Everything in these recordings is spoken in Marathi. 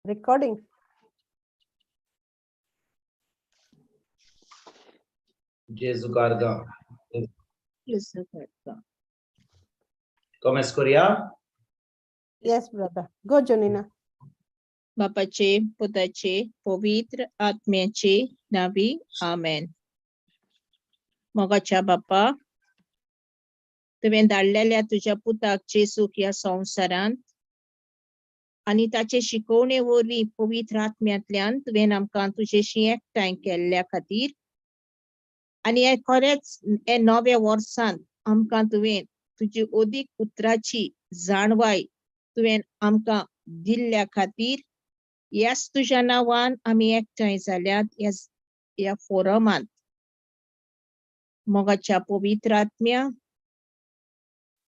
recording. Gesù carga. Gesù carga. Come scoria? Yes, brother. Go, Jonina. बापाचे, पुताचे, पवित्र आत्म्याचे नावी आमेन. मोगाच्या बापा, तुवें धाडलेल्या तुझ्या पुताक जेसूक ह्या संवसारांत आनी ताचे शिकवणे वरवीं पवित्र आत्म्यांतल्यान तुवें आमकां तुजेशी एकठांय केल्ल्या खातीर आनी हे खरेंच हे नव्या वर्सांत आमकां तुवें तुजी ओदीक उतराची जाणवाय तुवें आमकां दिल्ल्या खातीर ह्याच तुज्या नांवान आमी एकठांय जाल्यात ह्या फोरमांत. मोगाच्या पवित्र आत्म्या,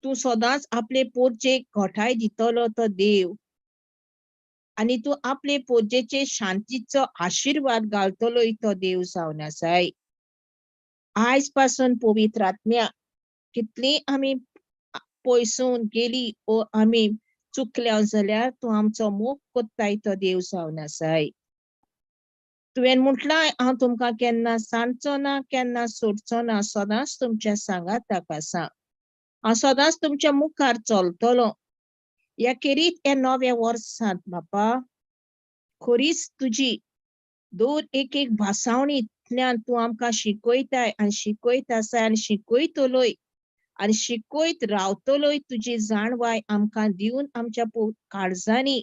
तूं सदांच आपले पोरचेक घोटाय दितलो तो देव आनी तूं आपले पोरचेचे शांतीचो आशिर्वाद घालतलोय तो देव जावन आसाय. आयज पासून पवित्र आत्म्या, कितली आमी पयसून गेली ओ आमी चुकल्या जाल्यार तूं आमचो मोग कोत्ताय तो देव जावन आसाय. तुवें म्हटलाय हांव तुमकां केन्ना सांडचो ना, केन्ना सोडचो ना, सदांच तुमच्या सांगाताक आसा. हांव सदांच तुमच्या मुखार चलतलो. ह्या खेरीत ह्या नव्या वर्सांत बापा, खरीच तुजी दर एक भासावणींतल्यान तूं आमकां शिकयताय आनी शिकयत आसाय आनी शिकयतलोय आनी शिकयत रावतलोय. तुजी जाणवाय आमकां दिवन आमच्या काळजांनी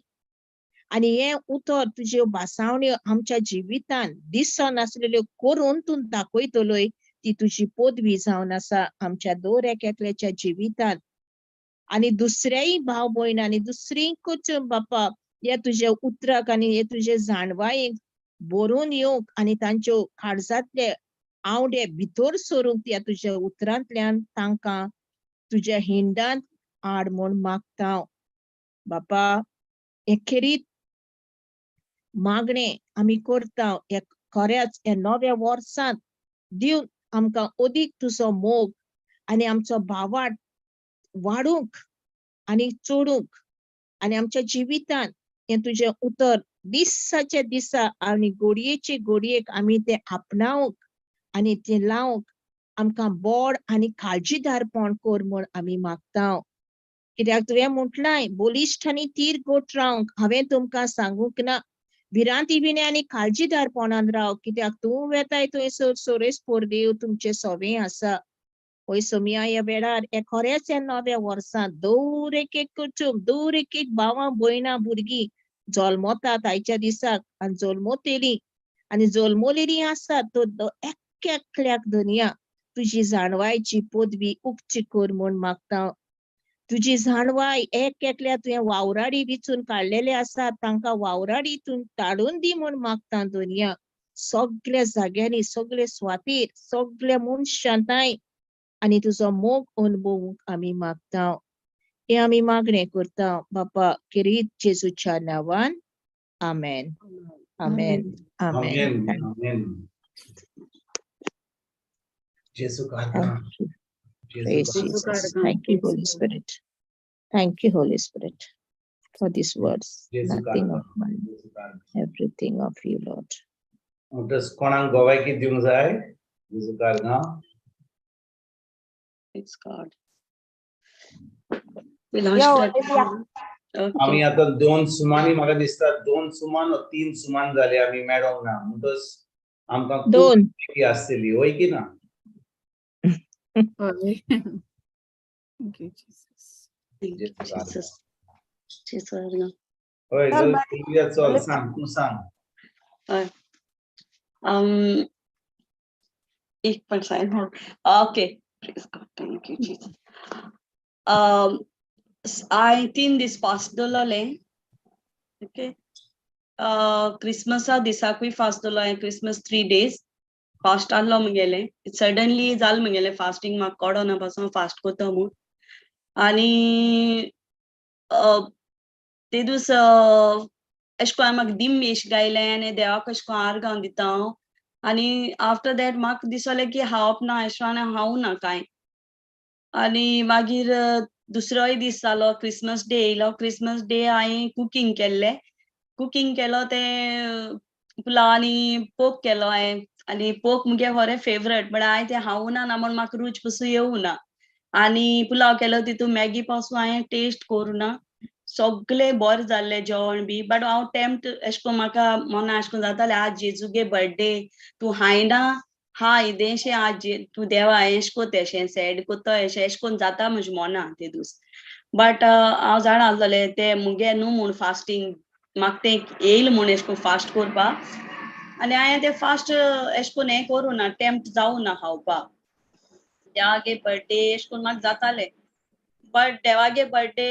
आनी हे उतर तुज्यो भासावण्यो आमच्या जिवितान दिसोन आसलेल्यो करून तूं दाखयतलोय. ती तुजी पदवी जावन आसा आमच्या दर एकल्याच्या जिवितान. आनी दुसऱ्याय भाव भयण आनी दुसरी कुटुंब बापा हे तुजे उतराक आनी हे तुजे जाणवायेक बरोवन येवंक आनी तांच्यो काळजांतले आवडे भितर सरूंक ह्या तुज्या उतरांतल्यान तांकां तुज्या हिंडांत हाड म्हूण मागता बापा. हे खेरीत मागणे आमी करता हे खरेंच हे नव्या वर्सांत दिवन आमकां अदीक तुजो मोग आनी आमचो भावार्थ वाडूंक आनी चोडूंक आनी आमच्या जिवितान हे तुजें उतर दिसाचे दिसा आनी घडयेचे घडयेक आमी ते आपणावंक आनी ते लावंक आमकां बोड आनी काळजीदारपण कर म्हूण आमी मागता. कित्याक तुवें म्हटलाय बलिश्ट आनी तीर गोट रावंक हांवें तुमकां सांगूंक ना. भिरांती बिने आनी काळजीदारपणान राव, कित्याक तूं वेताय थंयसर सोरेस्पोर देव तुमचें सवें आसा. होय सोमिया ह्या वेळार हे खरेंच ह्या नव्या वर्सांत दर एक कुटुंब, दर एक भावां भयणां भुरगीं जल्मतात आयच्या दिसाक आनी जल्मतलीं आनी जल्मलेलीं आसात तो एकल्याक धन्या तुजी जाणवायची पदवी उक्ती कर म्हूण मागता. तुजी जाणवाय एकल्या तुवें वावराडी विचून काडलेले आसात तांकां वावराडीतून ताडून दी म्हूण मागता. धन्या सगळ्या जाग्यांनी, सगळे सुवातेर, सगळ्या मनशांताय आनी तुजो मोग अनुभवूंक आमी मागता. हे आमी मागणें करता बापा किरीत जेजूच्या नांवान. आमेन. आमेन. आमेन. Amen. Gesù carga. Praise Jesus. Thank you, Holy Spirit. Thank you, Holy Spirit, for these words. Nothing of mine, everything of you, Lord. Muitas कोणाक गोवायकी दिवंक जाय Gesù carga. It's God. आमी आता 2 सुमानी म्हाका दिसता 2 सुमान 3 सुमान जाले आमी मेळोंक ना. म्हणटच आमकां 2 आसतली होय की ना. Thank you, Jesus. Thank you, Jesus. Jesus. होय चल सांग तू सांग. एक पण sign hold. Okay. Praise God. Thank you, Jesus. I think this fast dollar okay. Christmas दिसाकूय fast dollar Christmas 3 days fast आल्लो मगेले. Suddenly जाल मगेले fasting म्हाका कोडोना पासून fast कोता म्हूण आनी ते दीस एश कोन्न म्हाका दिम एश गायले आनी देवाक एश कोन्न आर्गां दिता हांव आनी आफ्टर दॅट म्हाका दिसोलें की हावप ना एश कोन्न हांव ना कांय. आनी मागीर दुसरोय दीस जालो क्रिसमस डे येयलो. क्रिसमस डे हांवें कुकींग केल्लें कुकिंग केलो ते पुलाव आनी पोक केलो हांवें आनी पोक मुगे खरें फेवरेट बट हांवें तें खावूना ना म्हण म्हाका रूच पासून येवना आनी पुलाव केलो तितून मॅगी पासून हांवें टेस्ट करूना सगळे बरें जाल्लें जेवण बी बट हांव टेम्प्ट एशें कोन्न म्हाका मना एशें कोन्न जातालें आज जेजूगे बर्थडे तूं खायना हा इदेशें आज तूं देवा एशें कोत एशें सॅड कोत्तो एशें कोन्न जाता म्हजें मोना ते दीस बट हांव जाणा आसलोलें तें मुगे न्हू म्हूण फास्टींग म्हाका तें येयल म्हूण एशें कोन्न फास्ट कोरपा आनी हांवें तें फास्ट एशें कोन्न हें करूना टेम्प्ट जावना खावपाक देवागे बर्थडे एशें कोन्न म्हाका जातालें बट देवागे बर्थडे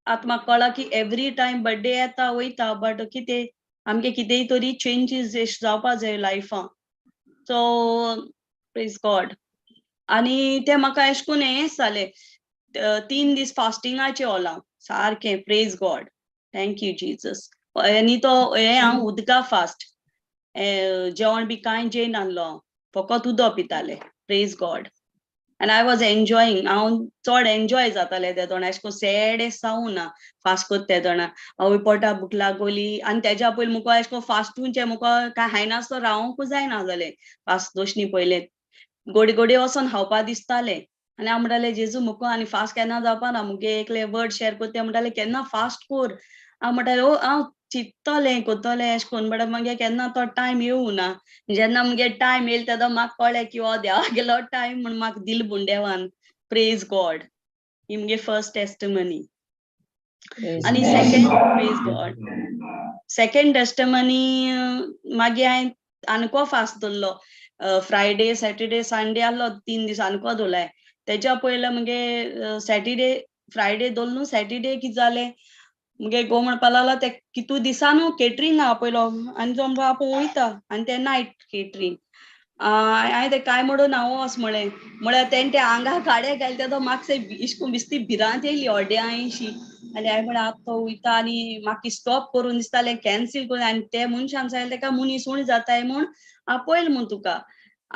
आतां म्हाका कळ्ळा की एवरी टायम बर्थडे येता वयता बट कितें आमगे कितेंय तरी चेंजीस एशें जावपा जाय लायफान सो प्रेज गॉड आनी तें म्हाका एशें कोन्न हेंच जालें 3 दीस फास्टिंगाचें ओलां सारकें प्रेज गॉड थँक्यू जीजस आनी तो हें हांव उदका फास्ट जेवण बी कांय जेयन नासलो फकत उदक पितालें प्रेज गॉड आनी आय वॉज एन्जॉयींग हांव चड एन्जॉय जातालें ते दोना एशें कोन्न सॅड जावना फास्ट कोत्ता ते दोना आवय पोटा भूक लागोली आनी तेज्या पयलीं मुको एशें कोन्न फास्टूनचें मुको कांय खायनासलो रावोंकूच जायना जालें फास्ट दोशनी पयलें गोडी गोडी वचोन खावपा दिसतालें आनी हांव म्हणटालें जेजू मुको आनी फास्ट केन्ना जावपाना मुगे एकले वर्ड शेअर कोत्ता म्हणटालें केन्ना फास्ट कोर हांव म्हणटालें हांव चिंत्तलें कोत्तोलें एशें कोन्न बट मागीर केन्ना तो टायम येवना जेन्ना मुगे टायम येयलो तेदो म्हाका कळ्ळें की हो देवागेलो टायम म्हूण म्हाका दिल म्हूण देवान प्रेज गॉड ही मुगे फर्स्ट टेस्टिमनी आनी second praise God second testimony मागीर हांवें आनको फास्ट दवरलो फ्रायडे सॅटर्डे संडे आहलो 3 दीस आनको दवरलो तेज्या पयलें मुगे सॅटर्डे फ्रायडे दवरलो न्हू सॅटर्डे कितें जालें मुगे घोव म्हणपा लागलो ते कितू दिसानू केटरींग आहा पयलो आनी तो म्हणपा आपूण वयता आनी ते नायट केटरींग हांवें ते कांय म्हणून हांव वोस म्हळें म्हळ्यार तेणें ते आंगा काडे घाले तेदो म्हाका इश्क कोन्न बिस्ती भिरांत येयली अर्द्या अयशी आनी हांवें म्हळें आतां तो वयता आनी म्हाका स्टॉप करून दिसतालें कॅन्सील करून आनी ते मनशान सांगलें तेका मनीस उणी जाताय म्हूण आपयल म्हूण तुका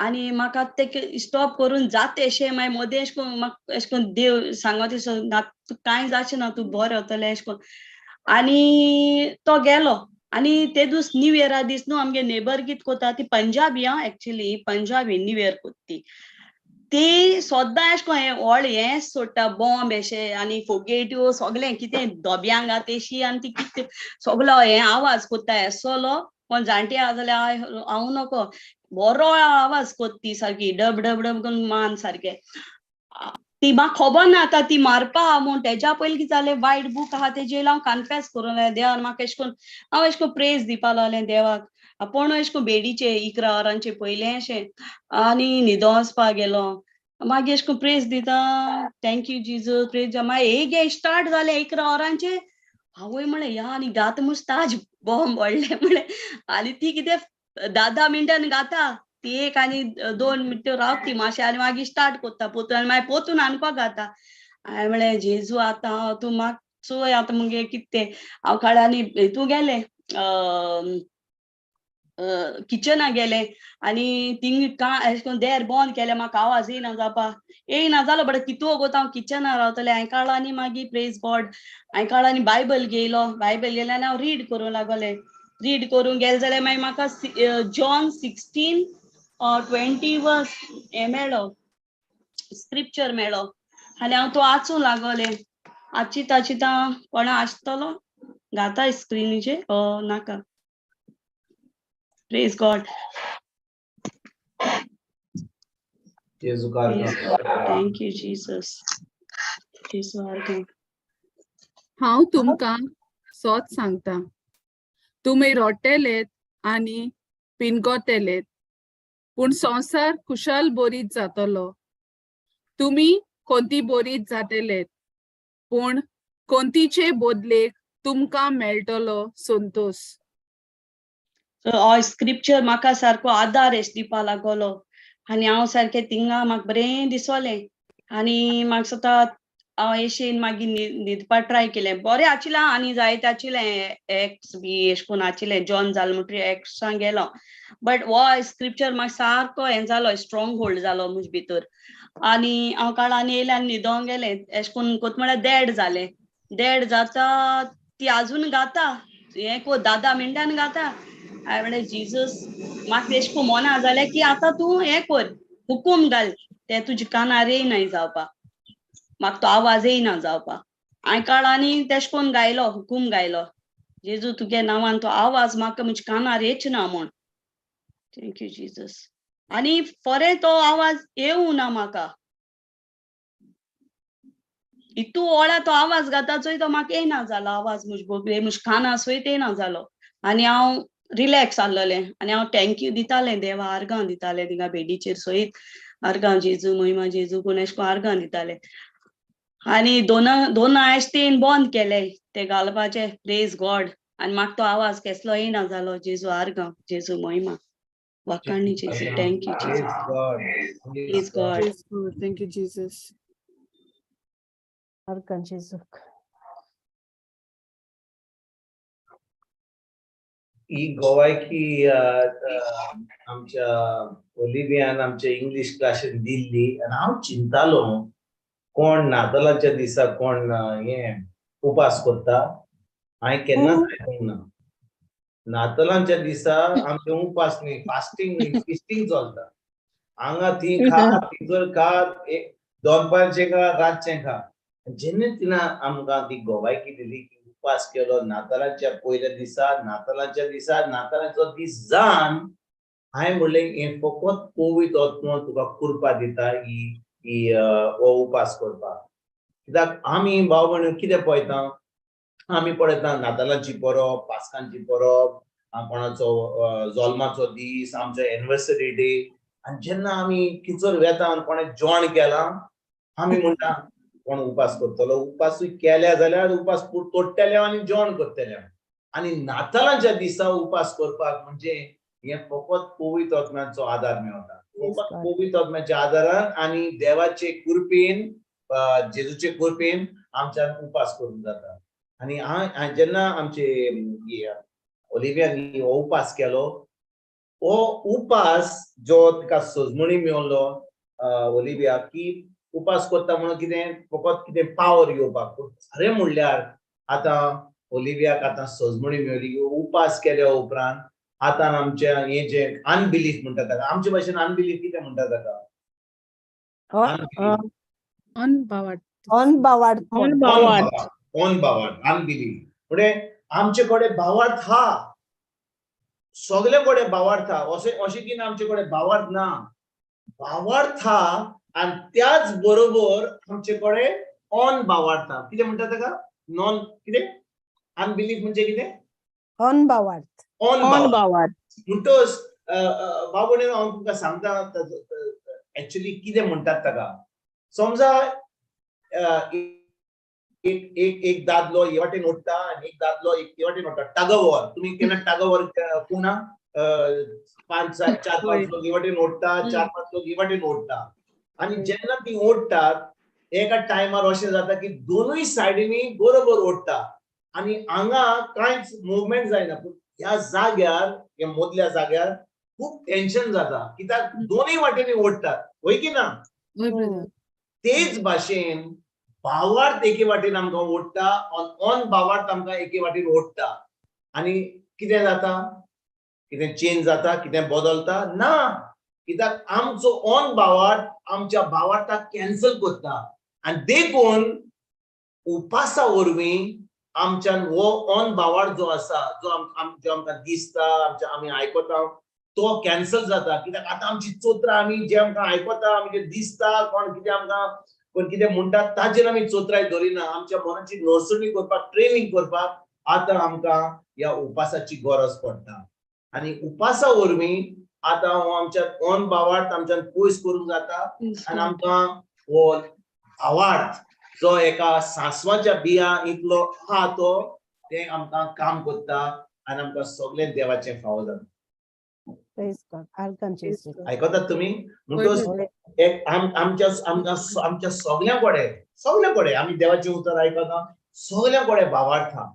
आनी म्हाका ते स्टॉप करून जाता एशें मागीर मोदें एशें कोन्न म्हाका एशें कोन्न देव सांगो दिसलो कांय जावचें ना तूं बरें जातलें एशें कोन्न आनी तो गेलो आनी ते दीस न्यू इयरा दीस न्हू आमगे नेबर कितें कोत्ता ती Punjabi actually Punjabi new year कोत्ती ती सोद्दां एशें कोन्न व्हड हें सोडटा बॉम्ब एशें आनी फोगेट्यो सगळें कितें धोब्यांक घात तेशी आनी ती कितें सगलो हें आवाज कोत्ता येसोलो कोण जाणटी आहा जाल्यार हांव नको बरो आवाज कोत्ती सारकी डब डब डब करून मान सारकें ती म्हाका खबर ना आतां ती मारपा आहा म्हूण तेज्या पयलीं कितें जालें वायट बूक आहा तेजेर हांव कन्फेस करूं लागलें देवान म्हाका एशें कोन्न हांव एशें कोन्न प्रेज दिवपा लागलें देवाक आपूण एशें कोन्न बेडीचे 11 वरांचे पयलें अशें आनी न्हिदो वचपा गेलो मागीर एशें कोन्न प्रेज दिता थँक्यू जीजस प्रेज मागीर एक गे स्टार्ट जालें 11 वरांचे हांवूय म्हळें या आनी गात मुस्ताज बॉम्ब व्हडलें म्हळें आनी ती कितें 10 मिनटान गाता ती 1 आनी 2 मिनटां रावती मातशें आनी मागीर स्टार्ट कोत्ता पोतून आनी मागीर पोतून आनको घाता हांवें म्हळें जेजू आतां तूं म्हाका चोय आतां मुगे कितें तें हांव काळें आनी हितू गेलें किचना गेलें आनी थिंग एशें कोन्न देर बंद केलें म्हाका आवाज येयना जावपा येयना जालो बट कितू वोगोत हांव किचनार रावतलें हांवें काळो आनी मागीर प्रेज गॉड हांवें काळो आनी बायबल घेयलो बायबल आनी हांव रीड करूं लागलें रीड करूंक गेलें जाल्यार मागीर म्हाका जॉन 16:20 वर्स हें मेळ्ळो स्क्रिप्चर मेळ्ळो आनी हांव तो वाचूं लागलें चिंता चिंता कोणा आसतलो घाता स्क्रिनीचेर नाका प्रेज गॉड थँक्यू जीसस जेसू आर्गेन हांव तुमकां सोच सांगता तुमी रोटेलेत आनी पिनगोतेलेत पूण संवसार कुशाल बोरीत जातलो तुमी कोंती बोरीत जातलेत पूण कोंतीचे बोदलेक तुमकां मेळटलो संतोष हो स्क्रिप्चर म्हाका सारको आदार एश दिवपा लागलो आनी हांव सारकें थिंगा म्हाका बरें दिसोलें आनी म्हाका स्वता हांव एशेन मागीर न्हिदपा ट्राय केलें बरें आशिल्लें आनी जायते आशिल्लें एक्स बी एशें कोन्न आशिल्लें जॉन जालो म्हणटरी एक्सांक गेलो बट हो स्क्रिप्चर म्हाका सारको हें जालो स्ट्रॉंग होल्ड जालो म्हजे भितर आनी हांव काळो आनी येयलें आनी न्हिदोंक गेलें एशें कोन्न कोत म्हळ्यार देड जालें देड जाता ती आजून गाता हे को दादा मिंड्यान गाता हांवें म्हणलें जिजस म्हाका तेशको मना जालें की आतां तूं हें कर हुकूम घाल ते तुज्या कानार येयनाय जावपाक म्हाका तो आवाज येयना जावपाक हांवें काळांनी तेश कोन गायलो हुकूम गायलो जेजू तुगे नांवान तो आवाज म्हाका म्हज्या कानार येचना म्हूण थँक्यू जिजस आनी फरे तो आवाज येवं ना म्हाका इतू ओळा तो आवाज घाता चोय तो म्हाका येयना जालो आवाज म्हज्या काना सयत येयना जालो आनी हांव रिलॅक्स जाल्लोलें आनी हांव थँक्यू दितालें देवा आर्गां दितालें थिंगा बेडीचेर सयत आर्गां जेजू महिमा जेजू कोण एशें कोन्न आर्गां दितालें आनी दोन आयस्तीन बंद केले ते घालपाचे प्रेज गॉड आनी म्हाका तो आवाज कसलो येयना जालो जेजू आर्गां जेजू महिमा वाकाणी जेजू थँक्यू जेजू praise God Praise God. Thank you, Jesus. आर्गां जेजूक ही गोवायकी आमच्या ओलिव्हियान आमच्या इंग्लिश क्लासीन दिल्ली आनी हांव चिंतालो कोण नातालाच्या दिसा कोण हे उपास करता हांवें केन्नाच आयकूंक ना नातालांच्या दिसा आमचे उपास न्ही फास्टींग न्ही फिस्टींग चलता हांगा थी खा थिंगर खा दनपारचें खा रातचें खा जेन्ना तिना आमकां ती गोवायकी दिली की उपास केलो नातालांच्या पयल्या दिसा नातालांचो दीस जावन हांवें म्हणलें हें फकत पवित्र आत्मो तुका कृपा दिता ही हो उपास करपाक कित्याक आमी भाव भयणीं कितें पळयता आमी पळयता नातालांची परब पास्कांची परब कोणाचो जल्माचो दीस आमचो एनिवर्सरी डे आनी जेन्ना आमी किचोर वेता आनी कोणें जेवण केलां आमी म्हणटा कोण उपास करतलो उपासूय केल्या जाल्यार उपास तोडटले आनी जेवण करतले आनी नातालांच्या दिसा उपास करपाक म्हणजे हे फकत पवित्र आत्म्याचो आदार मेळटा फकत पवित्र आत्म्याच्या आदारान आनी देवाचे कृपेन जेजूचे कृपेन आमच्यान उपास करूंक जाता आनी जेन्ना आमचे ओलिव्हियान हो उपास केलो हो उपास जो तिका सजमणी मेळलो ओलिव्हिया की उपास करता म्हणून कितें फकत कितें पावर येवपाक खरें म्हणल्यार आतां ओलिव्हियाक आतां सजमणी मेळ्ळी उपास केल्या उपरांत आतां आमचे हे जे अनबिलीफ म्हणटा ताका आमचे भाशेन अनबिलीफ कितें म्हणटा ताका अनबावार्थ अनबिलीफ म्हणजे आमचे कडेन भावार्थ हा सगळे कडेन भावार्थ हा अशें की ना आमचे कडेन भावार्थ ना भावार्थ हा आनी त्याच बरोबर आमचे कडेन अनभावार्थ हा कितें म्हणटा ताका नॉन कितें अनबिलीफ म्हणजे कितें अनबावार्थ म्हणटोच भाव भयणीनो हांव तुमकां सांगता एक्चुअली कितें म्हणटात ताका समजा एक दादलो हे वाटेन ओडटा आनी एक दादलो हे वाटेन ओडटा टगवर तुमी केन्ना टगवर पुणा 4-5 लोक हे वाटेन ओडटा 4-5 लोक हे वाटेन ओडटा आनी जेन्ना ती ओडटात एका टायमार अशें जाता की दोनूय सायडीनी बरोबर ओडटा आनी हांगा कांयच मुवमेंट जायना पूण ह्या जाग्यार ह्या मदल्या जाग्यार खूब टेन्शन जाता कित्याक दोनूय वाटेनी ओडटात होय की ना तेच भाशेन भावार्थ एके वाटेन आमकां ओडटा अनभावार्थ आमकां एके वाटेन ओडटा आनी कितें जाता कितें चेंज जाता कितें बदलता ना कित्याक आमचो अनभावार्थ आमच्या भावार्थाक कॅन्सल करता आनी देखून उपासा वरवीं आमच्यान हो अनभावार्थ जो आसा जो आमकां दिसता आमी आयकता तो कॅन्सल जाता कित्याक आतां आमची चोत्रां आमी जे आमकां आयकता आमी जे दिसता कोण कितें आमकां कोण कितें म्हणटा ताजेर आमी चोत्राय धरिना आमच्या मनाची नोर्सणी करपाक ट्रेनिंग करपाक आतां आमकां ह्या उपासाची गरज पडटा आनी उपासा वरवीं आतां हो आमच्या अनभावार्थ आमच्यान पयस करूंक जाता आनी आमकां हो भावार्थ जो एका सांसवाच्या बिया इतलो आहा तो ते आमकां काम करता आनी आमकां सगळें देवाचें फावो जाता आयकतात तुमी आमच्या सगळ्या कडेन आमी देवाचें उतर आयकता सगळ्या कडेन भावार्थ आहा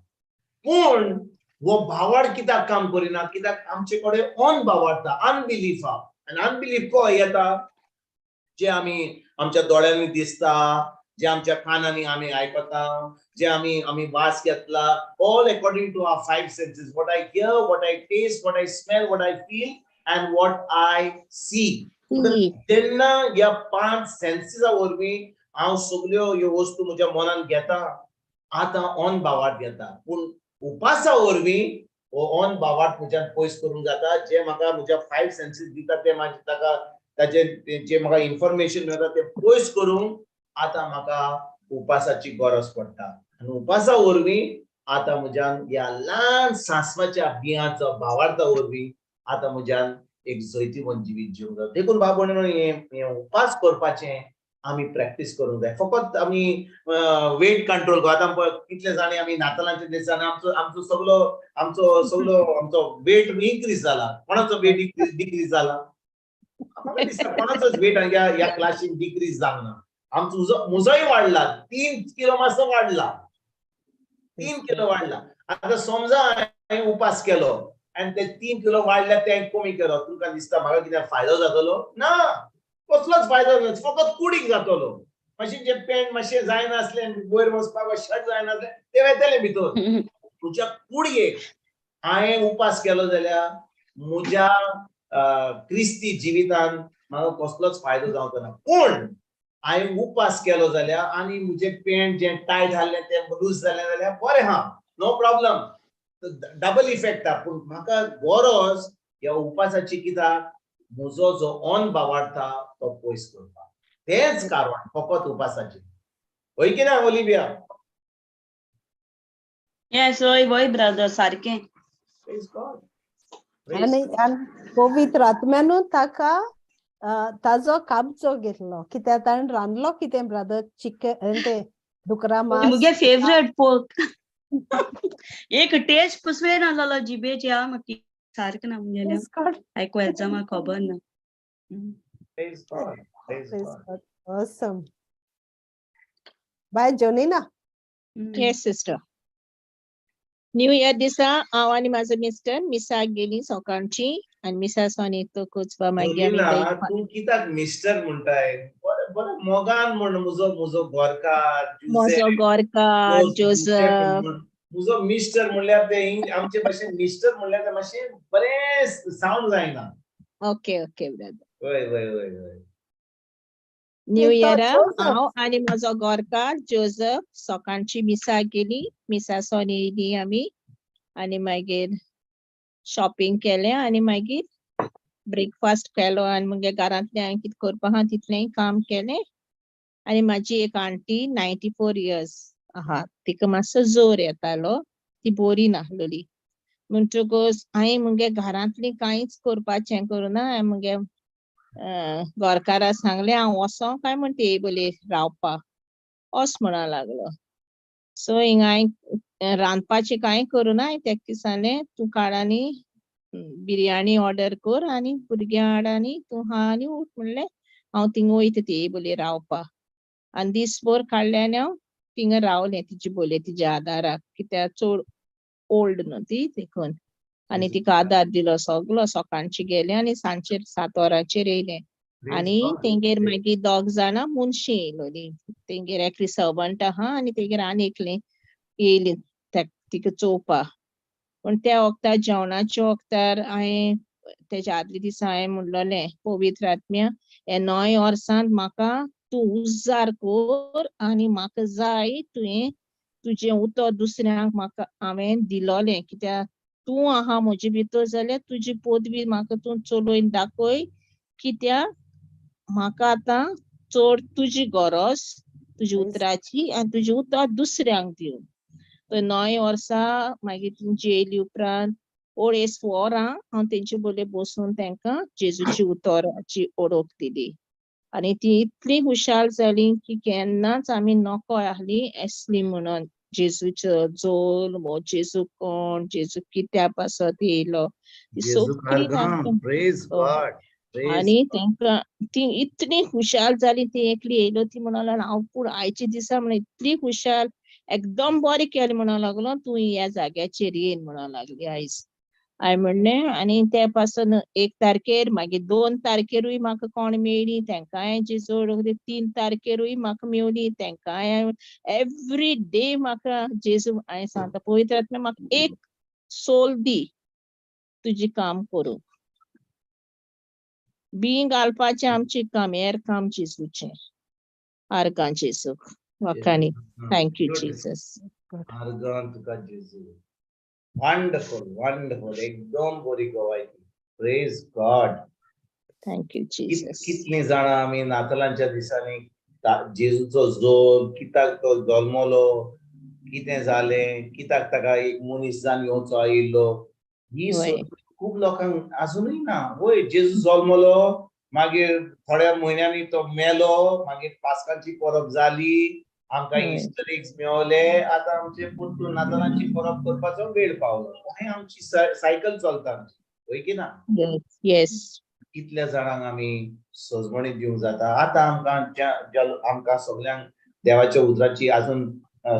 पूण हो भावार्थ कित्याक काम करिना कित्याक आमचे कडेन अनभावार्थ आहा अनबिलीफ आहा आनी अनबिलीफ खंय येता जे आमी आमच्या दोळ्यांनी दिसता जे आमच्या कानांनी आम्ही आयकता, जे आम्ही वास घेतला, all according to our 5 senses. What I hear, what I taste, what I smell, what I feel and what I see. तेन्ना ह्या 5 सेन्सेसा वरवीं हांव सगळ्यो ह्यो वस्तू म्हज्या मनान घेता, आतां ऑन भावार्थ घेता. पूण उपासा वरवीं हो ऑन भावार्थ म्हज्यान पयस करूंक जाता. जे म्हाका म्हज्या 5 सेन्सेस दिता ते ताका ताचे जे म्हाका इन्फॉर्मेशन मेळटा ते पयस करूंक आतां म्हाका उपासाची गरज पडटा. आनी उपासा वरवीं आतां म्हज्यान ह्या ल्हान सांसवाच्या बियांचो भावार्था वरवीं आतां म्हज्यान एक जैतिवंत जिवीत जिवंक जाता. देखून भाव भयणीनो, हे उपास करपाचें आमी प्रॅक्टीस करूंक जाय. फकत आमी वेट कंट्रोल करता. आतां कितले जाणी आमी नातालांच्या दिसांनी आमचो सगळो वेट इन्क्रीज जाला. कोणाचो वेट डिक्रीज जाला? म्हाका दिसता कोणाचोच वेट ह्या क्लासीन डिक्रीज जावंक ना. आमचो म्हजोय वाडला, 3 किलो मातसो वाडला, 3 किलो वाडला. आतां समजा हांवें उपास केलो आनी ते 3 किलो वाडले ते हांवें कमी केलो, तुमकां दिसता म्हाका कितें फायदो जातलो? ना, कसलोच फायदो ना, फकत कुडीक जातलो. मातशें जे पॅन्ट मातशें जायनासलें, वयर वचपाक शर्ट जायनासलें, ते वयतले भितर. तुज्या कुडयेक हांवें उपास केलो जाल्यार म्हज्या क्रिस्ती जिवितान म्हाका कसलोच फायदो जावचो ना. पूण हांवें उपास केलो जाल्यार आनी म्हजें पॅन्ट जें टायट आसलें तें लूज जालें जाल्यार बरें आहा, नो प्रॉब्लम, डबल इफेक्ट आहा. पूण म्हाका गरज ह्या उपासाची कित्याक? म्हजो जो ऑन भावार्थ आहा तो पयस करपाक. तेंच कारण फकत उपासाचें. होय की ना ओलिविया? येस, वय ब्रदर, सारकें. Praise God. आणि पवित्र आत्म्यानूच ताका ताजो काबजो घेतलो. कित्याक ताणें रांदलो कितें ब्रदर? चिकन, ते दुकरा मांस. मुगे फेवरेट पोक. एक टेस्ट पसवे ना जालो जिबेचे. म्हाका सारकें ना म्हणलें आयकू येता म्हाका खबर ना. Praise God. Praise God. Awesome. Bye जोनिना. Yes sister. न्यू इयर दिसा हांव आनी म्हाजो मिस्टर मिसाक गेली सकाळची, आनी मिसा सोनी तो कोचपा मागीर आमी जोनिना, तू कित्याक मिस्टर म्हणटाय? बरें मोगान म्हण. म्हजो गोरकार म्हजो गोरकार जोसेफ. म्हजो मिस्टर म्हणल्यार ते आमचे भाशेन मिस्टर म्हणल्यार ते मातशें बरें सावंड जायना. Okay okay brother. वय वय वय वय. न्यू इयरा हांव आनी म्हजो गोरकार जोसेफ सकाळची मिसाक गेली. मिसा सोनी येयली आमी, आनी मागीर शॉपिंग केलें, आनी मागीर ब्रेकफास्ट केलो, आनी मुगे घरांतलें हांवें कितें करपा आहा तितलें काम केलें. आनी म्हाजी एक आंटी 94 इयर्स आहा, तिका मातसो जोर येतालो, ती बरी नाहलोली. म्हणटकूच हांवें मुगे घरांतलीं कांयच करपाचें करुना. हांवें मुगे गोरकारा सांगलें हांव वोसों काय म्हण ती बोली रावपाक. ओस म्हणा लागलो. सो हिंगा हांवें रांदपाचें कांय करुना. हांवें तेका दिसालें तूं काड आनी बिरयानी ऑर्डर कर आनी भुरग्यां हाड आनी तूं हा आनी उठ म्हणलें. हांव थिंगा वयता ती बोली रावपाक. आनी दिसभर काडलें आनी हांव थिंगा रावलें तिजे बोले तिज्या आदाराक, कित्याक चड ओल्ड न्हू ती देखून. आनी तिका आदार दिलो सगलो. सकाळची गेलें आनी सांजचेर 7 वरांचेर येयलें. आनी तेंगेर मागीर 2 जाणां मुनशी येयलोलीं. तेंगेर एकली सर्वंट आहा आनी तेंगेर आनी एकलीं येयलीं तिका चोवपाक. पूण त्या वक्तार जेवणाच्या वक्तार हांवें तेज्या आदले दिसा हांवें म्हणलोलें पवित्र आत्म्या, हे 9 वर्सांत म्हाका तूं उज्जार कोर आनी म्हाका जाय तुवें तुजें उतर दुसऱ्यांक म्हाका हांवें दिलोलें. कित्याक तूं आहा म्हजे भितर जाल्यार तुजी पदवी म्हाका तूं चलोवन दाखय. कित्याक म्हाका आतां चड तुजी गरज तुजी उतराची, आनी तुजी उतर दुसऱ्यांक दिवंक. 9 वर्सां मागीर जेली उपरांत 40 वरां हांव तेंचे बोले बसून तांकां जेजूची उतराची ओळख दिली. आनी ती इतली हुशाल जाली की केन्नाच आमी नको आहली एसली म्हणून. जेजूचो जोल वो जेजू कोण, जेजू कित्या पासत येयलो, ती सगळी तांकां. आनी तांकां ती इतली हुशाल जाली. ती एकली येयलो ती म्हणून हांव पूण आयचे दिसा म्हण इतली हुशाल एकदम बरें केलें म्हणूं लागलो. तूं ह्या जाग्याचेर येयन म्हणूं लागली आयज. हांवें म्हणलें आनी ते पासून 1 तारखेर मागीर 2 तारखेरूय म्हाका कोण मेळ्ळी तेंकाय जेजू 3 तारखेरूय म्हाका मेवली तेंकाय एवरी डे म्हाका जेजू हांवें सांगता पवित्र आत्मे म्हाका एक सोल दी तुजें काम करूंक बी घालपाचें आमचें काम हेर काम जेजूचें आर्गां जेजू वखाणी थँक्यू जेजस आर्गां तुका जेजू वंडरफुल वंडरफुल एकदम बरी गवायकी प्रेज गॉड थँक्यू जेजस कितलीं जाणां आमी नातालांच्या दिसांनी जेजूचो जोर कित्याक तो जल्मलो कितें जालें कित्याक ताका एक मनीस जावन येवचो आयिल्लो ही खूब लोकांक अजूनय ना वय जेजू जल्मलो मागीर थोड्या म्हयन्यांनी तो मेलो मागीर पास्काची परब जाली आमकां इस्टर एग्स मेवले आतां आमचे परतून नातालांची परब करपाचो वेळ पावलो हें आमची सायकल चलता वय की ना येस कितल्या जाणांक आमी सजमणी दिवंक जाता आतां आमकां सगळ्यांक देवाच्या उतराची अजून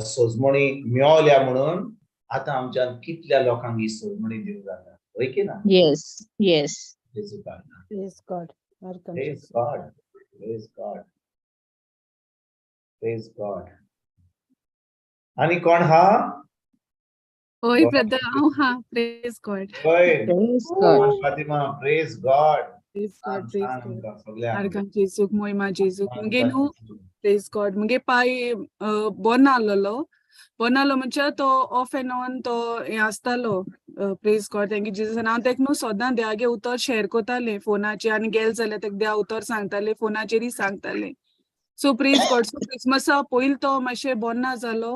सजमणी मेवल्या म्हणून आतां आमच्यान कितल्या लोकांक ही सजमणी दिवंक जाता वय की ना yes yes praise God Praise God. Praise God. Praise God. आणि कोण हा ओय ब्रदर हांव हा praise God Fatima praise God praise God आर्गां जेजूक मोहिमा जेजूक मुगे न्हू प्रेज गॉड मुगे पाय बरो आहलोलो म्हणजे तो ऑफ एंड ऑन तो हे आसतालो प्रेज गॉड थँक्यू जेजस हांव तेका न्हू सोदां देवागे उतर शेअर कोतालें फोनाचेर आनी गेल जाल्यार तेका देवा उतर सांगतालें फोनाचेरय सांगतालें सो प्रेज गॉड सो क्रिसमसा पयलीं तो मातशें बरो ना जालो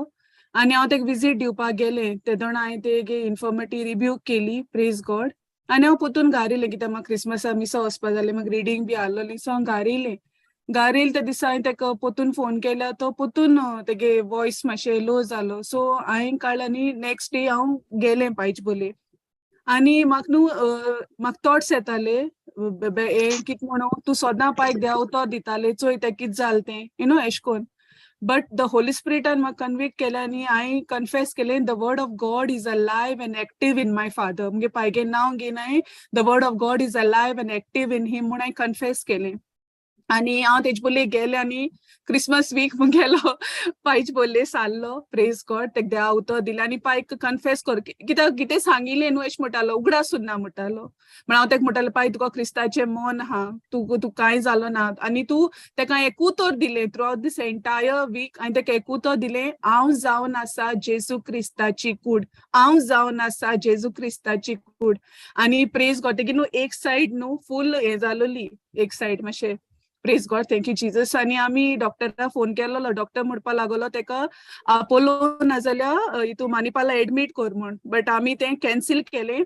आनी हांव तेका विजीट दिवपाक गेलें ते दोन हांवें तेगे इन्फॉर्मेटिव रिब्यूक केली प्रेज गॉड आनी हांव पोतून घार येयलें कित्याक म्हाका क्रिसमसा मिसा वचपा जालें म्हाका रिडींग बी आहलोली सो हांव घार येयलें त्या दिसा हांवें तेका पोतून फोन केल्यार तो पोतून तेगे वॉयस मातशें लो जालो सो हांवें काडलें आनी नेक्स्ट डे हांव गेलें पायच बोले आनी म्हाका न्हू म्हाका थॉट्स येताले हें कितें म्हणून तूं सोदां पायक देवा उतर दितालें चोय तें कितें जालें तें यू नो एशें कोन्न बट द होली स्पिरिटान म्हाका कन्विक्ट केलें आनी हांवें कन्फेस केलें the word of God is alive and active in my father मुगे पायगे नांव घेवन हांवें the word of God is alive and active in him म्हूण हांवें कन्फेस केलें आनी हांव तेजे बोले गेलें आनी क्रिसमस वीक मुगेलो पायच बोले सारलो प्रेज गॉड तेका देवा उतर दिलें आनी पायक कन्फेस कर कित्याक कितें सांगिल्लें न्हू अशें म्हणटालो उगडा सुद्दां म्हणटालो म्हण हांव तेका म्हणटालें पाय तुका क्रिस्ताचें मन आहा तूं कांय जालो ना आनी तूं तेका एक उतर दिलें थ्रू आउट दीस एंटायर वीक हांवें तेका एक उतर दिलें हांव जावन आसा जेजू क्रिस्ताची कूड हांव जावन आसा जेजू क्रिस्ताची कूड आनी प्रेज गॉड तेगे न्हू एक सायड न्हू फूल हें जालोली एक सायड मातशें प्रेज गॉड थँक्यू जीजस आनी आमी डॉक्टराक फोन केलोलो डॉक्टर म्हणपा लागलो तेका आपोलो नाजाल्यार हितू मानिपाला एडमीट कर म्हण बट आमी तें कॅन्सील केलें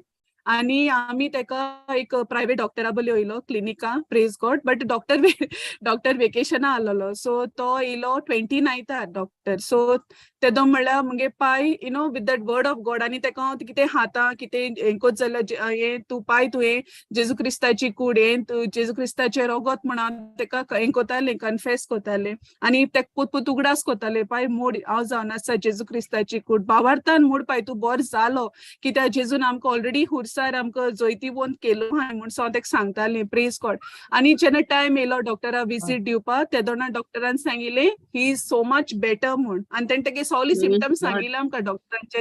आनी आमी तेका एक प्रायवेट डॉक्टरा बोले वयलो क्लिनिका प्रेज गॉड बट डॉक्टर वेकेशना आहलोलो सो तो येयलो 29 डॉक्टर सो तेदो म्हणल्यार मुगे पाय you know with that word of God आनी तेका कितें हातां कितें हें कोत जाल्यार हें तूं पाय तुवें जेजू क्रिस्ताची कूड हें जेजू क्रिस्ताचें रोगोत म्हणून तेका हें कोतालें कन्फेस कोतालें आनी तेका पोत उगडास कोतालें पाय मोड हांव जावन आसा जेजू क्रिस्ताची कूड भावार्थान मोड पाय तूं बरो जालो कित्याक जेजून आमकां ऑलरेडी हुर्सार आमकां जोयती वोन केलो हांवें म्हूण सो हांव तेका सांगतालें प्रेज गॉड आनी जेन्ना टायम येयलो डॉक्टरा विजीट दिवपाक ते दोना डॉक्टरान सांगिल्लें he is so much better म्हूण आनी तेणें तेगे सगळीं सिम्टम्स सांगिल्ले आमकां डॉक्टरांचे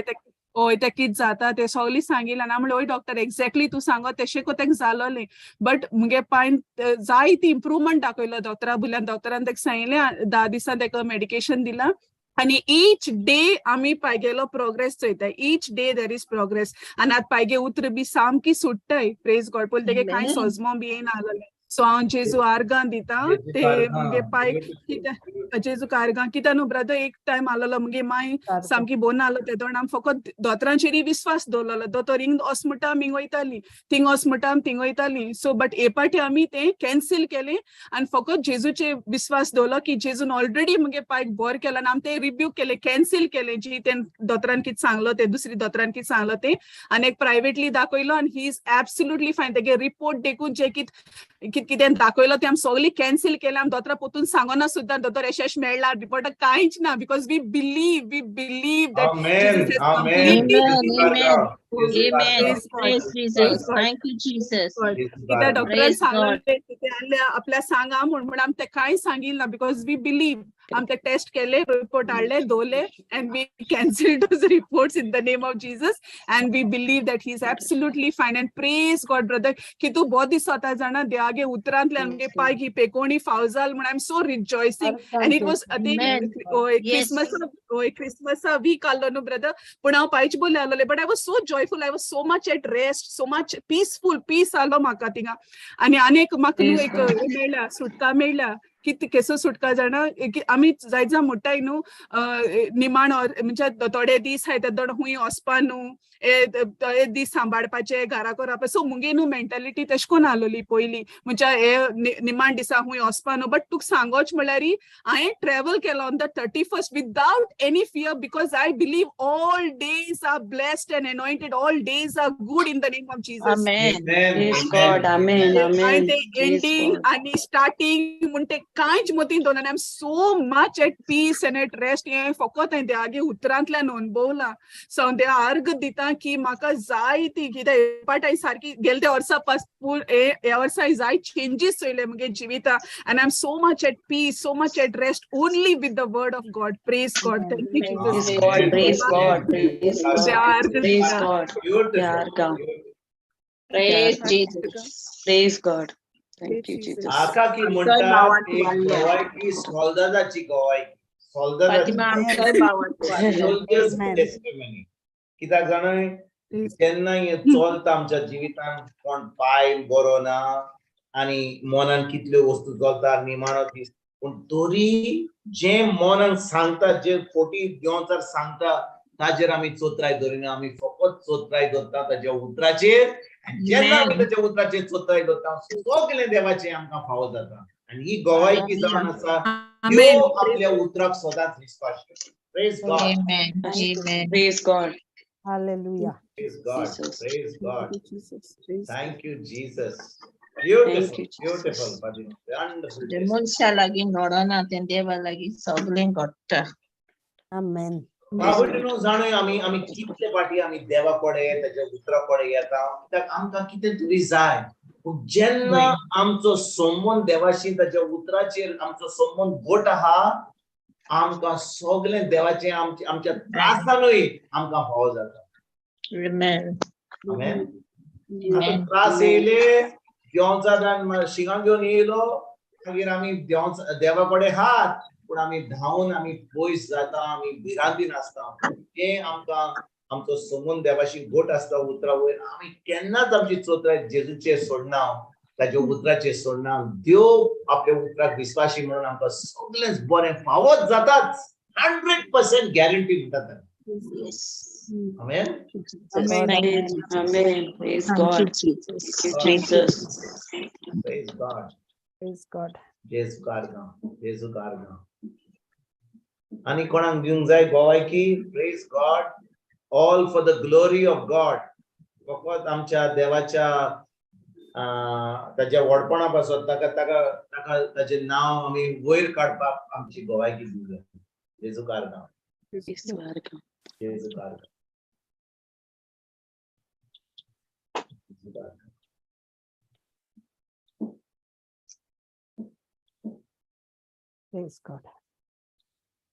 हय तें कितें जाता तें सगळीं सांगिल्लें आनी हांव म्हणलें हय डॉक्टर एक्झॅक्टली तूं सांगो तशें को तेका जालोलें बट मुगे पांय जायती इम्प्रुवमेंट दाखयलो डॉक्टरा बुल्यान डॉक्टरान तेका सांगिल्लें 10 दिसां तेका मेडिकेशन दिलां आनी ईच डे आमी पायगेलो प्रोग्रेस चोयताय each day there is progress आनी आतां पायगे उतर बी सामकी सुट्टाय प्रेज गॉड पयलीं तेगे कांय सोजमो बी येयना आहलोलें सो हांव जेजू आर्गां दिता ते मुगे पाय कित्याक जेजू आर्गां कित्याक न्हू ब्रदर एक टायम आहलोलो मुगे माय सामकी बोन आहलो ते दोन हांव फकत दोतरांचेरी विस्वास दवरलोलो दोतोर हिंग वच म्हणटा आमी वयतालीं थिंग वच म्हणटा आमी थिंग वयतालीं सो बट हे पाटी आमी तें कॅन्सील केलें आनी फकत जेजूचे विस्वास दवरलो की जेजून ऑलरेडी मुगे पायक बरें केलो आनी हांव तें रिब्यूक केलें कॅन्सील केलें जी तें दोतोरान कितें सांगलो तें दुसरी दोतोरान कितें सांगलो तें आनी एक प्रायवेटली दाखयलो आनी ही इज एब्सोल्युटली फायन तेगे रिपोर्ट देखून जे कितें दाखयलो तें आमी सगळीं कॅन्सील केलें आमी दोतोरा पोतून सांगोना सुद्दां दोतोर यशेश मेळ्ळा रिपोर्टाक कांयच ना because we believe that Amen. Jesus has Amen. completely Amen. Praise God. Praise Jesus. God. Thank you, Jesus. कित्याक डॉक्टरान Praise God. सांगले कितें आपल्या सांगा म्हणून आमी ते कांय सांगिल्ला बिकॉज वी बिलीव आमी ते टेस्ट केले रिपोर्ट हाडले दवरले and we cancelled those reports in the name of Jesus and we believe that he is absolutely fine and praise God brother की तू बहुत दिस होता जाणा देवागे उतरांतल्यान आमगे पाय की पेकोणी फाव जाल म्हणून I'm so rejoicing and it was Amen. Yes. Christmas week आलो न्हू ब्रदर पूण हांव पायचे बोले आलोले but I was so joyful I was so much at rest so much peaceful peace आलो म्हाका थिंगा आनी एक म्हाका न्हू एक मेळ्ळा सुटका मेळ्ळा की केसो सुटका जाणा आमी जायत जा म्हणटाय न्हू निमाण म्हणजे थोडे दीस हाय ते हुंय वचपा न्हू हे दीस सांबाळपाचे घरा करपा सो मुगे न्हू मेंटॅलिटी तशें कोन्न आसलोली पयलीं म्हणजे हे निमाण दिसा हुंय वचपा न्हू बट तुका सांगोच म्हळ्यार हांवें ट्रॅव्हल केलो on the 31st without any fear because I believe all days are blessed and anointed all days are good in the name of Jesus Amen. Praise God. Amen. आणि Amen. ते Praise एंडिंग God. आणि स्टार्टिंग म्हण ते कांयच मतीन दवरना I am so much at peace and at rest हे फकत हांवें देवागे उतरांतल्यान अनुभवला सो हांव देवा अर्घ दिता की म्हाका जाय ती कितें पाट हांवें सारकी गेले त्या वर्सा पासून ह्या वर्सा हांवें जाय चेंजीस चोयले म्हगे जिविता and I am so much at peace so much at rest only with the word of God praise God thank you Praise Jesus God. Praise God. Praise देवा God. अर्घ Praise दिता God. Beautiful. Yarga. Praise Yeah. Jesus. Praise God. Thank you, Jesus. Jesus. आकाकी आमचोय म्हणतात भावांत एक वाढलो. गवायकी सोल्दादाची गवायकी फातिमा आमचोय भावांत वाढलो. Soldiers Amen. टेस्टिमनी कित्याक जाणाय जेन्ना हे चलता आमच्या जिवितान कोण पाय बरो ना आनी मनान कितल्यो वस्तू चलता निमाणो दीस पूण तरी जे मनान सांगता जे फोटी घेवन जर सांगता ताजेर आमी चोत्राय धरिना आमी फकत चोत्राय धरता ताच्या उतराचेर जेन्ना आमी ताच्या उतराचेर चोत्राय धरता सगळें देवाचें आमकां फावो जाता आनी ही गवायकी जावन आसा त्यो आपल्या उतराक सदांच विश्वास करता praise God Amen. Amen. Praise God. Hallelujah. Praise God. Jesus. Praise God. Jesus. Thank you, Jesus. Thank Beautiful, you, Jesus. beautiful, Fatima. Wonderful. जे मनशा लागीं नडना तें देवा लागीं सगळें घडटा. Amen. बाबूनो जाणूय आमी कितले फाटी आमी देवा कडेन ताच्या उतरा कडेन येता कित्याक आमकां कितें तरी जाय पूण जेन्ना आमचो संबंद देवाशी ताच्या उतराचेर आमचो संबंद घट आहा आमकां सगळें देवाचें आमच्या त्रासानूय आमकां फावो जाता Amen. आमेन Amen. त्रास येयले देवाचान शिंगां घेवन येयलो मागीर आमी देवा कडेन हात पूण आमी धांवन आमी पयस जाता आमी भिरांतीन आसता ते आमकां आमचो संबंद देवाशी घट आसता उतरा वयर आमी केन्नाच आमची चोत्राय जेजूचेर सोडना ताच्या उतराचेर सोडना देव आपल्या उतराक विश्वासी म्हणून आमकां सगळेंच बरें फावोच जाताच 100% गॅरंटी म्हणटा Yes. Amen Amen. Amen. Praise Thank you, God. Jesus. Thank you, Jesus. Praise God. Praise God. जेजू कारगांव आनी कोणाक दिवंक जाय गोवायकी praise God all for the glory of God फकत आमच्या देवाच्या ताच्या व्हडपणा पासून ताका ताचें नांव आमी वयर काडपाक आमची गोवायकी दिवंक जाय जेजू कारगांव जेजू कारगांव Praise God.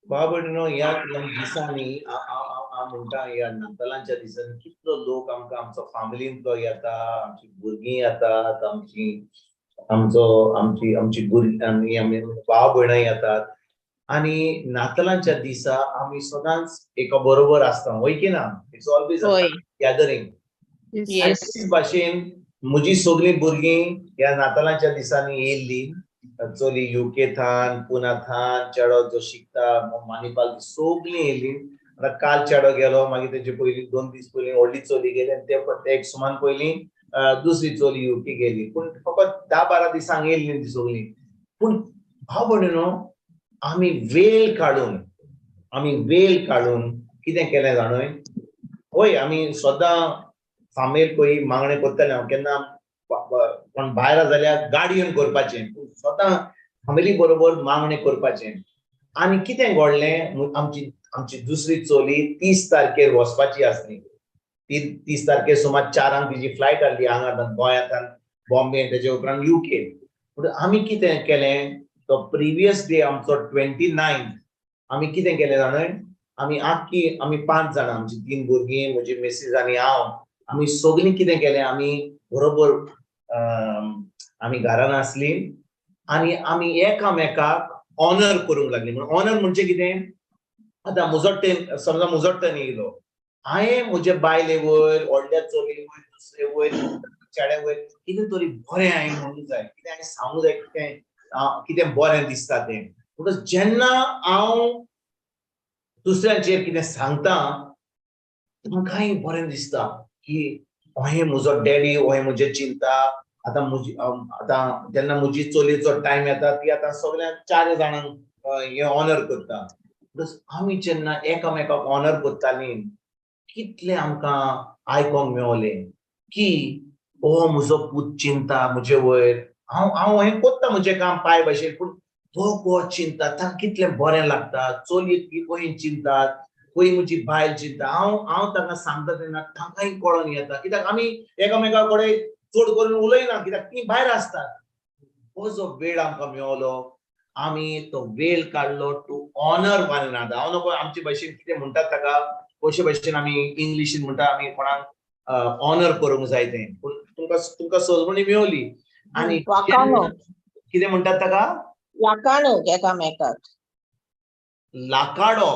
बाबडनो ह्या दिसांनी म्हणटा ह्या नातालांच्या दिसांनी कितलो लोक आमकां आमचो फॅमिलींतलो येता आमची भुरगीं येतात आमची भुरगीं आमी भाव भयणां येतात आनी नातालांच्या दिसा आमी सदांच एका बरोबर आसता वय की ना इट्स ऑलवेज गॅदरिंग Yes. भाशेन म्हजी सगळीं भुरगीं ह्या नातालांच्या दिसांनी येयल्ली चली युके थान पुना थान चेडो जो शिकता मानिपाल सगळीं येयली काल चेडो गेलो मागीर तेचे पयलीं 2 दीस पयलीं व्हडली चली गेली आनी ते एक सुमान पयलीं दुसरी चली युके गेली पूण फकत 10-12 दिसांक येयल्ली ती सगळीं पूण भाव भयणीनो आमी वेळ काडून कितें केलें जाणोय होय आमी सदां फामेल पळय मागणें करतले हांव केन्ना कोण भायर जाल्यार गाडयेन करपाचें स्वता फॅमिली बरोबर मागणें करपाचें आनी कितें घडलें आमची दुसरी चली 30 तारखेर वचपाची आसली 30 तारखे सुमार 4 तिची फ्लायट आसली हांगा गोंयांतल्यान बॉम्बे तेजे उपरांत UK. पूण आमी कितें केलें तो प्रिवियस डे आमचो 29 आमी कितें केलें जाणाय आमी 5 जाणां आमची 3 भुरगीं म्हजी मिसीस आनी हांव आमी सगळीं कितें केलें आमी बरोबर आमी घरान आसली आनी आमी एकामेकाक ऑनर करूंक लागली. म्हणून ऑनर म्हणजे कितें आतां समजा म्हजो टर्न येयलो हांवें म्हजे बायले वयर व्हडल्या चलये वयर दुसरे वयर चेड्या वयर कितें तरी बरें हांवें म्हणूंक जाय कितें हांवें सांगूंक जाय कितें बरें दिसता तें. म्हणटच जेन्ना हांव दुसऱ्यांचेर कितें सांगता म्हाकाय बरें दिसता की हे म्हजो डॅडी हो म्हजे चिंता. आतां जेन्ना म्हजी चलयेचो टायम येता ती आतां सगळ्या 4 जाणांक हे ऑनर करता. आमी जेन्ना एकामेकाक ऑनर करतालीं कितलें आमकां आयकोंक मेवलें की हो म्हजो पूत चिंता म्हजे वयर हांव हें कोत्ता म्हजें काम पांय भाशेन पूण तो चिंता ताका कितलें बरें लागता. चलयेक पळय चिंतात पळय म्हजी बायल चिंता हांव ताका सांगता तेन्ना ताकाय कळोन येता कित्याक आमी एकामेका कडेन चड करून उलयना कित्याक ती भायर आसतात. हो जो वेळ आमकां मेवलो आमी तो वेळ काडलो टू ऑनर वन अनदर. हांव नको आमचे भाशेन कितें म्हणटात ताका कशे भाशेन आमी इंग्लिशीन म्हणटा आमी कोणाक ऑनर करूंक जाय तें. पूण तुमकां सजमणी मेवली आनी कितें म्हणटात ताका वाकाणूक एकामेकाक लाकाडो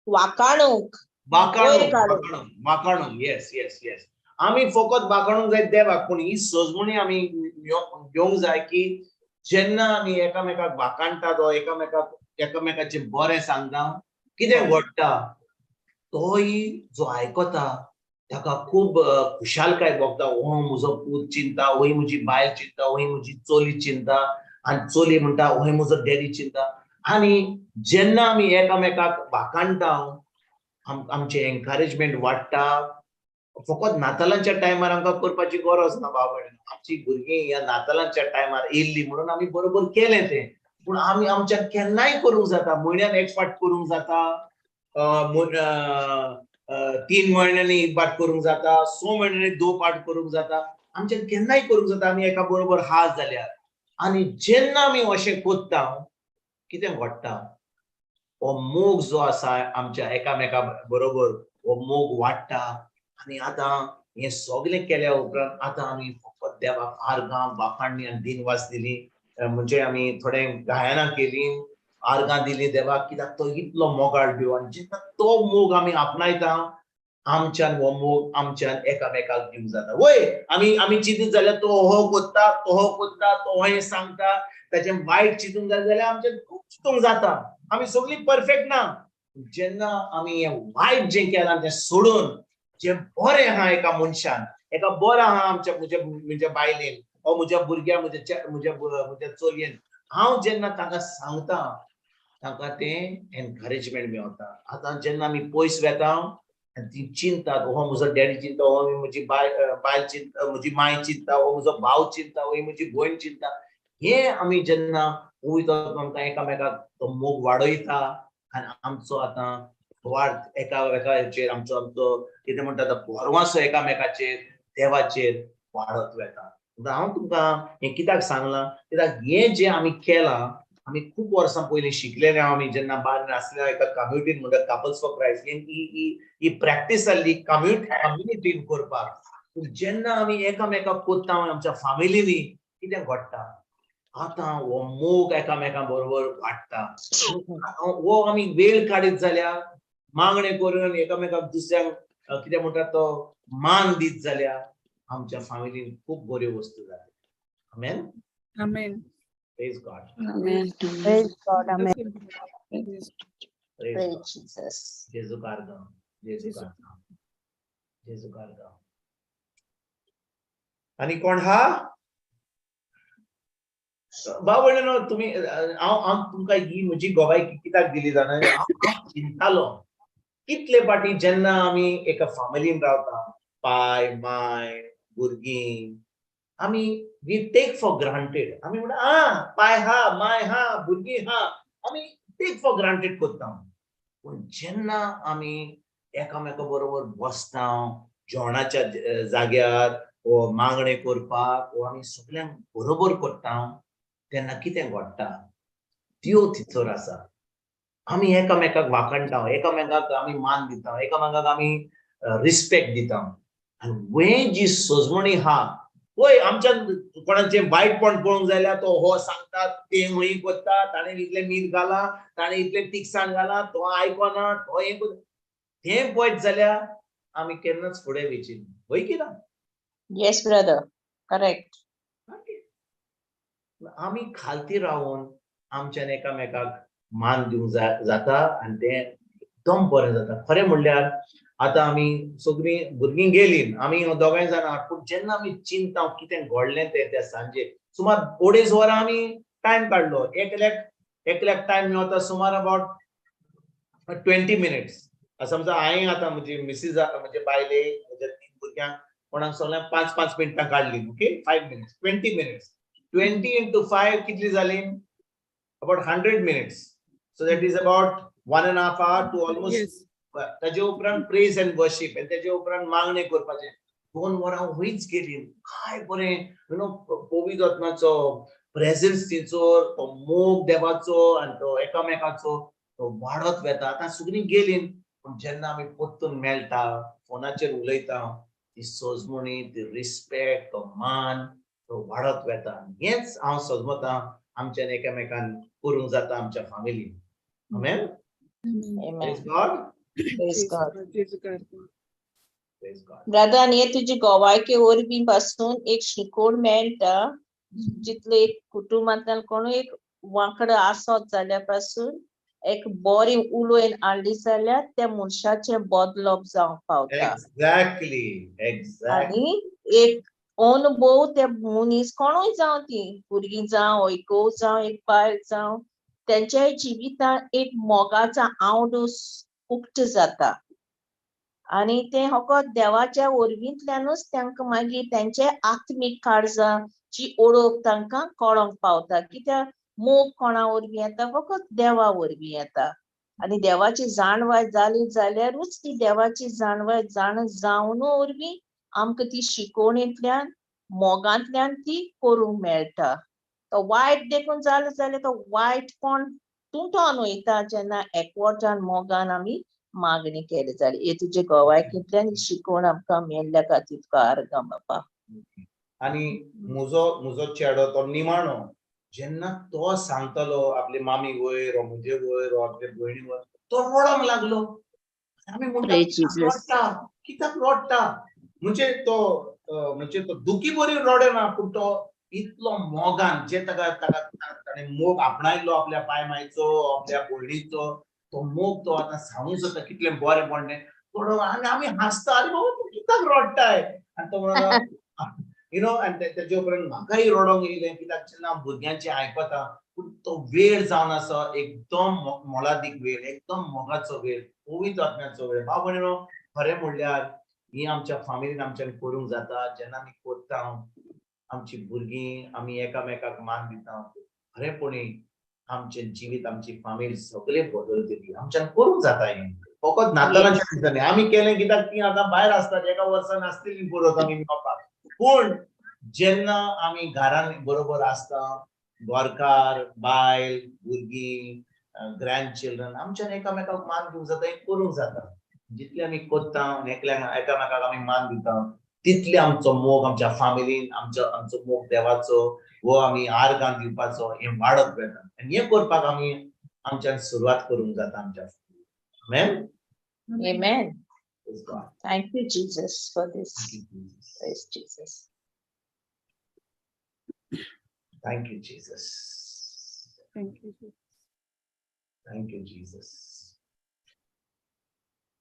वाकाणूक वाकाणूक येस येस येस. आमी फकत वाकाणूक जाय देवाक पूण ही सजमणी आमी घेवंक जाय की जेन्ना आमी एकामेकाक वाकाणटा तो एकामेकाचे बरें सांगता कितें घडटा तोय जो आयकता ताका खूब खुशालकाय भोगता. हो म्हजो पूत चिंता हो म्हजी बायल चिंता हो म्हजी चली चिंता आनी चली म्हणटा हो म्हजो डॅडी चिंता. आनी जेन्ना आमी एकामेकाक वाकाणटा आमचें एनकरेजमेंट वाडटा. फकत नातालांच्या टायमार आमकां करपाची गरज ना बाबा आमची भुरगीं ह्या नातालांच्या टायमार येयल्लीं म्हणून आमी बरोबर केलें तें. पूण आमी आमच्यान केन्नाय करूंक जाता. म्हयन्यान एक फावट करूंक जाता 3 म्हयन्यांनी एक फावट करूंक जाता 6 म्हयन्यांनी 2 फावट करूंक जाता. आमच्यान केन्नाय करूंक जाता आमी एका बरोबर हात जाल्यार. आनी जेन्ना आमी अशें कोत्ता कितें घडटा हो मोग जो आसा आमच्या एकामेका बरोबर हो मोग वाडटा. आनी आतां हें सगळें केल्या उपरांत आतां आमी फकत देवाक आर्गां वाखाणणी आनी दिनवास दिली. म्हणजे आमी थोडे गायनां केलीं आर्गां दिलीं देवाक कित्याक तो इतलो मोगाळ दिव. आनी जेन्ना तो मोग आमी आपणायता आमच्यान हो मोग आमच्यान एकामेकाक दिवंक जाता. वय आमी चिंतीत जाल्यार तो हो कोत्ता तो हें सांगता ताचें वायट चिंतूंक जाय जाल्यार आमचें खूब चिंतूंक जाता. आमी सगळीं परफेक्ट ना. जेन्ना आमी हें वायट जें केलां तें सोडून जें बरें आहा एका मनशान एका बरें आहा म्हज्या बायलेन हो म्हज्या भुरग्याक म्हज्या चलयेन हांव जेन्ना ताका सांगता ताका तें एनकरेजमेंट मेवता. आतां जेन्ना आमी पयस वेता आनी ती चिंतात हो म्हजो डॅडी चिंता हो म्हजी बायल चिंता म्हजी माय चिंता हो म्हजो भाव चिंता हो म्हजी भयण चिंता हें आमी जेन्ना पळयता आमकां एकामेकाक तो मोग वाडयता. आनी आमचो आतां वाड एकामेकाचेर आमचो कितें म्हणटा तो भरवंसो एकामेकाचेर देवाचेर वाडत वेता. हांव तुमकां हें कित्याक सांगलां कित्याक हें जें आमी केलां आमी खूब वर्सां पयलीं शिकलेले आमी जेन्ना भायर नासले एका कम्युनिटीन म्हणटा couples for Christ he practice जाल्ली कम्युनिटीन करपाक. जेन्ना आमी एकामेकाक कोत्ता आमच्या फॅमिलीनी कितें घडटा आतां हो मोग एकामेका बरोबर वाडटा. हो आमी वेळ काडीत जाल्यार मागणें करून एकामेकाक दुसऱ्यांक कितें म्हणटा तो मान दीत जाल्यार आमच्या फॅमिलीन खूब बऱ्यो वस्तू जाता. Amen amen. Praise God. Amen. Praise God. Amen. Praise Praise God. Jesus. जेजू कारगांव जेजू कारगांव. आनी कोण हा भाव भयणीनो तुमी हांव तुमकां ही म्हजी गोवायकी कित्याक दिली जाणा हांव चिंतालो कितले फाटी जेन्ना आमी एका फॅमिलीन रावता पाय माय भुरगीं आमी वी टेक फॉर ग्रांटेड. आमी म्हणटा पाय हा माय हा भुरगीं हा आमी टेक फॉर ग्रांटेड करता. पूण जेन्ना आमी एकामेका बरोबर बसता जेवणाच्या जाग्यार वो मागणे करपाक वो आमी सगळ्यांक बरोबर करता तेन्ना कितें घडटा देव थिचर आसा आमी एकामेकाक वाखणटा एकामेकाक आमी मान दिता एकामेकाक आमी रिस्पेक्ट दिता आनी हे जी सजमणी हा पळय आमच्या कोणाचे वायटपण पळोवंक जाल्यार तो हो सांगता ते हय करता ताणें इतले मीठ घाला ताणें इतले तिखसाण घाला तो आयकना तो हें पळयत जाल्यार आमी केन्नाच फुडें वचीना हय की ना येस ब्रदर करेक्ट आमी खालती रावून आमच्यान एकामेकाक मान दिवंक जाता आनी तें एकदम बरें जाता खरें म्हणल्यार आतां आमी सगळीं भुरगीं गेलीं आमी दोगांय जाणां पूण जेन्ना आमी चिंतता कितें घडलें तें त्या सांजे सुमार 2.5 वरां आमी टायम काडलो एकल्याक टायम मेळटा सुमार अबाउट 20 मिनिट्स समजा हांवें आतां म्हजी मिसीस म्हणजे बायले म्हज्या 3 भुरग्यांक कोणाक सगळ्यांक 5-5 मिनटां काडलीं ओके 5 मिनिट्स 20 मिनिट्स 20 into 5 कितली जाली about 100 minutes so that is about 1.5 hour to almost ताजे उपरांत प्रेज एंड वर्शिप आनी ताजे उपरांत मागणे करपाचे 2 वरां वयच गेली काय बरें यू नो पवित्र आत्म्याचो प्रेझन्स तिचोर तो मोग देवाचो आनी तो एकामेकाचो तो वाडत वेता आतां सगळीं गेलीं पूण जेन्ना आमी परतून मेळटा फोनाचेर उलयता ती सजमणी ती रिस्पेक्ट तो मान तो वाडत वेता हेच हांव सजमतां आमच्यान एकामेकान करूंक जाता आमच्या फॅमिलीन amen praise God Praise God. Praise God brother आणि हे तुझी गोवायके वरवीं पासून एक शिकोण मेळटा जितले एक कुटुंबांतल्यान कोण एक वांकडो आसत जाल्यार पासून एक बरी उलोवन हाडली जाल्यार त्या मनशाचे बदलप जावंक पावता एक्झॅक्टली आणि एक अनुभव ते मनीस कोणूय जावं ती भुरगीं जावं ऐको जावं एक बायल जावं त्यांच्या जिवितांत एक मोगाचा आवडूस उक्ट जाता आणि ते फकत देवाच्या वरवींतल्यानूच तांकां मागीर त्यांचे आत्मीक काळजाची ओळख तांकां कळोंक पावता कित्याक मोग कोणा वरवीं येता फकत देवा वरवीं येता आणि देवाची जाणवाय जाली जाल्यारूच ती देवाची जाणवाय जावन वरवीं आमकां ती शिकोवणेंतल्यान मोगांतल्यान ती करूंक मेळटा तो वायट देखून जालो जाल्यार तो वायटपण तुटोन वयता जेन्ना एकवटान मोगान आमी मागणी केली जाल्यार हे तुजे गोवायकींतल्यान शिकोवन आमकां मेळ्ळ्या खातीर तुका आर्गां बापा आनी म्हजो चेडो तो निमाणो जेन्ना तो सांगतलो आपली मामी वयर म्हजे वयर आपले भयणी वयर तो रडोंक लागलो आमी म्हणटा कित्याक रडटा म्हणजे तो दुखी बरी रडना पूण तो इतलो मोगान जे ताका ताणें मोग आपणायलो आपल्या पांय मायचो आपल्या भयणीचो तो मोग तो आतां सांगूंक जाता कितलें बरें पडलें थोडो आनी आमी हांसता आरे बाबा तूं कित्याक रडटाय आनी तो म्हणटा यू नो आनी तेजे उपरांत म्हाकाय रडोंक येयलें कित्याक जेन्ना हांव भुरग्यांचें आयकता पूण तो वेळ जावन आसा एकदम मोलादीक वेळ एकदम मोगाचो वेळ पवित्र आत्म्याचो वेळ भाव भयणीनो खरें म्हणल्यार ही आमच्या फॅमिलीन आमच्यान करूंक जाता जेन्ना आमी करता आमची भुरगीं आमी एकामेकाक मान दिता खरेंपणी आमचें जिवीत आमची फॅमिली सगळे बदलतली आमच्यान करूंक जाता हें फकत नातालांच्या दिसांनी आमी केलें कित्याक ती आतां भायर आसतात एका वर्सान आसतलीं परत आमी मेळपाक पूण जेन्ना आमी घरान बरोबर आसता गोरकार बायल भुरगीं ग्रँड चिल्ड्रन आमच्यान एकामेकाक मान दिवंक जाता हें करूंक जाता जितले आमी करता एकामेकाक आमी मान दिता तितले आमचो मोग आमच्या फॅमिलीन आमचो मोग देवाचो वो आमी आर्गां दिवपाचो हें वाडत वेता आनी हें करपाक आमी आमच्यान सुरवात करूंक जाता आमच्या आमेन Amen. Praise God. Thank you, Jesus, for this. Thank you, Jesus. Praise Jesus. Thank you, Jesus. Thank you, Jesus. Thank you, Jesus.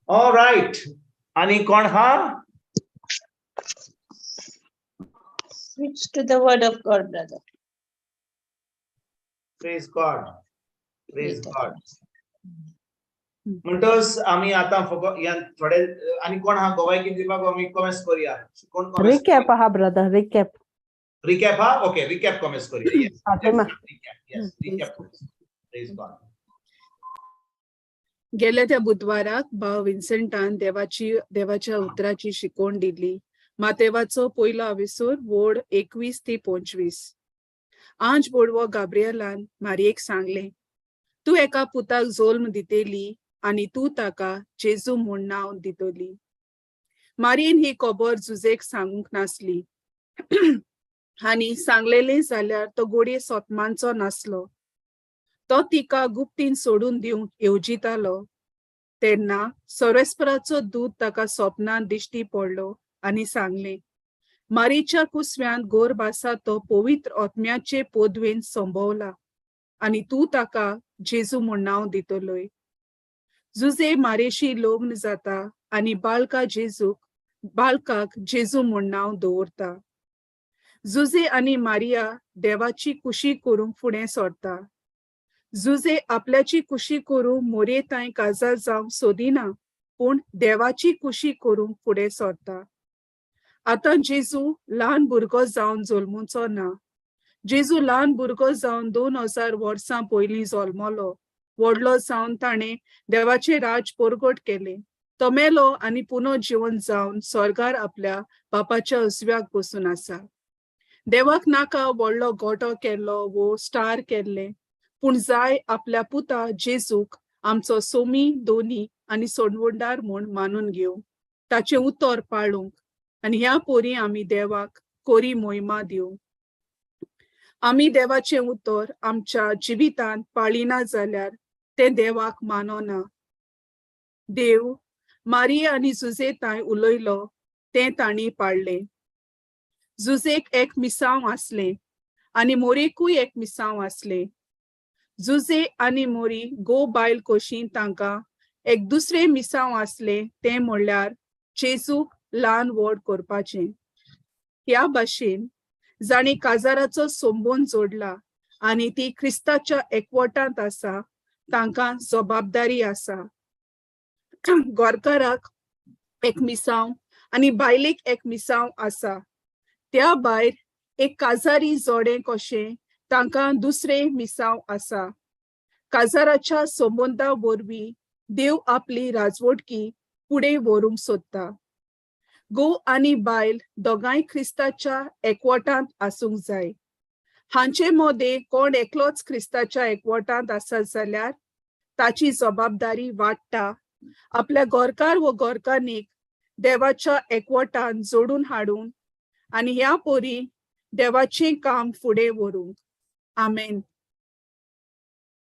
All right. Ani kon ha? Switch to the word of God, brother. Praise God. Praise Praise God. म्हणटोस आमी आतां फकत ह्या थोडे आनी कोण हा गोवायकी दिवपाक आमी कमेंट्स करूया कोण रिकॅप आहा ब्रदर रिकॅप हा ओके रिकॅप कमेंट्स करूया yes Fatima. Recap please God गेल्या त्या बुधवाराक भाव विन्सेंटान देवाच्या उतराची शिकवण दिली. मातेवाचो पयलो आविसूर वोड 21 ते 25. आंज बोडवो गाब्रिएलान मारयेक सांगले, तू एका पुताक जोल्म दितेली आनी तू ताका जेजू म्हूण नांव दितली. मारयेन ही खबर जुजेक सांगूंक नासली आनी सांगलेले जाल्यार तो गोडये सोतमांचो नासलो. तो तिका गुप्तीन सोडून दिवंक येवजितालो. तेन्ना सर्वेस्पराचो दूत ताका स्वप्नांत दिश्टी पडलो आनी सांगले, मारीच्या कुसव्यांत गोर्भ आसा तो पवित्र आत्म्याचे पोदवेन संभोवला आनी तू ताका जेजू म्हूण नांव दितलोय. जुजे मारेशी लग्न जाता आनी बाळकाक जेजू म्हूण नांव दवरता. जुजे आनी मारिया देवाची कुशी करूंक फुडें सरता. जुजे आपल्याची कुशी करूंक मोरे ताईं काजार जावंक सोदिना, पूण देवाची कुशी करूंक फुडें सरता. आतां जेजू ल्हान भुरगो जावन जल्मूचो ना. जेजू ल्हान भुरगो जावन 2000 वर्सां पयलीं जल्मलो. व्हडलो जावन ताणें देवाचे राज परगट केले. तो मेलो आनी पुनर्जीवन जावन स्वर्गार आपल्या बापाच्या उजव्याक बसून आसा. देवाक नाका व्हडलो गोटो केल्लो वो स्टार केल्ले, पूण जाय आपल्या पुता जेजूक आमचो सोमी, दोनी आनी सोडवणदार म्हूण मानून घेवं, ताचे उतर पाळूंक आनी ह्या पोरी आमी देवाक कोरी मोहिमा दिवं. आमी देवाचे उतर आमच्या जिवितांत पाळिना जाल्यार तें देवाक मानोना. देव मारिया आनी जुजे ताईं उलयलो तें तांणी पाळ्ळें. जुजेक एक मिसांव आसलें आनी मोरेकूय एक मिसांव आसलें. जुजे आनी मोरी गो बायल कोशी तांकां एक दुसरें मिसांव आसलें, तें म्हणल्यार जेजूक ल्हान व्हड करपाचें. ह्या भाशेन जाणी काजाराचो संबंद जोडला आनी ती क्रिस्ताच्या एकवटांत आसा, तांकां जबाबदारी आसा. गोरकाराक एक मिसांव आनी बायलेक एक मिसांव आसा. त्या भायर एक काजारी जोडें कशें तांकां दुसरें मिसांव आसा. काजाराच्या संबंदा वरवीं देव आपली राजवटकी फुडें व्हरूंक सोदता. घोव आनी बायल दोगांय क्रिस्ताच्या एकवटांत आसूंक जाय. हांचे मोदे कोण एकलोच क्रिस्ताच्या एकवटांत आसा जाल्यार ताची जबाबदारी वाडटा आपल्या गोरकार व गोरकानीक देवाच्या एकवटांत जोडून हाडून आनी ह्या पोरी देवाचें काम फुडें व्हरूंक. आमेन.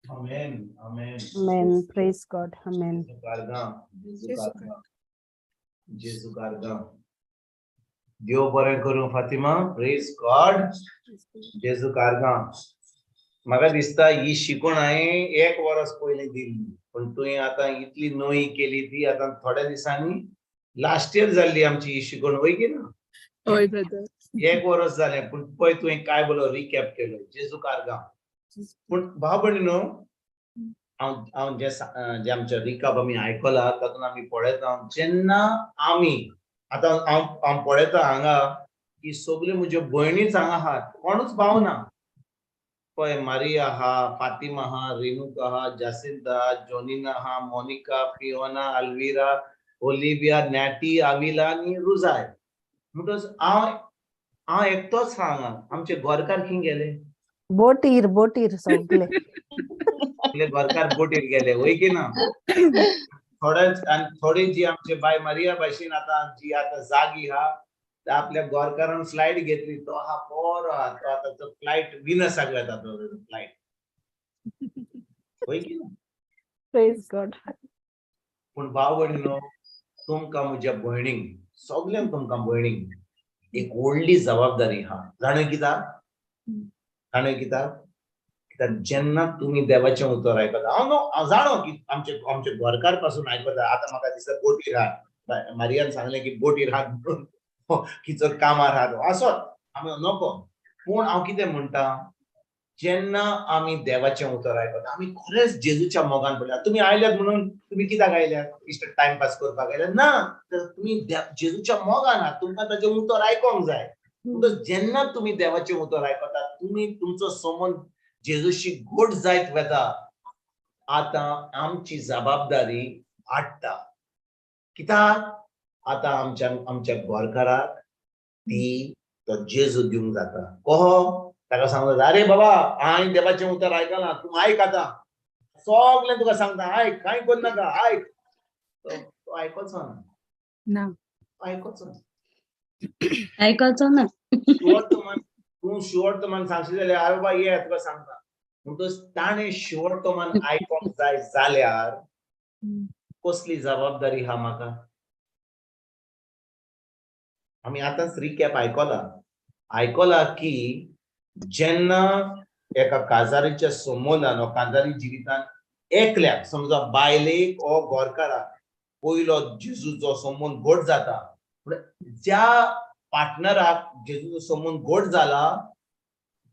Amen. Amen. Amen. Praise God. Amen. जेजू कारगा. देव बरें करूं फातिमा. Praise God. जेजू कारगा. म्हाका दिसता ही शिकवण हांवें 1 वर्स पयलीं दिल्ली, पूण तुवें आतां इतली नवी केली ती आतां थोड्या दिसांनी लास्ट इयर जाल्ली आमची ही शिकवण, वय की ना? हय ब्रदर. 1 वर्स जालें, पूण पळय तुवें काय बरो रिकॅप केलो. जेजू कारगा. पूण भाव भयणीनो, हांव जे आमच्या रिकाप आमी आयकला तातूंत आमी पळयता जेन्ना आमी आतां हांव पळयता हांगा की सगल्यो म्हज्यो भयणीच हांगा आहात, कोणूच भाव ना. पळय मारिया आहा, फातिमा आहा, रेणुका आहा, जासिंता आहा, जोनिना आहा, मोनिका, फिओना, अल्विरा, ओलिविया, नॅटी, आविला आनी रुजाय. म्हणटच हांव एकटोच हांगा. आमचे गोरकार खंय गेले? बोटीर सगळे गोरकार बोटीर गेले, वय की ना? थोडी जी आमची बाय मारिया भाशेन जी आता जागी हा, आपल्या गोरकारान फ्लायट घेतली, तो हा बरो हा, तो आता तो फ्लायट विनसाक वेता, तो फ्लायट, वय की ना? Praise God. पूण भाव भयणीनो, तुमकां म्हज्या भयणींक, सगळ्यांक तुमकां भयणींक एक व्हडली जबाबदारी हा. जाणा कित्याक जेन्ना तुम्ही देवाचें उतर आयकता, हांव जाणो की आमचे गोरकार पासून आयकता. आतां म्हाका दिसता बोटीर आहात, मारियान सांगलें की बोटीर आहात म्हणून खिचर कामार आहात, आसत, आमी नको. पूण हांव कितें म्हणटा, जेन्ना आमी देवाचें उतर आयकता, आमी खरेंच जेजूच्या मोगान पडल्यात. तुमी आयल्यात म्हणून तुमी कित्याक आयल्यात? इश्ट टायमपास करपाक आयल्यात? ना, तर तुमी जेजूच्या मोगान आहात, तुमकां ताचें उतर आयकोंक जाय. जेन्ना तुमी देवाचें उतर आयकता, तुमी तुमचो संबंद जेजूशी घट जायत वेता. आता आमची जबाबदारी वाडटा कित्याक आता आमच्या गोरकाराक ती तो जेजू दिवंक जाता कहो ताका सांगता अरे बाबा हांवें देवाचें उतर आयकलां तूं आयक आतां सगळें तुका सांगता आयक कांय करू नाका आयक तो आयकोचो ना आयकोचो आयकोचो ना तूं शेवट मन सांगशी जाल्यार अरे बाबा ये तुका सांगता म्हणटच ताणें शेवट मन आयकोंक जाय जाल्यार कसली जबाबदारी हा म्हाका आमी आतांच रिकॅप आयकला की जेन्ना एका काजारीच्या समोलान वा काजारी जिवितान एकल्याक समजा बायलेक ओ गोरकाराक पयलो जेजूचो संबंध घट जाता ज्या पार्टनराक जेजूचो संबंध घट जाला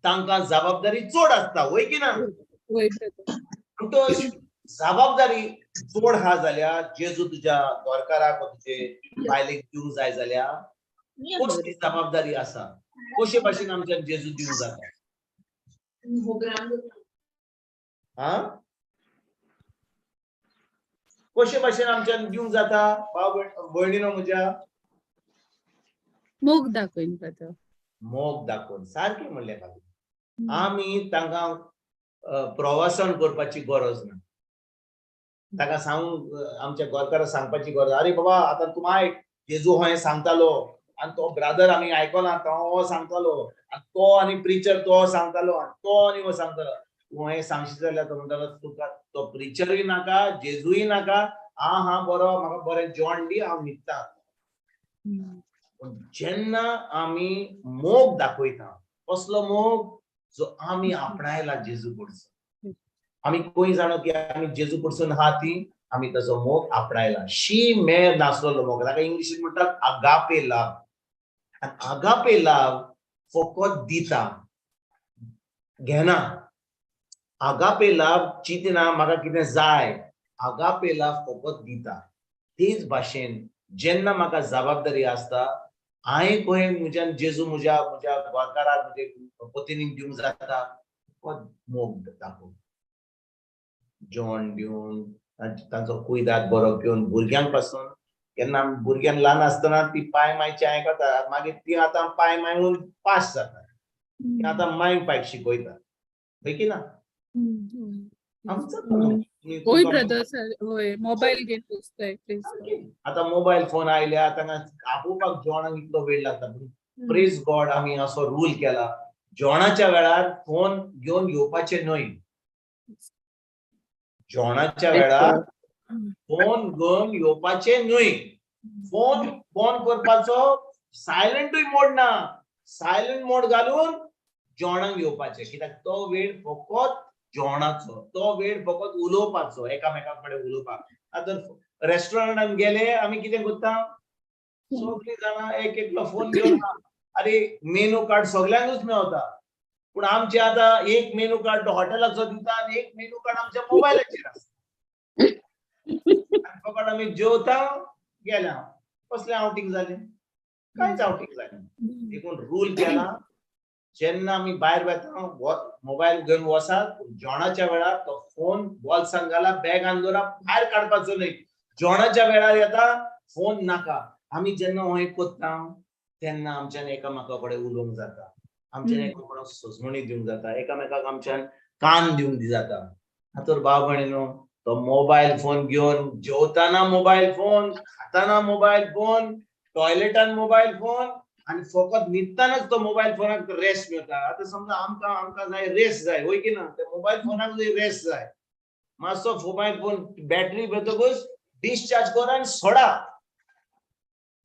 तांकां जबाबदारी चड आसता वय की ना जबाबदारी चड हा जाल्यार जेजू तुज्या गोरकाराक तुजे बायलेक दिवंक जाय जाल्यार कसली जबाबदारी आसा कशे भाशेन आमच्यान जेजू दिवंक जाता कशे भाशेन आमच्यान दिवंक जाता भाव भयणीनो म्हज्या मोग दाखोवन ब्रदर मोग दाखोवन सारकें म्हणलें भाभी आमी तांकां प्रवासन करपाची गरज ना ताका सांगूंक आमच्या गोरकाराक सांगपाची गरज अरे बाबा आतां तूं आयक जेजू हो हें सांगतालो आनी तो ब्रादर आमी आयकला तो हो सांगतालो आनी तो आनी प्रिचर तो सांगतालो आनी तो आनी हो सांगतालो तूं हें सांगशी जाल्यार तो म्हणटालो तुका तो प्रिचरूय नाका जेजूय नाका हा बरो म्हाका बरें जेवण दी हांव न्हिदतां जेन्ना आमी मोग दाखयता कसलो मोग जो आमी आपणायला जेजू कडसून आमी खंय जाणो की आमी जेजू कडसून हा ती आमी तसो मोग आपणायला शी मेर नासलेलो मोग ताका इंग्लिशीन म्हणटात आगापे लव आनी आगापे लव फकत दिता घेना आगापे लव चिंतना म्हाका कितें जाय आगापे लव फकत दिता तेच भाशेन जेन्ना म्हाका जबाबदारी आसता हांवें खंय म्हज्यान जेजू म्हज्या गोरकाराक म्हणजे पत्नीक दिवंक जाता मोग दाखोवन जेवण दिवन तांचो कुयदाद बरो घेवन भुरग्यांक पासून केन्ना भुरग्यांक ल्हान आसतना ती पांय मायची आयकता मागीर ती आतां पांय मायून पास जाता ती आतां मांय पांय शिकयता होय की ना होय ब्रदर होय मोबाईल घेवन बसताय आतां मोबायल फोन आयल्या तांकां आपोवपाक जेवणाक इतलो वेळ लागता प्रेज गॉड आमी असो रूल केला जेवणाच्या वेळार फोन घेवन येवपाचे न्हय जेवणाच्या वेळार फोन घेवन येवपाचे न्हय फोन करपाचो सायलेंटूय मोड ना सायलेंट मोड घालून जेवणाक येवपाचे कित्याक तो वेळ फकत जेवणाचो तो वेळ फकत उलोवपाचो एकामेका कडेन उलोवपाक आतां रेस्टॉरंटान गेले आमी कितें करता सगळीं जाणां एक एकलो फोन घेवन अरे मेनू कार्ड सगळ्यांकूच मेळटा पूण आमचे आतां एक मेनू कार्ड हॉटेलाचो दिता आनी एक मेनू कार्ड आमच्या मोबायलाचेर आसता फकत आमी जेवता गेल्या कसलें आउटिंग जालें कांयच आउटिंग जालें देखून रूल केला जेन्ना आमी भायर वेता मोबायल घेवन वसात जेवणाच्या वेळार तो फोन बॉल्सान घाला बॅगान दवरा भायर काडपाचो न्हय जेवणाच्या वेळार येता फोन नाका आमी जेन्ना हो करता तेन्ना आमच्यान एकामेका कडेन उलोवंक जाता आमच्यान एकामेकाक सजमणी दिवंक जाता एकामेकाक आमच्यान कान दिवंक जाता हातूर भाव भयणीनो तो मोबायल फोन घेवन जेवताना मोबायल फोन खाताना मोबायल फोन टॉयलेटान मोबायल फोन आणि फकत न्हिदतानाच तो मोबाईल फोनाक रेस्ट मेळटा आतां समजा आमकां जाय रेस्ट जाय वय की ना ते मोबाईल फोनाक रेस्ट जाय मातसो मोबाईल फोन बॅटरी बेतकूच डिस्चार्ज करा आनी सोडा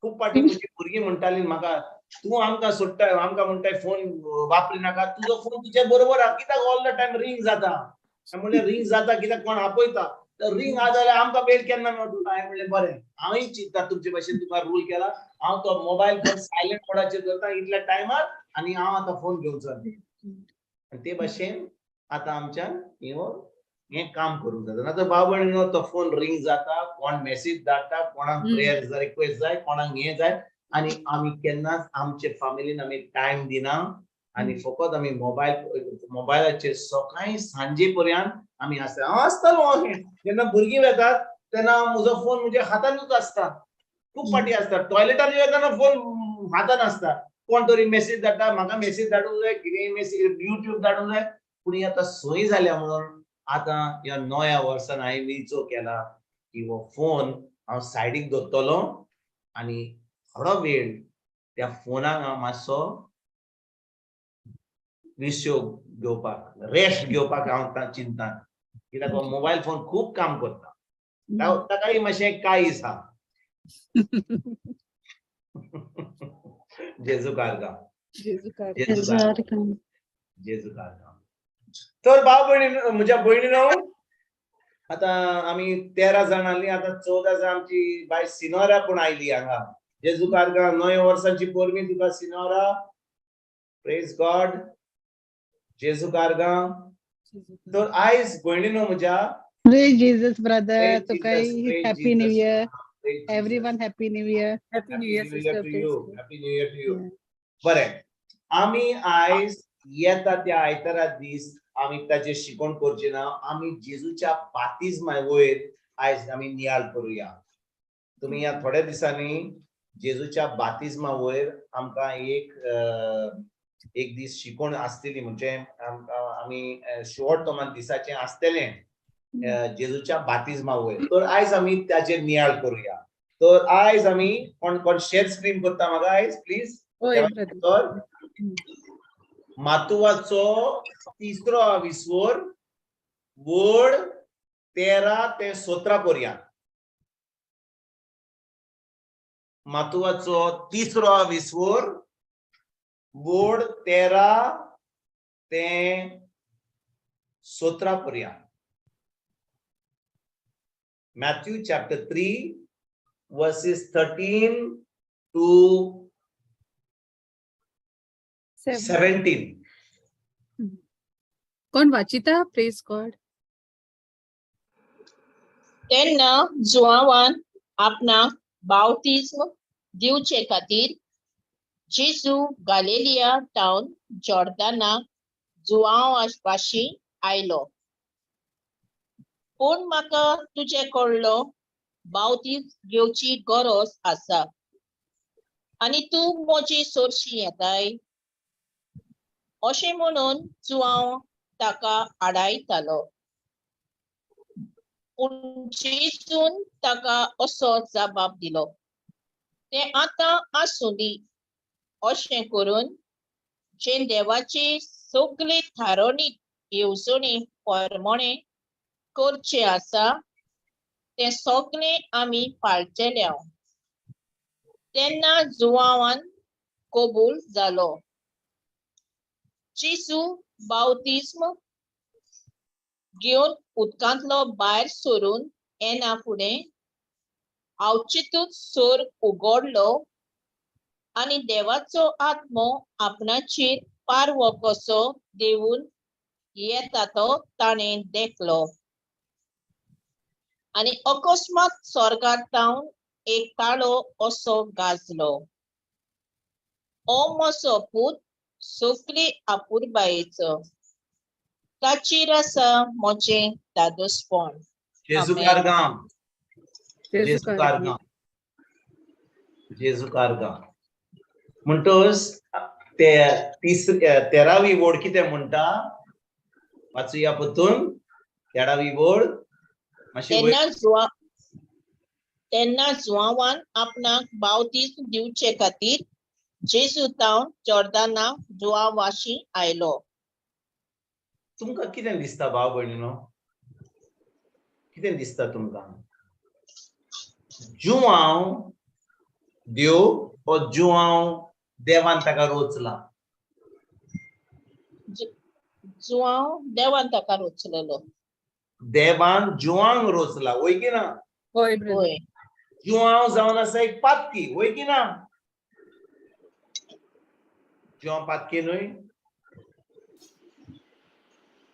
खूब पाटी म्हजी भुरगीं म्हणटालीं म्हाका तूं आमकां सोडटाय आमकां म्हणटाय फोन वापरी नाका तुजो फोन तुजे बरोबर आहा कित्याक ऑल द टायम रिंग जाता म्हणलें रिंग जाता कित्याक कोण आपयता रिंग आहा जाल्यार आमकां बेल केन्ना मेळटलो हांवें म्हणलें बरें हांवूय चिंतता तुमचे भशेन तुका रूल केला हांव तो मोबायल फोन सायलेंट मोडाचेर दवरता इतल्या टायमार आनी हांव आतां फोन घेवचो आनी ते भशेन आतां आमच्यान हें काम करूंक जाता नाजाल्यार भाव भयणीनो तो फोन रिंग जाता कोण मेसेज धाडटा कोणाक प्रेयर रिक्वेस्ट जाय कोणाक हें जाय आनी आमी केन्नाच आमचे फॅमिलीन आमी टायम दिना आनी फकत आमी मोबायलाचेर सकाळीं सांजे पर्यंत आम्ही आसतालो जेन्ना भुरगीं येतात तेन्ना म्हजो फोन म्हणजे हातानूच आसता. खूप फाटी असतात. टॉयलेटार येताना फोन हातान असता. कोण तरी मेसेज धाडटा, म्हाका मेसेज धाडूंक जाय, कितेंय मेसेज युट्यूब धाडूंक जाय. पूण ही आतां संय जाल्या म्हणून आतां ह्या नव्या वर्सान हांवें विचार केला की हो फोन हांव सायडीक दवरतलो आनी थोडो वेळ त्या फोनाक हांव मातसो विश्व घेवपाक, रेस्ट घेवपाक हांव चिंतान. कित्याक हो मोबायल फोन खूब काम करता. ताकाय मातशें काळीज आहा. जेजू कारगा. तर भाव भयणी म्हज्या भयणीनो आता आम्ही 13 जाण आली. आता 14 जाण आमची बाय सिनोरा पण आयली हांगा. जेजू कारगा 9 वर्सांची पोरमी तुका सिनोरा. Praise God. जेजू कारगा. तर आयज भयणीनो म्हज्या Praise Jesus, brother. Praise So, Jesus, guys, praise Happy Jesus. New Year. Praise Jesus. Everyone, Happy New Year. Happy New Year, Happy New Year sister. to Praise you. God. Happy New Year to you. Yeah. बरें, आम्ही आयज येता त्या आयतारा दीस आम्ही ताचे शिकवण करचे ना. आम्ही जेजूच्या बातिजमा वयर आयज आम्ही नियाळ करूया. तुम्ही या थोड्या दिसांनी जेजूच्या बातिजमा वयर आमकां एक दीस शिकवण आसतली. म्हणजे आम्ही शॉर्ट तोमान दिसाचे आसतले जेजूच्या बातिजमा वयर. तर आयज आम्ही त्याचे नियाळ करूया. तर आयज आम्ही कोण शेअर स्क्रीन करता म्हाका आयज प्लीज. brother. मातुवाचो 3रो विस्वोर वड 13 ते 17 पर्यंत. मातुवाचो 3रो विस्वोर वड 13 ते 17 पर्यंत. Matthew chapter 3 verses 13 to 17. कोण वाचिता? Praise God. तेन्ना जुआवान आपणाक बावतिस्म दिवचे खातीर जेजू गालिलिया टावन जॉर्दानाक जुआवाशी आयलो. पूण म्हाका तुजे कडलो बावतिस्म घेवची गरज आसा आनी तूं म्हजी सोरशी येताय. अशें म्हणून जुआव ताका आडायतालो. पूण जेजून ताका असो जबाब दिलो, तें आतां आसूं दी. अशें करून जे देवाची सगळी थारोनीक येवजणी प्रमाणे करचे आसा ते सगळे आमी पाळटले. तेन्ना जुआवान कबूल जालो. जेजू बावतिस्म घेवन उदकांतलो भायर सरून येना फुडें आवचितूच सोर उगडलो आनी देवाचो आत्मो आपणाचेर पारवो कसो देवून येता तो ताणें देखलो. आनी अकस्मात स्वर्गांतावन एक ताळो असो गाजलो. ओ म्हजो पूत सगळी आपुरबायेचो, ताचेर आसा म्हजें दादोसपण. जेजू आमेन. कारगा. Praise जेजू God. कारगा. जेजू कारगा. म्हणटोस ते 13वी वड कितें म्हणटा वाचुया पतून. 13वी वड तेन्ना जुआवान आपणाक बावतिस्म दिवचे खातीर जेजू टावन जॉर्दाना जुआवाशी आयलो. तुमकां कितें दिसता भाव भयणीनो? कितें दिसता तुमकां? जुआव देव ओ जुआव देवान ताका रोचला? जुआव देवान ताका रोचलेलो. देवान जुआंक रोचला, वय की ना? होय, brother. होय. जुआव जावन आसा एक पातकी, वय की ना? जुआव पातकी न्हय?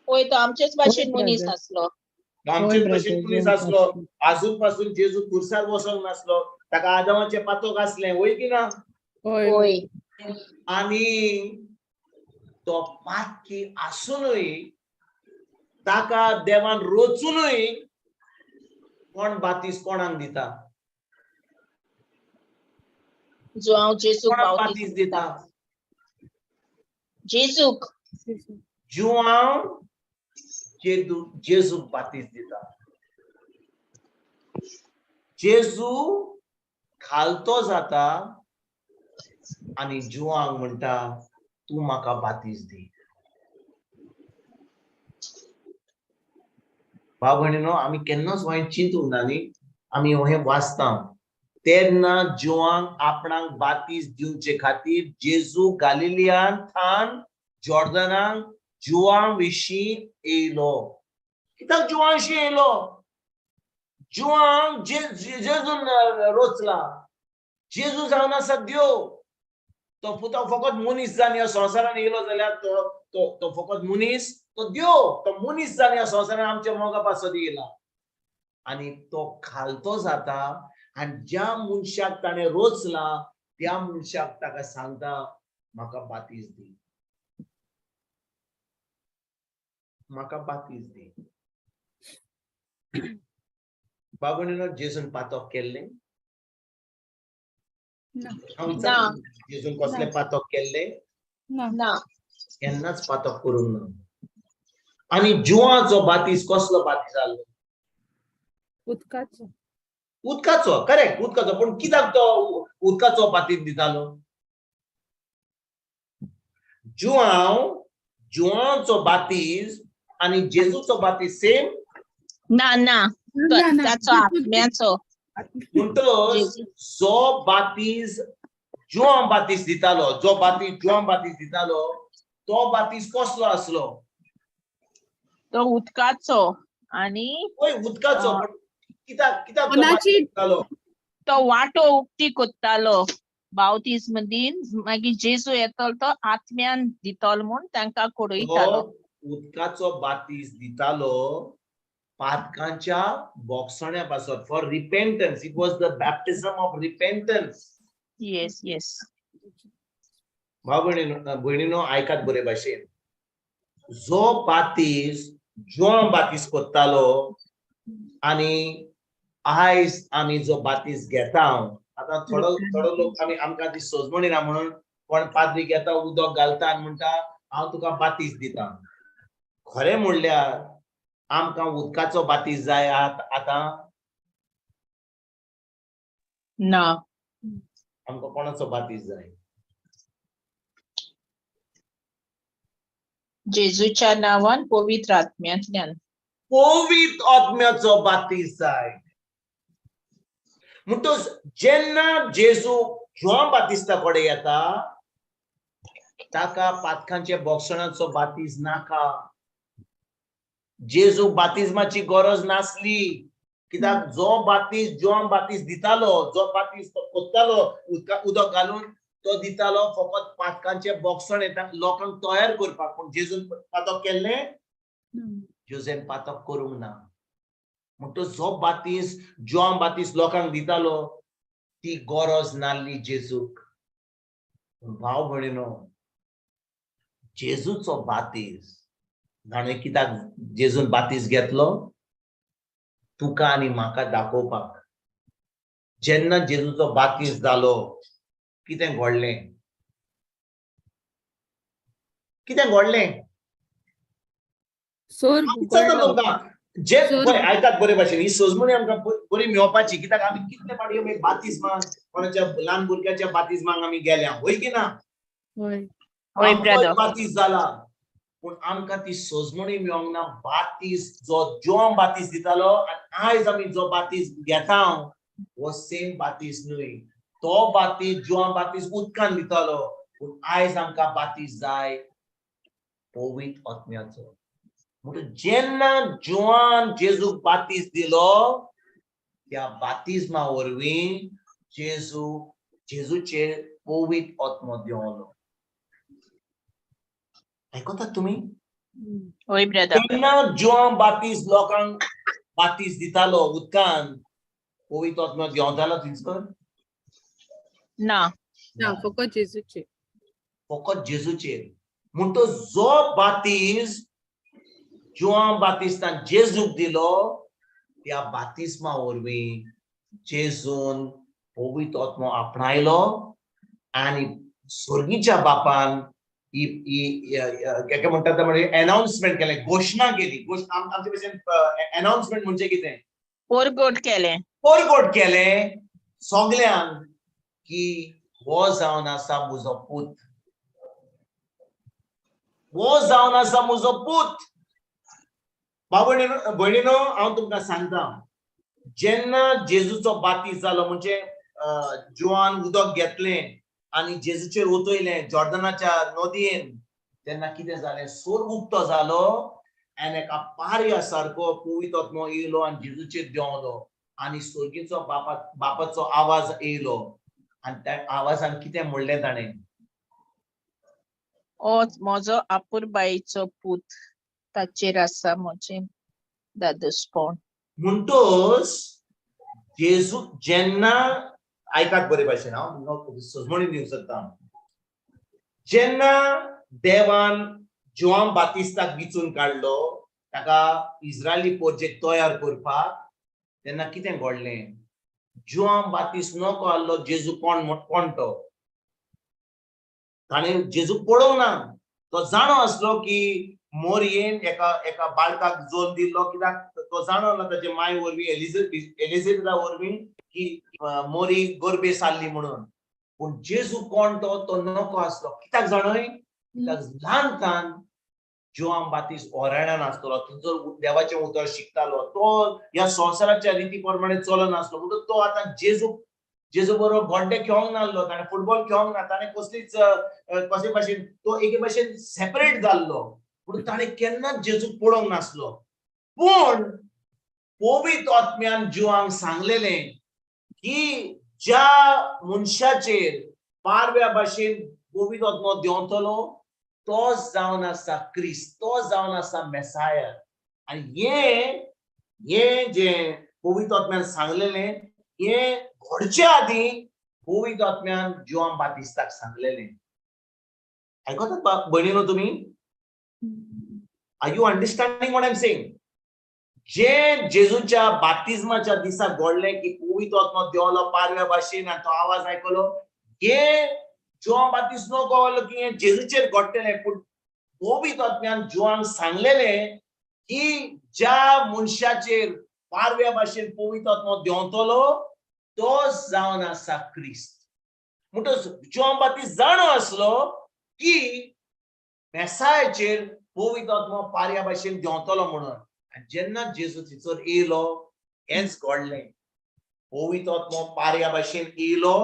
होय, तो आमचेच भाशेन होय, मनीस brother. आसलो. आमचेच होय, भशेन brother. मनीस आसलो. आजून पासून जेजू खुर्सार बसोंक नासलो. ताका आदामाचे पातोक आसले, वय की ना? होय. होय. आणि तो पातकी आसूनय ताका देवान रोचूनय कोण बातीस कोणाक दिता? जो हांव जेजूक कोणाक बावतीस बातीस दिता? जेजूक जुआंव जेजूक बातीस दिता. जेजू खालतो जाता आणि जुआंक म्हणटा तू म्हाका बातीस दी. भाव भयणीनो, आमी केन्नाच हांवें चिंतूंक ना न्ही, आमी हे वाचता तेन्ना जुआंक आपणाक बातीस दिवचे खातीर जेजू गालिलियान थान जॉर्दनाक जुआं विशीं येयलो. कित्याक जुआं विशीं येयलो? जुआंक जेजून रोचला. जेजू जावन आसा देव. तो फकत मनीस जावन ह्या संवसारान येयलो जाल्यार तो फकत मनीस, तो देव. तो मनीस जावन ह्या संवसारान आमच्या मोगा पासत येयला आनी तो खालतो जाता आनी ज्या मनशाक ताणें रोचला त्या मनशाक ताका सांगता म्हाका बातीस दी, म्हाका बातीस दी. बाबून जेजून पातक केल्लें? जेजून कसले पातक केल्ले? ना. केन्नाच पातक करूंक ना. आनी जुआंचो बातीस कसलो बातीस जालो? उदकाचो. करेक्ट, उदकाचो. पूण कित्याक तो उदकाचो बातीस दितालो? जुआंचो बातीस आनी जेजूचो बातीस सेम? ना. ताचो आत्म्याचो. म्हणटच जो बातीस जुआं बातीस दितालो, जो बातीस जुआं बातीस दितालो, तो बातीस कसलो आसलो? तो उदकाचो आनी उदकाचो. पण कित्याक तो बातीस दितालो? तो वाटो उक्ती कोत्तालो बावतीस मदीं. मागीर जेजू येतलो तो आत्म्यान दितलो म्हूण तांकां कळयतालो. उदकाचो बातीस दितालो पातकांच्या बोगसण्या पासत. For repentance. It was the baptism of repentance. Yes. भाव भयणीनो, आयकात बरे भाशेन. जो बातीस जुआं बातीस कोत्तालो आनी आयज आमी जो बातीस घेता, आतां थोडो लोक आमकां ती सोजमणी ना म्हणून कोण पाद्री घेता, उदक घालता आनी म्हणटा हांव तुका बातीस दिता. खरें म्हणल्यार आमकां उदकाचो बातीस जाय आतां? ना. आमकां कोणाचो बातीस जाय? जेजूच्या नांवान पवित्र आत्म्यांतल्यान. पवित्र आत्म्याचो बातीस जाय. म्हणटच जेन्ना जेजू जुआं बातिस्ता कडेन येता ताका पातकांचे बोगसणाचो बातीस नाका. जेजू बातिजमाची गरज नासली. कित्याक जो बातीस जुआं बातीस दितालो, जो बातीस तो कोत्तालो उदक घालून, तो दितालो फकत पातकांचे बोगसण लोकांक तयार करपाक. पूण जेजून पातक केल्लें? जेजून पातक करूंक ना. म्हणटच जो बातीस जुआं बातीस लोकांक दितालो ती गरज नासली जेजूक. भाव भयणीनो, जेजूचो बातीस ताणें कित्याक जेजून बातीस घेतलो? तुका आनी म्हाका दाखोवपाक. जेन्ना जेजूचो बातीस जालो कितें घडलें? आयकात बरे भाशेन. ही सोजमणी आमकां बरी मेळपाची. कित्याक आमी कितले फावटी बातीसमाक कोणाच्या ल्हान भुरग्याच्या बातीसमाक आमी गेल्या, होय की ना? बातीस जाला. पूण आमकां ती सोजमणी मेळोंक ना. बातीस जो जुआं बातीस दितालो आनी आयज आमी जो बातीस घेता हो सेम बातीस न्हय. तो बातीस जुआं बातीस उदकान दितालो. पूण आयज आमकां बातीस जाय पवित्र आत्म्याचो. म्हणून जेन्ना जुआन जेजूक बातीस दिलो त्या बातिजमा वरवीं जेजूचेर पवित्र आत्मो देंवलो. आयकतात तुमी? जेन्ना जुआं बातीस लोकांक बातीस दितालो उदकान, पवित्र आत्मो देंवतालो थिंगसर? ना. फकत जेजूचेर. फकत जेजूचेर. म्हणटच जो बातीस जुआन बातिस्तान जेजूक दिलो त्या बातिस्मा वरवीं जेजून पवित्र आत्मो आपणायलो आणि स्वर्गीच्या बापान म्हणतात ते म्हणजे अनाउन्समेंट केलें, घोषणा केली. आमचे भशेन अनाउन्समेंट म्हणजे कितें? पोरगोट केलें. पोरगोट केलें सगल्यांक की हो जावन आसा म्हजो पूत, हो जावन आसा म्हजो पूत. भयणीनो हांव तुमकां सांगता, जेन्ना जेजूचो बातीस जालो म्हणजे जुआन उदक घेतलें आणि जेजूचेर वतयलें जॉर्दनाच्या नदयेन, तेन्ना कितें जालें? स्वर्ग उक्तो जालो आनी एका पारया सारको पवित्र आत्मो येयलो आनी जेजूचेर देंवलो आनी स्वर्गीचो बापाचो आवाज येयलो आनी त्या आवाजान कितें म्हणलें ताणें? होच म्हजो आपुरबायेचो पूत, ताचेर आसा म्हजें दादोसपण. म्हणटोच जेजू जेन्ना आयकात बरे भाशेन, हांव सजमणीन दिवंक सोदतां, जेन्ना देवान जुआन बातिस्ताक विचून काडलो ताका इस्रायली पोरजेक तयार करपाक, तेन्ना कितें घडलें? जुआन बातिस नको आहलो जेजू कोण तो. ताणें जेजू पळोवंक ना. तो जाणो आसलो की मोरयेन एका बाळकाक जोर दिल्लो, कित्याक तो जाणो आसलो ताचे माय वरवीं एलिझाबेथा वरवीं की मोरी गर्भे सारली म्हणून. पूण जेजू कोण तो नको आसलो. कित्याक जाणय? कित्याक ल्हानपणांत जुआन बातीस ओरायणान आसतलो, थंयसर देवाचें उतर शिकतालो. तो ह्या संवसाराच्या रिती प्रमाणे चलनासलो. म्हणटूच तो आतां जेजू बरोबर गोड्डे खेळोंक नासलो, ताणें फुटबॉल खेळोंक ना, ताणें कसलीच कशे भाशेन तो एके भाशेन सेपरेट जाल्लो. म्हणून ताणें केन्नाच जेजूक पळोवंक नासलो. पूण पवित्र आत्म्यान जुआंक सांगलेलें की ज्या मनशाचेर पारव्या भाशेन पवित्र आत्मो देंवतलो तोच जावन आसा क्रिस्त, तो जावन आसा मेसाया. आनी हे जे पवित्र आत्म्यान सांगलेलें हे घडचे आदीं पवित्र आत्म्यान जुआन बातिस्ताक सांगलेलें. आयकतात भयणीनो तुमी? Are you understanding what I am saying? जे जेजूच्या बाप्तिस्माच्या दिसा घडलें की पवित्र आत्मो देंवलो पारव्या भाशेन आनी तो आवाज आयकलो, हे जुआन बातिस नको कळलो की हे जेजूचेर घडटलें. पूण पवित्र आत्म्यान जुआंक सांगलेलें की ज्या मनशाचेर पारव्या भाशेन पवित्र आत्मो देंवतलो तोच जावन आसा क्रिस्त. म्हणटच जुआन बातिस जाणो आसलो की मेसायाचेर पवित्र आत्मो पारव्या भाशेन देंवतलो म्हणून. आनी जेन्ना जेजू थंयसर येयलो हेंच घडलें. पवित्र आत्मो पारया भाशेन येयलो,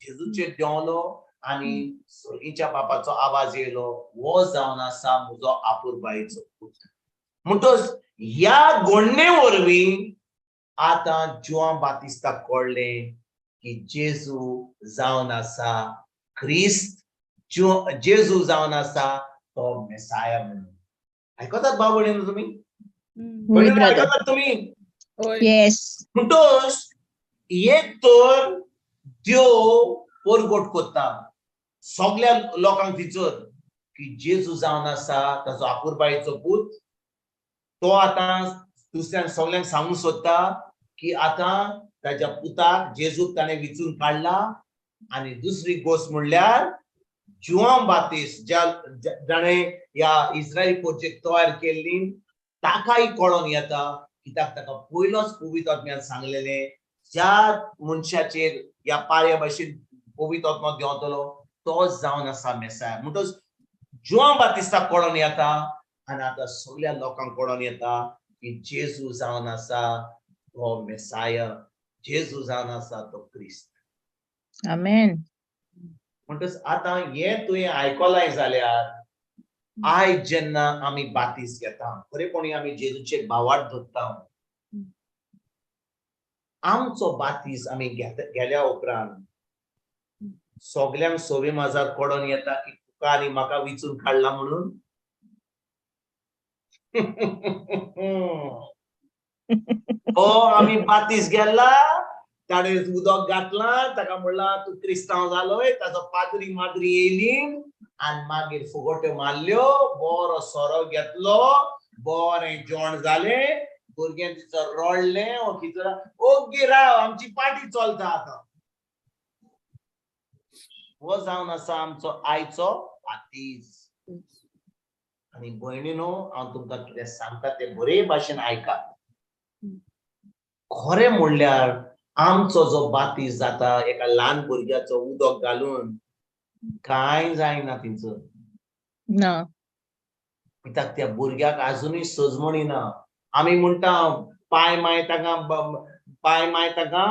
जेजूचेर देंवलो आनी स्वर्गीच्या बापाचो आवाज येयलो, हो जावन आसा म्हजो आपुरबायेचो पूत. म्हणटच ह्या घडणे वरवीं आतां जुआन बातिस्ताक कळलें की जेजू जावन आसा क्रिस्त, जेजू जावन आसा तो मेसाया म्हणून. आयकतात भाव भयणीनो तुमी? आयकतात तुमी? येस. म्हणटच एक तर देव परगट करता सगळ्या लोकांक थंयसर की जेजू जावन आसा ताचो आपुरबायेचो पूत. तो आतां दुसऱ्यांक सगळ्यांक सांगूंक सोदता की आतां ताच्या पुताक जेजूक ताणें विचून काडला. आनी दुसरी गोश्ट म्हणल्यार जुआन बातिस जाणें ह्या इस्रायली पोरजेक तयार केल्ली ताकाय कळोन येता, कित्याक ताका पयलोच पवित्र आत्म्यान सांगलेलें ज्या मनशाचेर ह्या पारया भाशेन पवित्र आत्मो देंवतलो तोच जावन आसा मेसाया. म्हणटच जुआन बातिस्ताक कळोन येता आनी आतां सगळ्या लोकांक कळोन येता की जेजू जावन आसा तो मेसाया, जेजू जावन आसा तो क्रिस्त. आमेन. म्हणटच आतां हें तुवें आयकलां जाल्यार आयज जेन्ना आमी बातीस घेता, खरेपणी आमी जेजूचेर भावार्थ धरता, आमचो बातीस आमी गेल्या उपरांत सगल्यांक सोबे माजार कळोन येता की तुका आनी म्हाका विचून काडला म्हणून. हो आमी बातीस गेल्ला, ताणें उदक घातलां, ताका म्हणलां तूं क्रिस्तांव जालोय, ताचो पाद्री माद्री येयली आनी मागीर फुगोट्यो मारल्यो, बरो सोरो घेतलो, बरें जेवण जालें भुरगें तिचो रडलें ओगी राव आमची पार्टी चलता आतां हो जावन आसा आमचो आयचो बातीज आनी भयणीनो हांव तुमकां कितें सांगता तें बरे भाशेन आयकात खरें म्हणल्यार आमचो जो बातीज जाता एका ल्हान भुरग्याचो उदक घालून कांय जायना तिचो ना कित्याक त्या भुरग्याक आजुनूय सजमणी ना आमी म्हणटा पाय माय ताका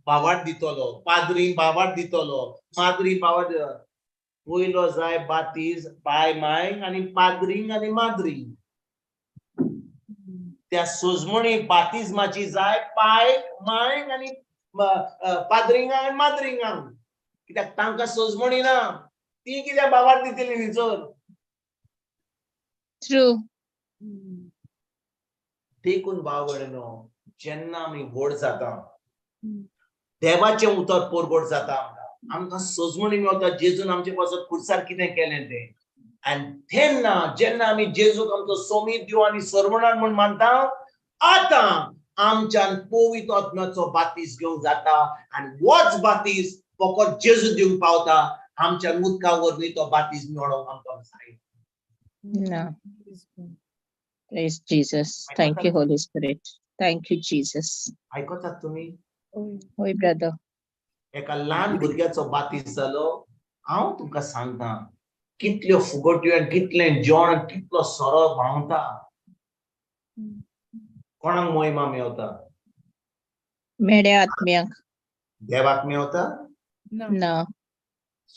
भावार्थ दितलो पाद्री भावार्थ दितलो माद्री भावार्थ पयलो जाय बातीज पाय माय आनी पाद्रींक आनी माद्रींक त्या सजमणी बातिजमाची जाय पाय मांयक आनी पाद्रींगाक आनी माद्रींगाक कित्याक तांकां सजमणी ना ती कित्याक भावार्थ दितली न्हिजर ट्रू देखून भाव भयणीनो जेन्ना आमी व्हड जाता देवाचें उतर परगट जाता आमकां सजमणी मेळटा जेजून आमचे पासून खुर्सार कितें केलें तें आनी तेन्ना जेन्ना आमी जेजूक आमचो सोमीत देव आनी सर्वणान म्हूण मानता आतां आमच्यान पवित्र आत्म्याचो बातीज घेवंक जाता आनी होच बातीज फकत जेजू दिवंक पावता आमच्यान उदका वरवीं तो बातीज मेळोवंक आमकां जाय ना Praise Jesus. Thank you, Holy Spirit. Thank you, Jesus. आयकतात तुमी होय ब्रदर एका ल्हान भुरग्याचो बातीज जालो हांव तुमकां सांगता कितल्यो फुगट्यो आनी कितलें जेवण कितलो सोरो व्हांवता कोणाक मोहिमा मेवता मेड्या आत्म्याक देवाक मेवता ना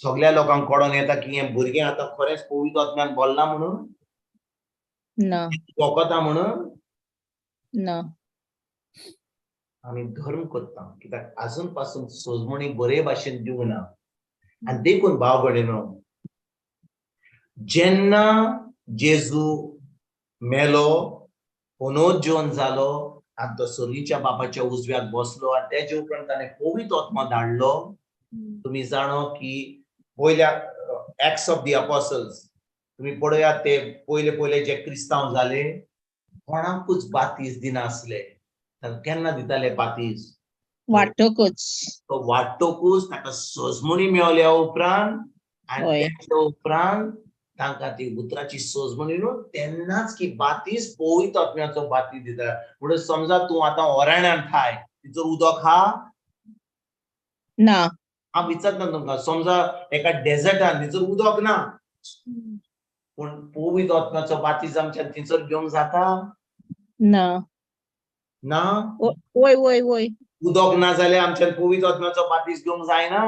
सगळ्या लोकांक कळोन येता की हें भुरगें आतां खरेंच पवित्र आत्म्यान बोल्ला म्हणून ना वोकोता म्हणून ना आमी धर्म करता कित्याक आजून पासून सजमणी बरे भाशेन दिवंक ना आनी देखून भाव भयणीनो जेन्ना जेजू मेलो पुनरुज्जीवन जालो आनी तो सर्गीच्या बापाच्या उजव्याक बसलो आनी तेजे उपरांत ताणें पवित्र आत्मा धाडलो तुमी जाणो की पयल्या एक्ट्स ऑफ दी अपोस्टल्स तुमी पळयात ते पयले जे क्रिस्तांव जाले कोणाकूच बातीज दिनासले केन्ना दिताले बातीज वाटोकूच तो वाटोकूच ताका सजमणी मेवल्या उपरांत आनी तेच्या उपरांत तांकां ती उतराची सजमणी न्हू तेन्नाच की बातीज पवित्र आत्म्याचो बातीज दिता म्हणून समजा तूं आतां ओराण्यान थाय तिचो उदक हा ना हांव विचारता तुमकां समजा एका डेजर्टान तिचो उदक ना पूण पवित्र आत्म्याचो बातीज आमच्यान थंयसर घेवंक जाता ना ना वय वय वय उदक ना जाल्यार आमच्यान पवित्र आत्म्याचो बातीज घेवंक जायना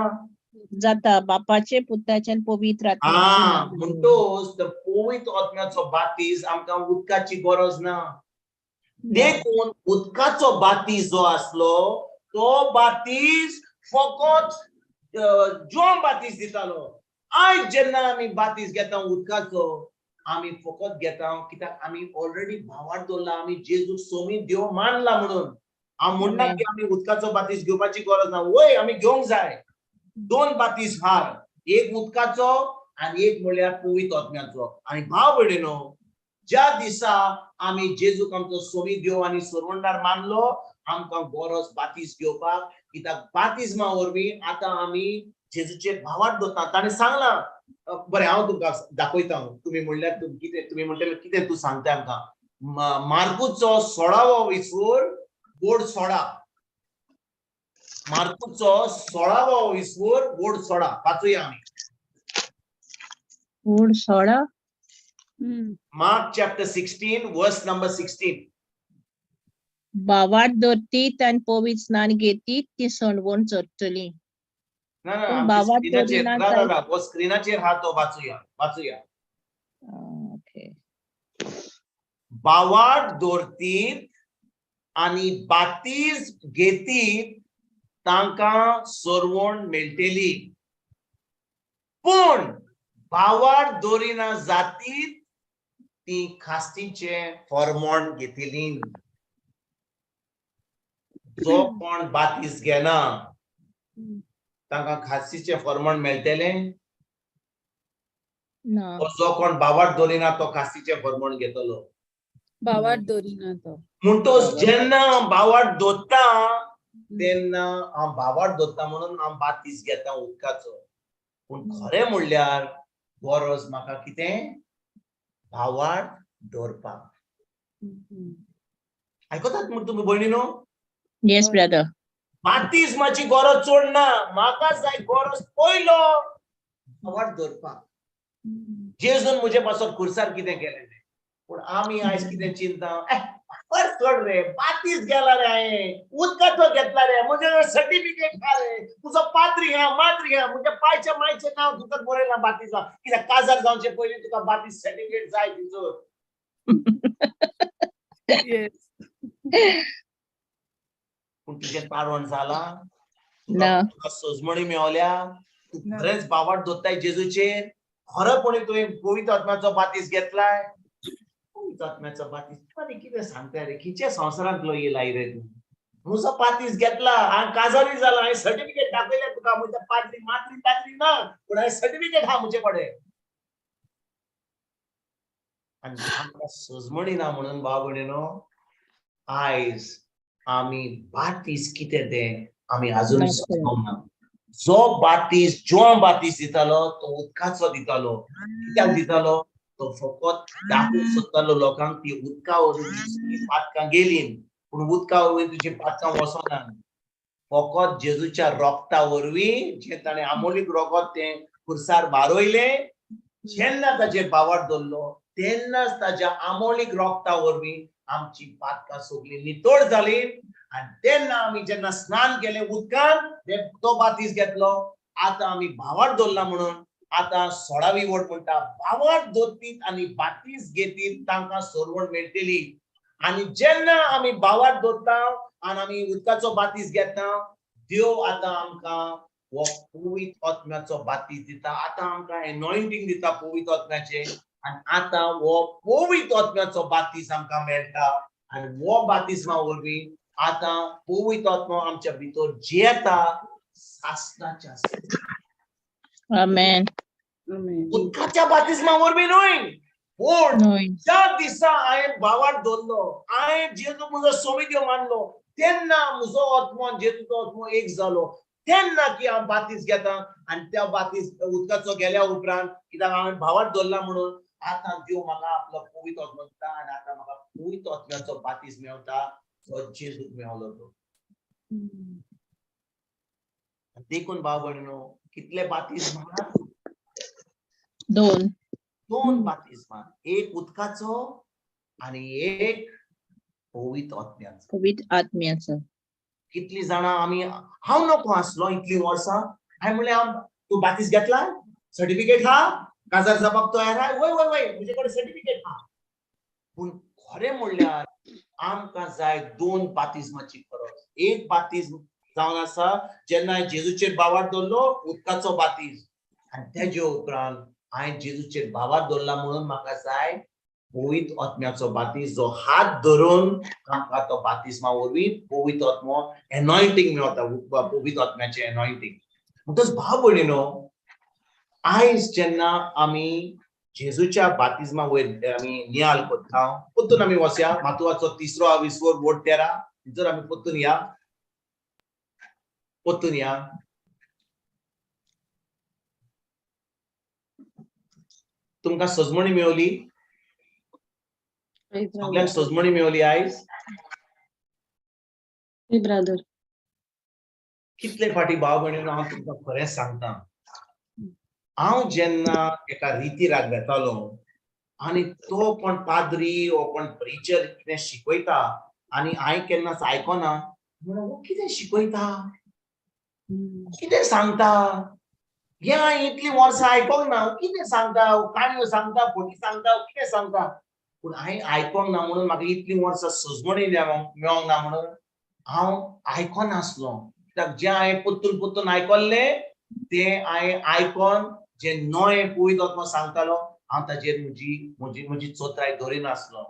जाता बापाचे पुताचे पवित्र आत्म्याचे म्हणटोच तर पवित्र आत्म्याचो बातीज आमकां उदकाची गरज ना देखून उदकाचो बातीज जो आसलो तो बातीज फकत जो बातीज दितालो आयज जेन्ना आमी बातीज घेता उदकाचो आमी फकत घेता कित्याक आमी ऑलरेडी भावार्थ दवरला आमी जेजूक सोमीत देव मानला म्हणून हांव म्हणना की आमी उदकाचो बातीज घेवपाची गरज ना वय आमी घेवंक जाय दोन बातीज हार एक उदकाचो आनी एक म्हणल्यार पवित्र आत्म्याचो आनी भाव भयणीनो ज्या दिसा आमी जेजूक आमचो सोमीत देव आनी सर्वंडार मानलो आमकां गरज बातीज घेवपाक कित्याक बातीजमा वरवीं आतां आमी जेजूचे भावार्थ दवरता ताणें सांगलां बरें हांव तुमकां दाखयता तुमी म्हणल्यार तुमी म्हणटले कितें तूं सांगता आमकां मार्कूचो 16वो विसवोर बोड 16 मार्कूचो 16वो विसवोर बोड 16 वाचुया आमी board 16 Mark chapter 16 verse number 16 भावार्थ दवरतीत आनी पवित्र स्नान घेतीत ती सणवण चडटली स्क्रीनाचेर हा तो वाचुया ओके भावार्थ दवरतीत आनी बातीज घेतीत तांकां सरवण मेळटली पूण भावार्थ दवरिना जातीत ती खास्तीचे फर्मोण घेतली जो कोण बातीज घेना तांकां खास्तीचे फर्मोण मेळटले ना जो कोण भावार्थ दवरिना तो खास्तीचे फर्मोण घेतलो भावार्थ दवरिना तो म्हणटोच जेन्ना भावार्थ दोत्ता तेन्ना हांव भावार्थ दोत्ता म्हणून हांव बातीस घेता उदकाचो. पूण खरें म्हणल्यार गरज म्हाका कितें भावार्थ दवरपाक. आयकतात म्हण तुमी भयणीनो? Yes, brother. बातिस्माची गरज चड ना. म्हाका जाय गरज पयलो भावार्थ दवरपाक. जेजून म्हजे पासून खुर्सार कितें केलें तें. पूण आमी आयज कितें चिंता, बरें चड रे, बातीस गेला रे हांवें, उदकाचो घेतला रे, म्हजे सर्टिफिकेट खा रे, तुजो पाद्री हा, माद्री हा, म्हज्या पायच्या मायचें नांव तुका बरयलां बातीसा. कित्याक काजार जावचे पयलीं तुका बातीस सर्टिफिकेट जाय तिचो. पूण तुजें तारण जालां? तुका सजमणी मेवल्या? तूं खरेंच भावार्थ दोत्ताय जेजूचेर? खरेपणी तुवें पवित्र आत्म्याचो बातीस घेतलाय? पवित्र आत्म्याचो बातीस आनी कितें सांगता रे? खंयच्या संवसारांतलो येयलाय रे तूं? म्हजो बातीस घेतला, हांव काजारी जाला, हांवें सर्टिफिकेट दाखयलें तुका, म्हज्या पाद्री माद्री ताद्री ना, पूण हांवें सर्टिफिकेट आहा म्हजे कडेन. आनी आमकां सजमणी ना म्हणून भाव भयणीनो, आयज आमी बातीस कितें तें आमी आजून समजूंक ना. जो बातीस दितालो तो उदकाचो दितालो. कित्याक दितालो? तो फकत दाखोवंक सोदतालो लोकांक ती उदका वरवीं पातकां गेलीं, पूण उदका वरवीं तुजी पातकां वचोना. फकत जेजूच्या रोगता वरवीं जें ताणें आमोलीक रोगत तें खुर्सार बारोयलें, जेन्ना ताजेर भावार्थ दवरलो तेन्नाच ताज्या आमोलीक रोगता वरवीं आमची पातकां सगळीं नितळ जाली. आनी तेन्ना आमी जेन्ना स्नान केलें उदकान, तो बातीस घेतलो. आतां आमी भावार्थ दवरला म्हणून आतां 16वी वट म्हणटा, भावार्थ दवरपीत आनी बातीस घेतीत तांकां सोडवण मेळटली. आनी जेन्ना आमी भावार्थ दवरता आनी आमी उदकाचो बातीस घेता, देव आतां आमकां हो पवित्र आत्म्याचो बातीस दिता. आतां आमकां एनॉयंटींग दिता पवित्र आत्म्याचें. आनी आतां हो पवित्र आत्म्याचो बातीस आमकां मेळटा. आनी हो बातिस्मा वरवीं आतां पवित्र आत्मो आमच्या भितर जियेता सासणाच्या. Amen. उदकाच्या बातिस्मा वरवीं न्हय, पूण ज्या दिसा हांवें भावार्थ दवरलो, हांवें जेजू म्हजो सोमी देव मानलो, तेन्ना म्हजो आत्मो आनी जेजूचो आत्मो एक जालो. तेन्ना की हांव बातीस घेता. आनी त्या बातीस उदकाचो गेल्या उपरांत कित्याक हांवें भावार्थ दवरला म्हणून आतां देव म्हाका आपलो पवित्र आत्मो दिता. आनी आतां म्हाका पवित्र आत्म्याचो बातीस मेवता, जो जेजूक मेवलो तो. देखून भाव भयणीनो, कितले बातिस्मा? 2 बातिस्मा. एक उदकाचो आनी एक पवित्र आत्म्याचो. पवित्र आत्म्याचो. कितली जाणां आमी, हांव नको आसलो इतली वर्सां, हांवें म्हणलें तूं बातीस घेतला? सर्टिफिकेट हा? काजार जावपाक तयार आहा? वय वय वय, म्हजे कडेन सर्टिफिकेट हा. पूण खरें म्हणल्यार आमकां जाय 2 बातिस्माची गरज. एक बातीस जावन आसा जेन्ना हांवें जेजूचेर भावार्थ दवरलो, उदकाचो बातीस. आनी तेजे उपरांत हांवें जेजूचेर भावार्थ दवरला म्हणून म्हाका जाय पवित्र आत्म्याचो बातीस, जो हात धरून आमकां तो बातिस्मा वरवीं पवित्र आत्मो एनॉयंटींग मेवता, पवित्र आत्म्याचें एनॉयंटींग. म्हणटच भाव भयणीनो, आयज जेन्ना आमी जेजूच्या बातिस्मा वयर आमी नियाल करता, परतून आमी वसया मातुवाचो 3रो विसवो वट 13, जर आमी परतून या. तुमकां सजमणी मेवली? सगळ्यांक सजमणी मेवली आयज? ब्रदर, कितले फाटी भाव भयणीनो हांव तुमकां खरें सांगता, हांव जेन्ना एका रितीराक घेतालो आनी तो कोण पाद्री वो कोण प्रिचर कितें शिकयता आनी हांवें केन्नाच आयकोना, म्हणून हो कितें शिकयता, कितें सांगता, हें हांवें इतलीं वर्सां आयकोंक ना, कितें सांगता, काणयो सांगता, फोटी सांगता, कितें सांगता. पूण हांवें आयकोंक ना म्हणून म्हाका इतलीं वर्सां सजमणी मेळोंक ना म्हणून हांव आयकोनासलो. कित्याक जें हांवें परतून आयकल्लें तें हांवें आयकोन जें नवें पवित्र आत्मो सांगतालो, हांव ताजेर म्हजी चोत्राय धरिनासलो.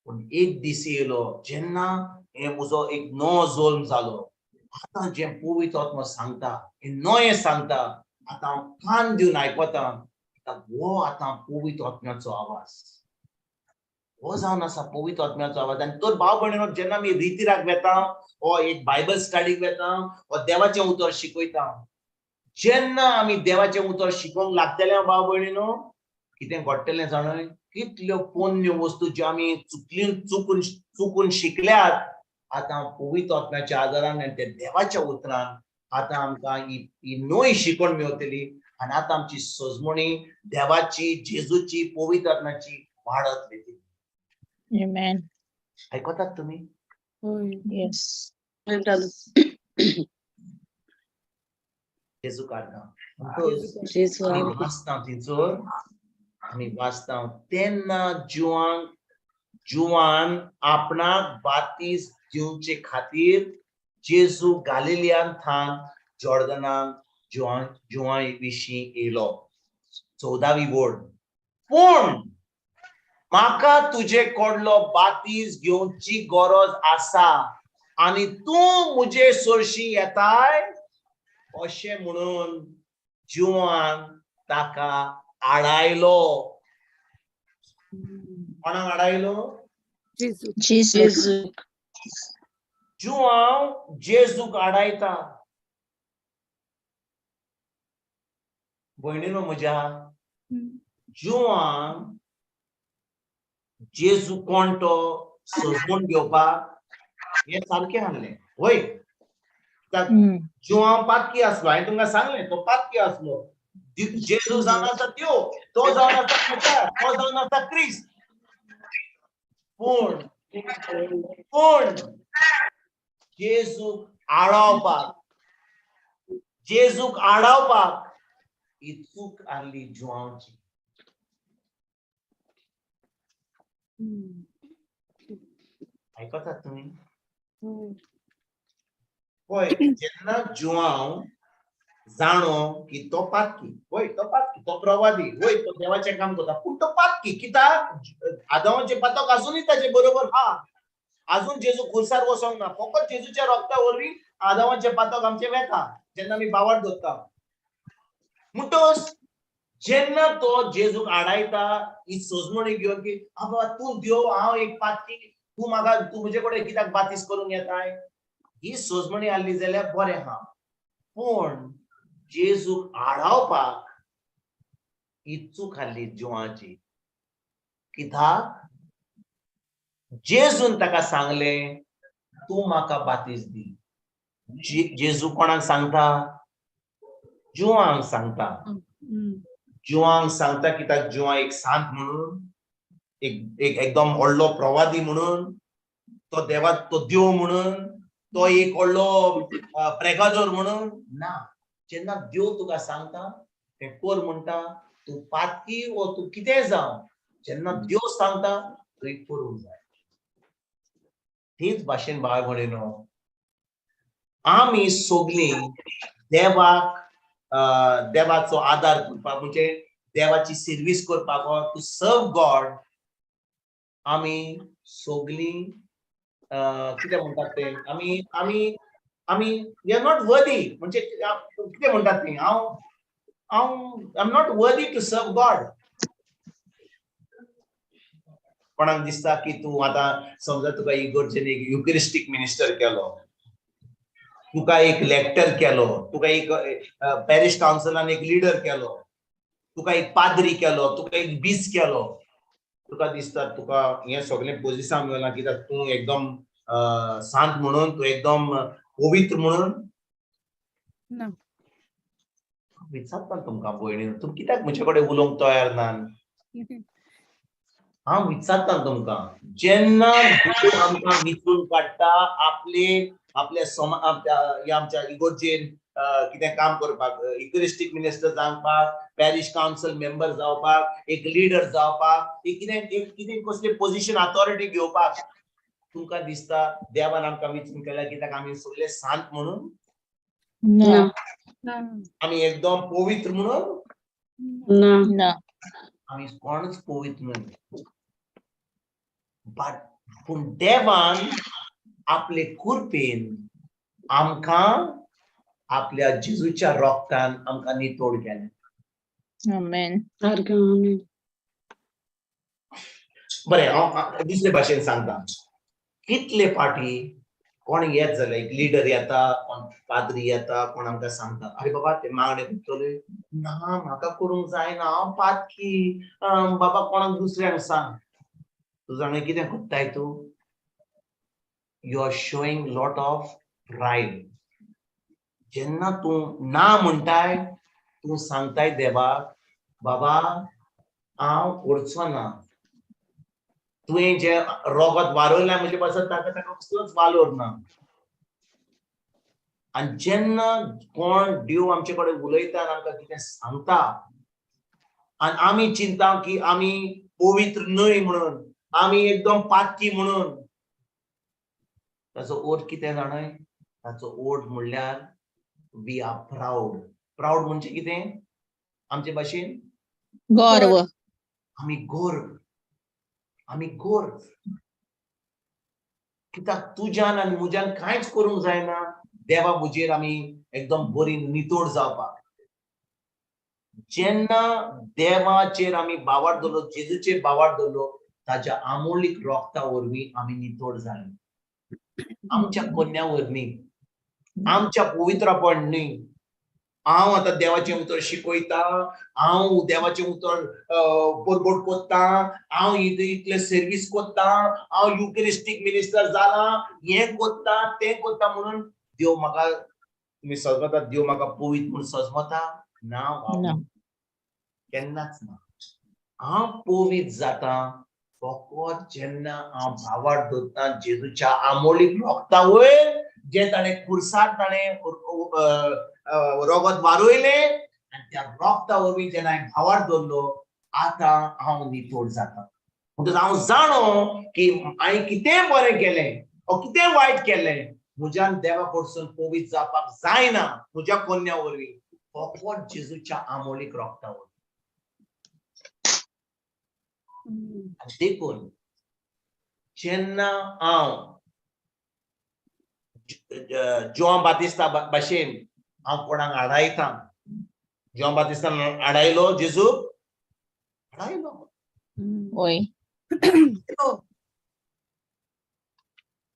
पूण एक दीस येयलो जेन्ना हें म्हजो एक नवो जल्म जालो. आतां जें पवित्र आत्मो सांगता, हें नवें सांगता, आतां हांव कान दिवन आयकता. हो आतां पवित्र आत्म्याचो आवाज. हो जावन आसा पवित्र आत्म्याचो आवाज. आनी तर भाव भयणीनो, जेन्ना आमी रितीराक वेता, हो एक बायबल स्टडीक वेता, हो देवाचें उतर शिकयता, जेन्ना आमी देवाचें उतर शिकोवंक लागतले भाव भयणीनो, कितें घडटलें जाणाय, कितल्यो पोन्न्यो वस्तू ज्यो आमी चुकून शिकल्यात, आतां पवित्र आत्म्याच्या आदारान आनी त्या देवाच्या उतरान आतां आमकां ही नवी शिकवण मेळटली. आनी आतां आमची सोजमणी देवाची, जेजूची, पवित्र आत्म्याची वाडत वयतली. Amen. आयकतात तुमी? Yes. जेजू काढना जेजू वाचता थंयसर, आमी वाचता तेन्ना जुवान आपणाक बातीस दिवचे खातीर जेजू गालिलियान थान जॉर्दनान जुवा विशीं येयलो. 14वी वड. पूण म्हाका तुजे कडलो बातीस घेवची गरज आसा आनी तूं मुजे सोरशी येताय, अशें म्हणून जुवान ताका आडायलो. कोणाक आडायलो? Jesus. जुवांव जेजूक आडायता. भयणीनो म्हज्या, जुवान जेजू कोण तो सोजमून घेवपाक हे सारकें आहलें. वय जुवांव पातकी आसलो. हांवें तुमकां सांगलें तो पातकी आसलो. जेजू जावन आसा त्यो, तो जावन आसा पिता, तो जावन आसा क्रिस्त. पूण जेजूक आडावपाक ही चूक आहली जुवांवची. आयकतात तुमी? पळय, जेन्ना जुवांव जाणो की तो पातकी, वय तो पातकी, तो प्रवादी, वय तो देवाचें काम करता, पूण तो पातकी. कित्याक? आदामाचें पातक अजुनूय ताचे बरोबर हा. अजून जेजू खुर्सार वसोंक ना. फकत जेजूच्या रक्ता वरवीं आदामाचें पातक आमचें वेता जेन्ना आमी बावार्थ धरता. म्हणटच जेन्ना तो जेजूक आडायता, ही सोजमणी घेवन की आबा तूं देव, हांव एक पातकी, तूं म्हजे कडेन कित्याक बातीस करूंक येताय, ही सोजमणी आहली जाल्यार बरें आहा. पूण जेजूक आडावपाक ही चूक आहली जुवांची. कित्याक? जेजून ताका सांगलें, तूं म्हाका बातीस दी. जेजू कोणाक सांगता? जुवांक सांगता. जुवांक सांगता कित्याक जुवां एक सांत म्हणून, एक एकदम व्हडलो प्रवादी म्हणून, तो देव म्हणून, तो एक व्हडलो प्रेगाजोर म्हणून ना. जेन्ना देव तुका सांगता तें कर म्हणटा, तूं पातकी वो तूं कितेंय जावं, जेन्ना देव सांगता थंय करूंक जाय. तेच भाशेन भाव भयणीनो, आमी सगळीं देवाचो आदार करपाक, म्हणजे देवाची सर्वीस करपाक, टू सर्व गॉड, आमी सगळीं कितें म्हणटात ते, आमी वी आर नॉट वर्दी. म्हणजे कितें म्हणटात ते, I am not worthy to serve God. कोणाक दिसता की तूं आतां समजा तुका इगर्जेन एक युकरिस्टीक मिनिस्टर केलो, तुका एक लेक्टर केलो, तुका एक पॅरिश काउन्सिलान एक लीडर केलो, तुका एक पाद्री केलो, तुका एक बीस केलो, तुका दिसता तुका हे सगळें पोजिशन मेळना कित्याक तूं एकदम सांत म्हणून, तूं एकदम पवित्र म्हणून. विचारता तुमकां भयणीनो, तूं कित्याक म्हजे कडेन उलोवंक तयार ना? हांव विचारता तुमकां, जेन्ना आमकां विचून काडटा आपल्या आमच्या इगोर्जेन कितें काम करपाक, इगरिस्टीक मिनिस्टर जावपाक, पॅरिश काउन्सिल मेंबर जावपाक, एक लीडर जावपाक, कितें कसली पोजिशन अथॉरिटी घेवपाक, तुमकां दिसता देवान आमकां विचून केल्या कित्याक आमी सगळे सांत म्हणून? आमी एकदम पवित्र म्हणून? ना. आमी कोणच पवित्र न्हय. पूण देवान आपले कृपेन आमकां आपल्या जेजूच्या रक्तान आमकां नितोड केलें. Amen. बरें हांव दुसरे भाशेन सांगता. कितले फाटी कोण येत जाल्यार एक लिडर येता, कोण पाद्री येता, कोण आमकां सांगता अरे बाबा ते मागणे करतले ना म्हाका करूंक जायना हांव पातकी बाबा कोणाक दुसऱ्यांक सांग. तूं जाणा कितें कोत्ताय तूं? You are showing lot of pride. जेन्ना तूं ना म्हणटाय तूं सांगताय देवाक बाबा हांव करचो ना. तुवें जे रोगत वारोयला म्हणजे पासत ताका कसलोच वालोर ना. आनी जेन्ना कोण देव आमचे कडेन उलयता आनी आमकां कितें सांगता आनी आमी चिंता की आमी पवित्र न्हय म्हणून, आमी एकदम पातकी म्हणून, ताचो अर्थ कितें जाणाय? ताचो अर्थ म्हणल्यार वी आर प्राऊड. प्राऊड म्हणजे कितें आमचे भाशेन? गर्व. आमी गर्व. आमी गर्व. कित्याक तुज्यान आनी म्हज्यान कांयच करूंक जायना देवा मुजेर आमी एकदम बरी नितोड जावपाक. जेन्ना देवाचेर आमी बावार दवरलो, जेजूचेर बावार दवरलो, ताच्या आमोलीक रोगता वरवीं आमी नितोड जाले. आमच्या कन्या वरवीं, आमच्या पवित्रपण न्ही. हांव आतां देवाचें उतर शिकयता, हांव देवाचें उतर परबोट कोत्ता, हांव इतले सर्वीस कोत्ता, हांव युकेरिस्टीक मिनिस्टर जाला, हें कोत्ता तें कोत्ता म्हणून देव म्हाका तुमी सजमता देव म्हाका पवित्र म्हणून सजमता? ना भाव, केन्नाच ना. हांव पवित्र जाता फकत जेन्ना हांव भावार दवरता जेजूच्या आमोलीक रोगता वयर जे ताणें खुर्सार ताणें रोगत वारोयले आनी त्या रोगता वरवीं जेन्ना हांवें भावार दवरलो आतां हांव नितोड जाता. म्हणटच हांव जाणो की हांवें कितें बरें केलें वा कितें वायट केलें म्हज्यान देवा कडसून पवित्र जावपाक जायना म्हज्या कन्या वरवीं, फकत जेजूच्या आमोलीक रोगता वरवीं. देखून जेन्ना हांव जॉन बातिस्ता भाशेन हांव कोणाक आडायता, जॉन बातिस्तान आडायलो जेजूक, आडायलो.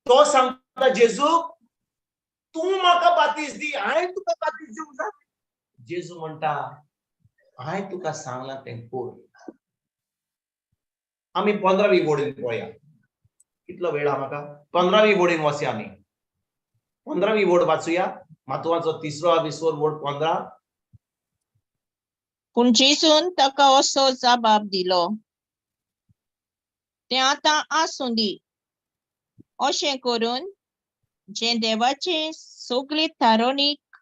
तो सांगता जेजूक तूं म्हाका बातीस दी, हांवें तुका बातीस दिवंक जाय. जेजू म्हणटा हांवें तुका सांगलां तें कर. आमी 15वी बोडीन पळोवया. कितलो वेळ आहा म्हाका? 15वी बोडीन वचया आमी. 15वी बोड वाचूया. मातवाचो 3रो 20 बोड 15. पूण जेजून ताका असो जबाब दिलो, तें आतां आसूं दी. अशें करून जें देवाचे सगळे थारोनीक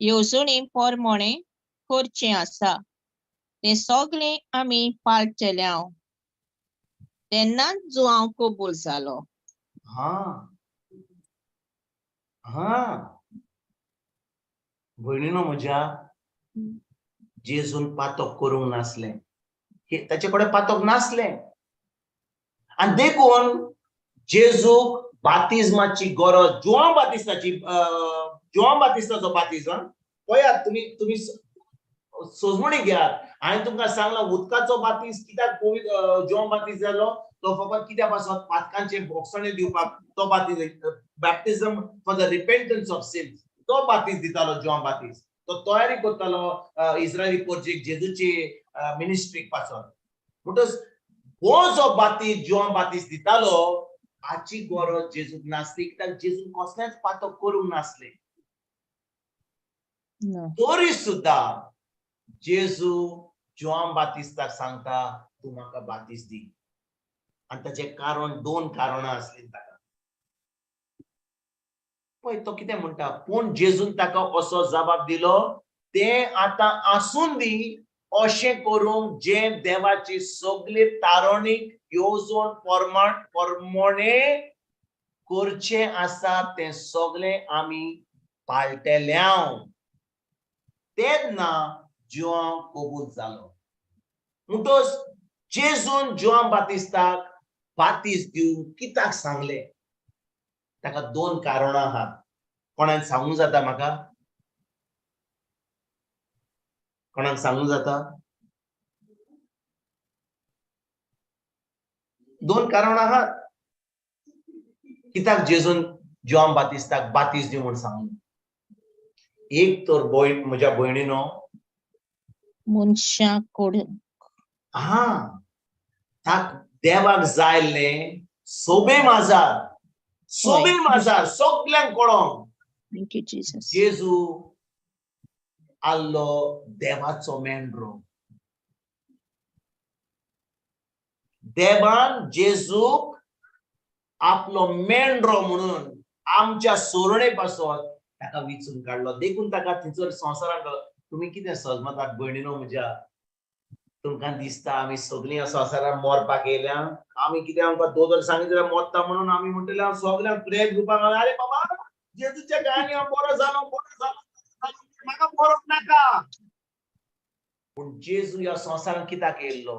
येवजणे प्रमाणे करचें आसा तें सगळें आमी पाळटल्या तेन्नाच जो हांव कबूल जालो. भयणीनो म्हज्या, जेजून पातक करूंक नासलें. ताचे कडेन पातक नासलें. आनी देखून जेजूक बातिजमाची गरज जोआन बातिस्ताचो बातिजम पळयात तुमी सोजमणी घेयात. हांवें तुमकां सांगलां उदकाचो बातीस कित्याक जोआन बातिस्ट जालो तो फकत कित्या पासून पातकांचे भोगसणे दिवपाक तो बातीस, बॅप्टिझम फॉर द रिपेंटन्स ऑफ सिन्स, तो बातीस दितालो जोआन बातिस्ट. तो तयारी करतालो इस्रायली पोरचेक जेजूची मिनिस्ट्रीक पासून. म्हणटच हो जो बातीस जोआन बातिस्ट दितालो हाची गरज जेजूक नासली कित्याक जेजून कसलेंच पातक करूंक नासलें. तरी सुद्धा जेजू जोआन बातिस्ताक सांगता तूं म्हाका बातीस दी. आनी ताचे कारण 2 कारणां आसलीं ताका. पळय तो कितें म्हणटा, पूण जेजून ताका असो जबाब दिलो तें आतां आसून दी अशें करूंक जें देवाची सगळे तारणीक येवजण प्रमाणे करचें आसा तें सगळें आमी पाळटल्या. तेन्ना जोआन कबूल जालो. म्हणटच जेजून जोआन बातिस्ताक बातीस दिवंक कित्याक सांगलें ताका 2 कारणां आहात. कोणाक सांगूंक जाता म्हाका? कोणाक सांगूंक जाता? दोन कारण आहात कित्याक जेजून जॉन बातिस्ताक बातीस दी म्हूण सांगलें. एक तर म्हज्या भयणीनो, मनशाक कोड ताक देवाक जाय आसलें सोबे माजार सगल्यांक कळोंक थँक यू जीसस. जेजू आल्लो देवाचो मेंढरो. देवान जेजूक आपलो मेंढरो म्हणून आमच्या सोरणे पासून ताका विचून काडलो. देखून ताका थंयसर संवसाराक तुमी कितें समजतात भयणीनो म्हज्या, तुमकां दिसता आमी सगळीं ह्या संवसारान मरपाक येयल्या. आमी कितें आमकां दोतोर सांगितलें मरता म्हणून आमी म्हणटले हांव सगळ्यांक प्रेयर ग्रुपाक अरे बाबा जेजूच्या गायनी हांव बरो जालो म्हाका मरोंक नाका. पूण जेजू ह्या संवसारान कित्याक येयल्लो?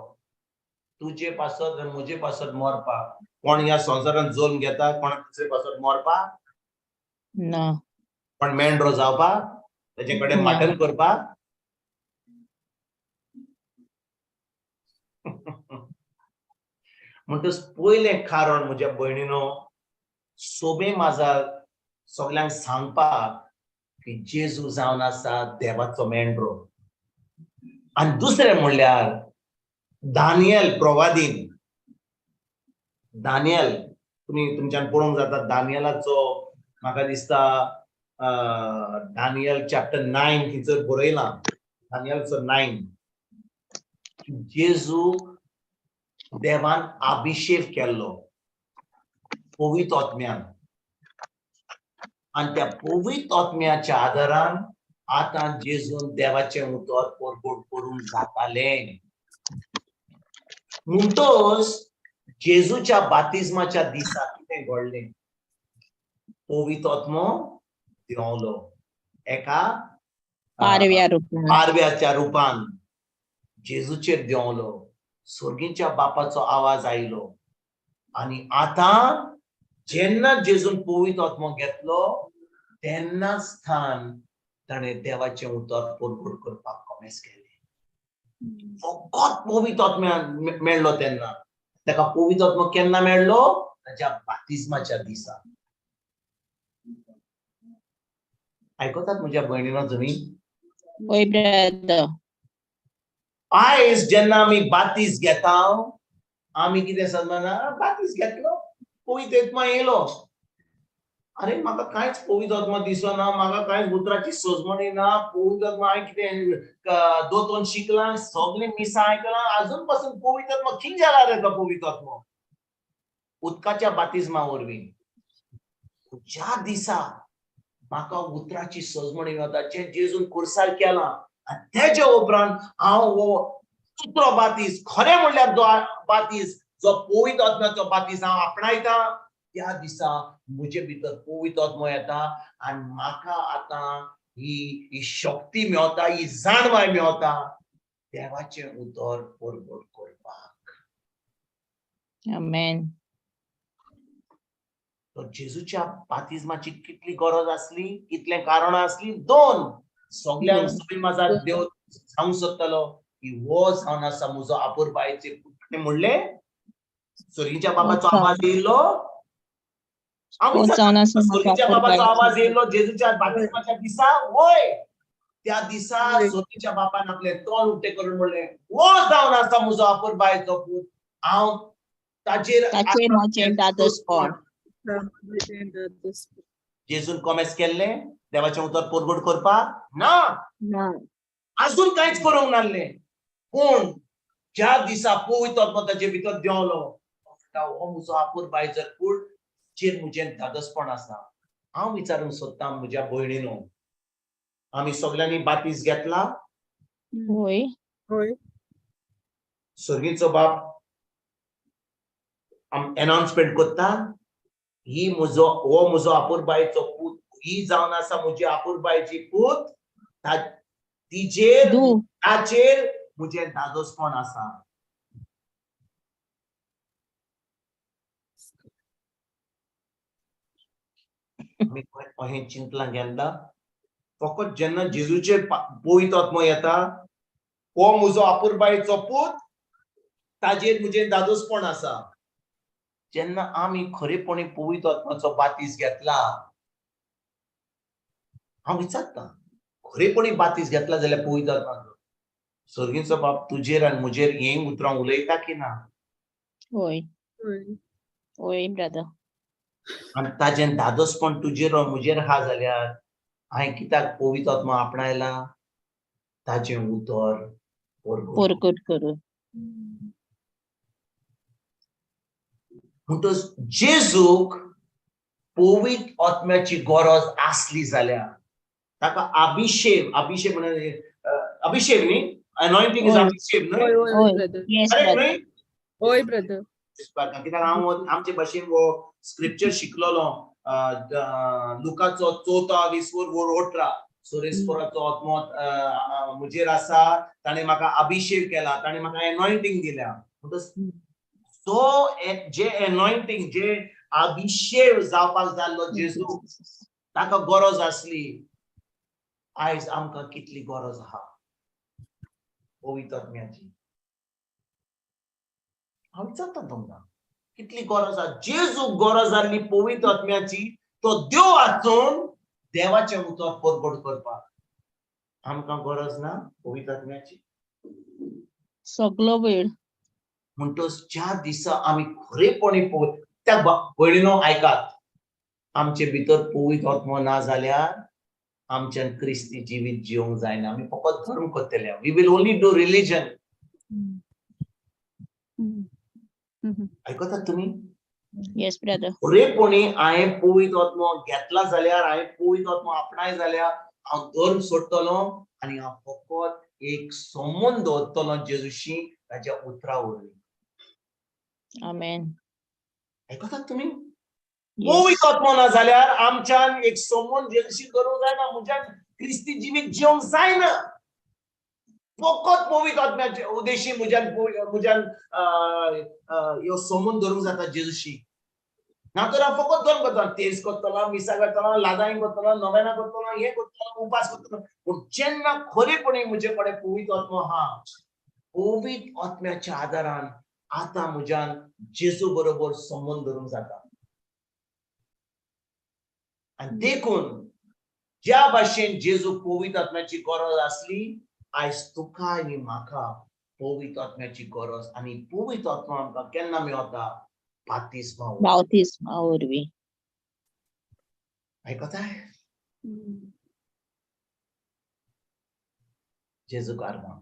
तुजे पासत आनी म्हजे पासत मरपाक. कोण ह्या संवसारान जल्म घेता कोणाक दुसरे पासत मरपाक? ना. पण मेंढरो जावपाक, तेजे कडेन ना. माटण करपाक. म्हणटच पयलें कारण म्हज्या भयणीनो, सोबे माजार सगल्यांक सांगपाक की जेजू जावन आसा देवाचो मेंढरो. आनी दुसरें म्हणल्यार दानियल प्रवादीन, दानियल तुमी तुमच्यान पळोवंक जाता दानियलाचो म्हाका दिसता दानियल चॅप्टर 9 थंयसर बरयलां. दानियलचो 9 जेजू देवान अभिषेक केल्लो पवित्र आत्म्यान, आनी त्या पवित्र आत्म्याच्या आदारान आतां जेजून देवाचें उतर परगट करूंक जातालें. म्हणटच जेजूच्या बातिजमाच्या दिसा कितें घडलें? पवित्र आत्मो देंवलो एका पारव्याच्या रुपान जेजूचेर देंवलो. स्वर्गीच्या बापाचो आवाज आयलो आनी आतां जेन्ना जेजून पवित्र आत्मो घेतलो तेन्नाच ताणें देवाचें उतर परगट करपाक कॉमेस केलें. फकत पवित्र आत्म्या मेळ्ळो तेन्ना. ताका पवित्र आत्मो केन्ना मेळ्ळो? ताच्या बातिजमाच्या दिसा. आयकतात म्हज्या भयणीनो तुमी? ओय ब्रदर. आयज जेन्ना आमी बातीस घेता आमी कितें समजना बातीस घेतलो पवित्र आत्मा येयलो. अरे म्हाका कांयच पवित्र आत्मा दिसना, म्हाका कांयच उतराची सजमणी ना. पवित्र आत्मा हांवें कितें दोतोन शिकलां, सगळीं मिसां आयकलां, आजून पासून पवित्र आत्मा खिंय जाला रे तो पवित्र आत्मा? उदकाच्या बातिजमा वरवीं. ज्या दिसा म्हाका उतराची सजमणी मेळटा जें जेजून कुर्सार केलां आनी तेच्या उपरांत हांव हो दुसरो बातीस खरें म्हणल्यार बातीस जो पवित्र आत्म्याचो बातीस हांव आपणायता, त्या दिसा म्हजे भितर पवित्र आत्मो येता आनी म्हाका आतां ही शक्ती मेळटा, ही जाणवाय मेळटा देवाचें उतर परगट करपाक. आमेन. जेजूच्या बातिजमाची कितली गरज आसली, कितले कारणां आसली? दोन. सगल्यांक सगळी माझा देव सांगूंक सोदतालो की हो जावन आसा म्हजो आपुरबायेचे पुत्र. म्हणलें स्वर्गीच्या बाबाचो आवाज येयलो. स्वर्गीच्या बाबाचो आवाज येयलो जेजूच्या बातिजमाच्या दिसा. वय त्या दिसा स्वर्गीच्या बापान आपले तोंड उक्ते करून म्हणलें हो जावन आसा म्हजो आपुरबायेचो पूत. हांव ताचेर दादोसपण. जेजून कॉमेस केल्लें देवाचें उतर परगट करपाक? ना. आजून कांयच करूंक नासलें. पूण ज्या दिसा पवित्र आत्मा ताचे भितर देंवलो हो म्हजो आपुरबायेचो पूत चेर म्हजें दादोसपण आसा. हांव विचारूंक सोदतां म्हज्या भयणीनो, आमी सगल्यांनी बातीस घेतला? होय. स्वर्गीचो बाप अनाउन्समेंट करता ही हो म्हजो आपुरबायेचो पूत, ही जावन आसा म्हजी आपुरबायेची पूत, ताचेर म्हजें दादोसपण आसा. आमी अहें चिंतलां गेल्ला फकत जेन्ना जेजूचेर पवित्र आत्मो येता हो म्हजो आपुरबायेचो पूत, ताचेर म्हजें दादोसपण आसा. जेन्ना आमी खरेपणी पवित्र आत्म्याचो बातीस घेतला, हांव विचारता खरेपणी बातीस घेतला जाल्यार पवित्र आत्म्याचो सर्गीचो बाप तुजेर आनी म्हजेर हें उतरां उलयता की ना? होय होय. होय ब्रदर. आनी ताजें दादोसपण तुजेर वा म्हजेर हा जाल्यार हांवें कित्याक पवित्र आत्मा आपणायला? ताजें उतर परकट करू. म्हणटच जेजूक पवित्र आत्म्याची गरज आसली जाल्यार ताका अभिषेक म्हणजे अभिषेक न्ही, अनॉयंटिंग इज होय. अभिषेक न्ही, होय होय होय ब्रदर. Yes correct brother. न्ही? होय ब्रदर. कित्याक हांव आमचे भाशेन वो स्क्रिप्चर शिकलोलो लुकाचो 4:20-18 सुरेस्पराचो आत्मो म्हजेर आसा, ताणें म्हाका अभिषेक केला, ताणें म्हाका एनॉयंटिंग दिल्या. तो जे एनॉयंटिंग जे अभिषेक जावपाक जाल्लो जेजू ताका गरज आसली, आयज आमकां कितली गरज आहा पवित्र आत्म्याची? हांव विचारता तुमकां कितली गरज आहा? जेजू गरज आसली पवित्र आत्म्याची, तो देव आसून देवाचें उतर परगट करपाक. आमकां गरज ना पवित्र आत्म्याची? सगळो वेळ. म्हणटच ज्या दिसा आमी खरेपणी त्या भयणीनो आयकात, आमचे भितर पवित्र आत्मो ना जाल्यार आमच्यान क्रिस्ती जिवीत जिवंक जायना. आमी फकत धर्म करतले. We will only do religion. आयकतात तुमी? Yes brother. खरेपणी हांवें पवित्र आत्मो घेतला जाल्यार, हांवें पवित्र आत्मो आपणाय जाल्यार हांव धर्म सोडटलो आनी हांव फकत एक संबंद दवरतलो जेजूशी, ताच्या उतरा वरवीं. आमेन. आयकतात तुमी? येस. पवित्र आत्मो ना जाल्यार आमच्यान एक संबंद जेजूशी करूंक जायना, म्हज्यान क्रिस्ती जिवीत जिवंक जायना. फकत पवित्र आत्म्याचे उद्देशी म्हज्यान ह्यो संबंद धरूंक जाता जेजूशी. नातर हांव फकत धर्म करतलो, तेज करतलो, मिसा करतलो, लाजाई करतलो, नोवेना करतलो, हें करतलो, उपास करतलो. पूण जेन्ना खरेपणी म्हजे कडेन पवित्र आत्मो आहा, पवित्र आत्म्याच्या आदारान आतां म्हज्यान जेजू बरोबर संबंद धरूंक जाता. आनी देखून ज्या भाशेन जेजू पवित्र आत्म्याची गरज आसली, आयज तुका आनी म्हाका पवित्र आत्म्याची गरज. आनी पवित्र आत्मा आमकां केन्ना मेळटा? बाप्तिस्मा वरवीं. बाप्तिस्मा वरवीं. आयकताय? जेजूक आर्गां.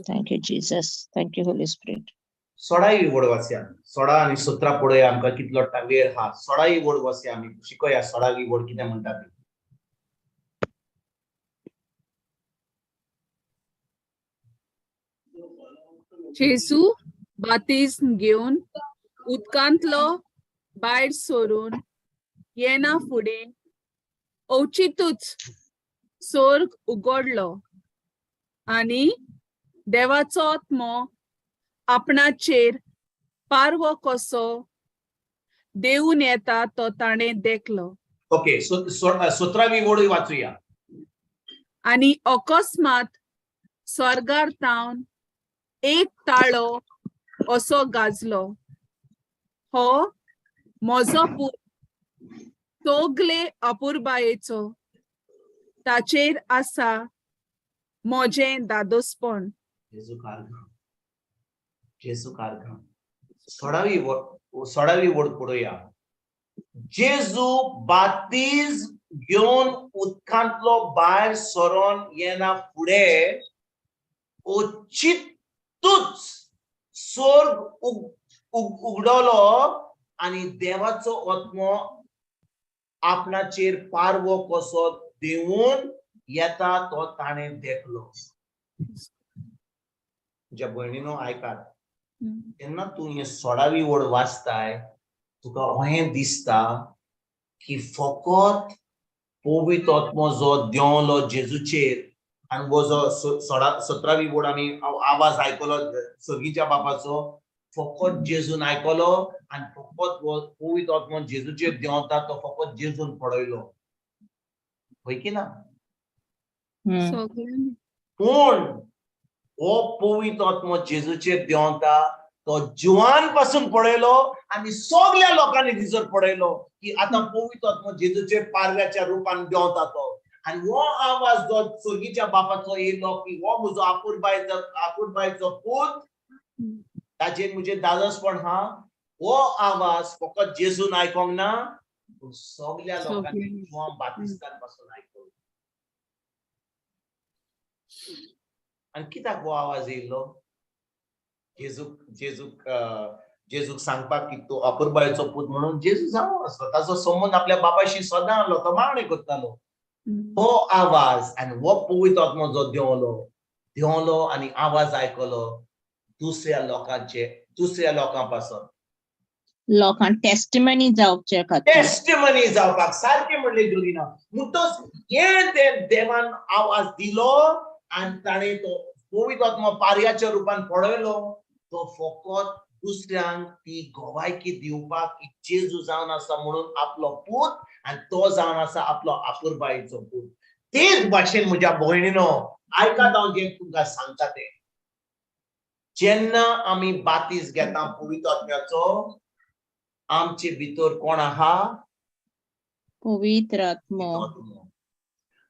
Thank you Jesus. Thank you Holy spirit. 16 ही वड वाचया. 16 आनी 17 पळोवया आमकां कितलो वेळ हा. 16 ही वड वाचया आमी, शिकोया 16 ही वड कितें म्हणटा ती. जेजू बातिस्म घेवन उदकांतलो भायर सरून येना फुडें अवचितूच स्वर्ग उगडलो आनी देवाचो आत्मो आपणाचेर पारवो कसो देऊन येता तो ताणें देखलो. ओके, 17वी वड वाचूया. आनी अकस्मात स्वर्गांतावन एक ताळो असो गाजलो, हो म्हजो पूत सोगले अपुरबायेचो, ताचेर आसा म्हजें दादोसपण. जेजूक आर्गां. जेजूक आर्गां. 16वी वड पळोवया. जेजू बाप्तिस्म घेवन उदकांतलो भायर सरोन येना फुडें अचितूच स्वर्ग उगडलो आनी देवाचो आत्मो आपणाचेर पारवो कसो देऊन येता तो ताणें देखलो. ज्या भयणीनो आयकात, जेन्ना तूं हें 16वी वड वाचताय, तुका अहें दिसता की फकत पवित्र आत्मो जो देंवलो जेजूचेर, आनी वो जो 17वी वड आमी आवाज आयकलो सर्गीच्या बापाचो, फकत जेजून आयकलो आनी फकत वो पवित्र आत्मो जेजूचेर देंवता तो फकत जेजून पळयलो. होय की ना? पूण हो पवित्र आत्मो जेजूचेर देंवता तो जुवान पासून पळयलो आनी सगळ्या लोकांनी दिसत पळयलो की आता पवित्र आत्मा जेजूचे पारव्याच्या रूपान देंवता तो आनी हो आवाज जो स्वर्गीच्या बापाचो येयलो की हो म्हजो आपुरबायचो पूत ताचेर म्हजे दादोसपण हा हो आवाज फकत जेजून आयकोंक ना पूण सगळ्या लोकांनी जुवान बातिस्तान पासून आयकलो आनी कित्याक हो आवाज येयलो जेजूक सांगपाक की तो अपुरबायचो पूत म्हणून जेजू जावं स्वताचो संबंध आपल्या बापाशी सदां आसलो तो मागणे करतालो हो आवाज आनी हो पवित्र आत्मा जो देंवलो आनी आवाज आयकलो दुसऱ्या लोकां पासून लोकांक टेस्टिमनी जावचे खातीर टेस्टिमनी जावपाक सारकें म्हणलें जोगिना म्हणटच हे देवान आवाज दिलो आनी ताणें तो पवित्र आत्मा पारयाच्या रूपान पळयलो तो फकत दुसऱ्यांक ती गोवायकी दिवपाक की जेजू जावन आसा म्हणून आपलो पूत आनी तो जावन आसा आपलो आपुरबायेचो पूत तेच भाशेन म्हज्या भयणीनो आयकात हांव जें तुमकां सांगता तें जेन्ना आमी बातीस घेता पवित्र आत्म्याचो आमचे भितर कोण आहा पवित्र आत्मा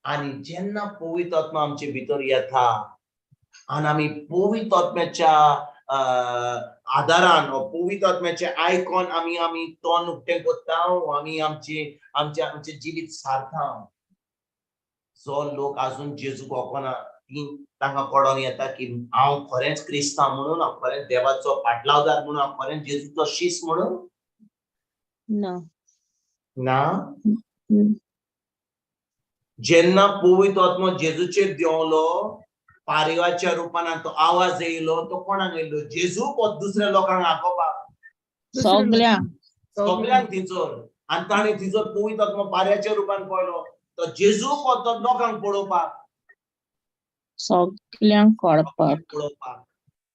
आनी जेन्ना पवित्र आत्मा आमचे भितर येता आनी आमी पवित्र आत्म्याच्या आदारान पवित्र आत्म्याचे आयकोन आमी तोंड उक्तें करता आमी आमचे जिवीत सारता जो लोक आजून जेजूक वळखना तांकां कळोन येता की हांव खरेंच क्रिस्तांव म्हणून हांव खरेंच देवाचो पाटलावदार म्हणून हांव खरेंच जेजूचो शीस म्हणून ना जेन्ना पवित्र आत्मा जेजूचेर देंवलो पारयाच्या रूपान तो आवाज येयलो तो कोणाक येयलो जेजूक वा दुसऱ्या लोकांक आपोवपाक सगळ्यांक थिंचोर आनी ताणें थिंचोर पवित्र आत्मा पारयाच्या रूपान पळयलो तो जेजूक वा तो लोकांक पळोवपाक सगळ्यांक कळपाक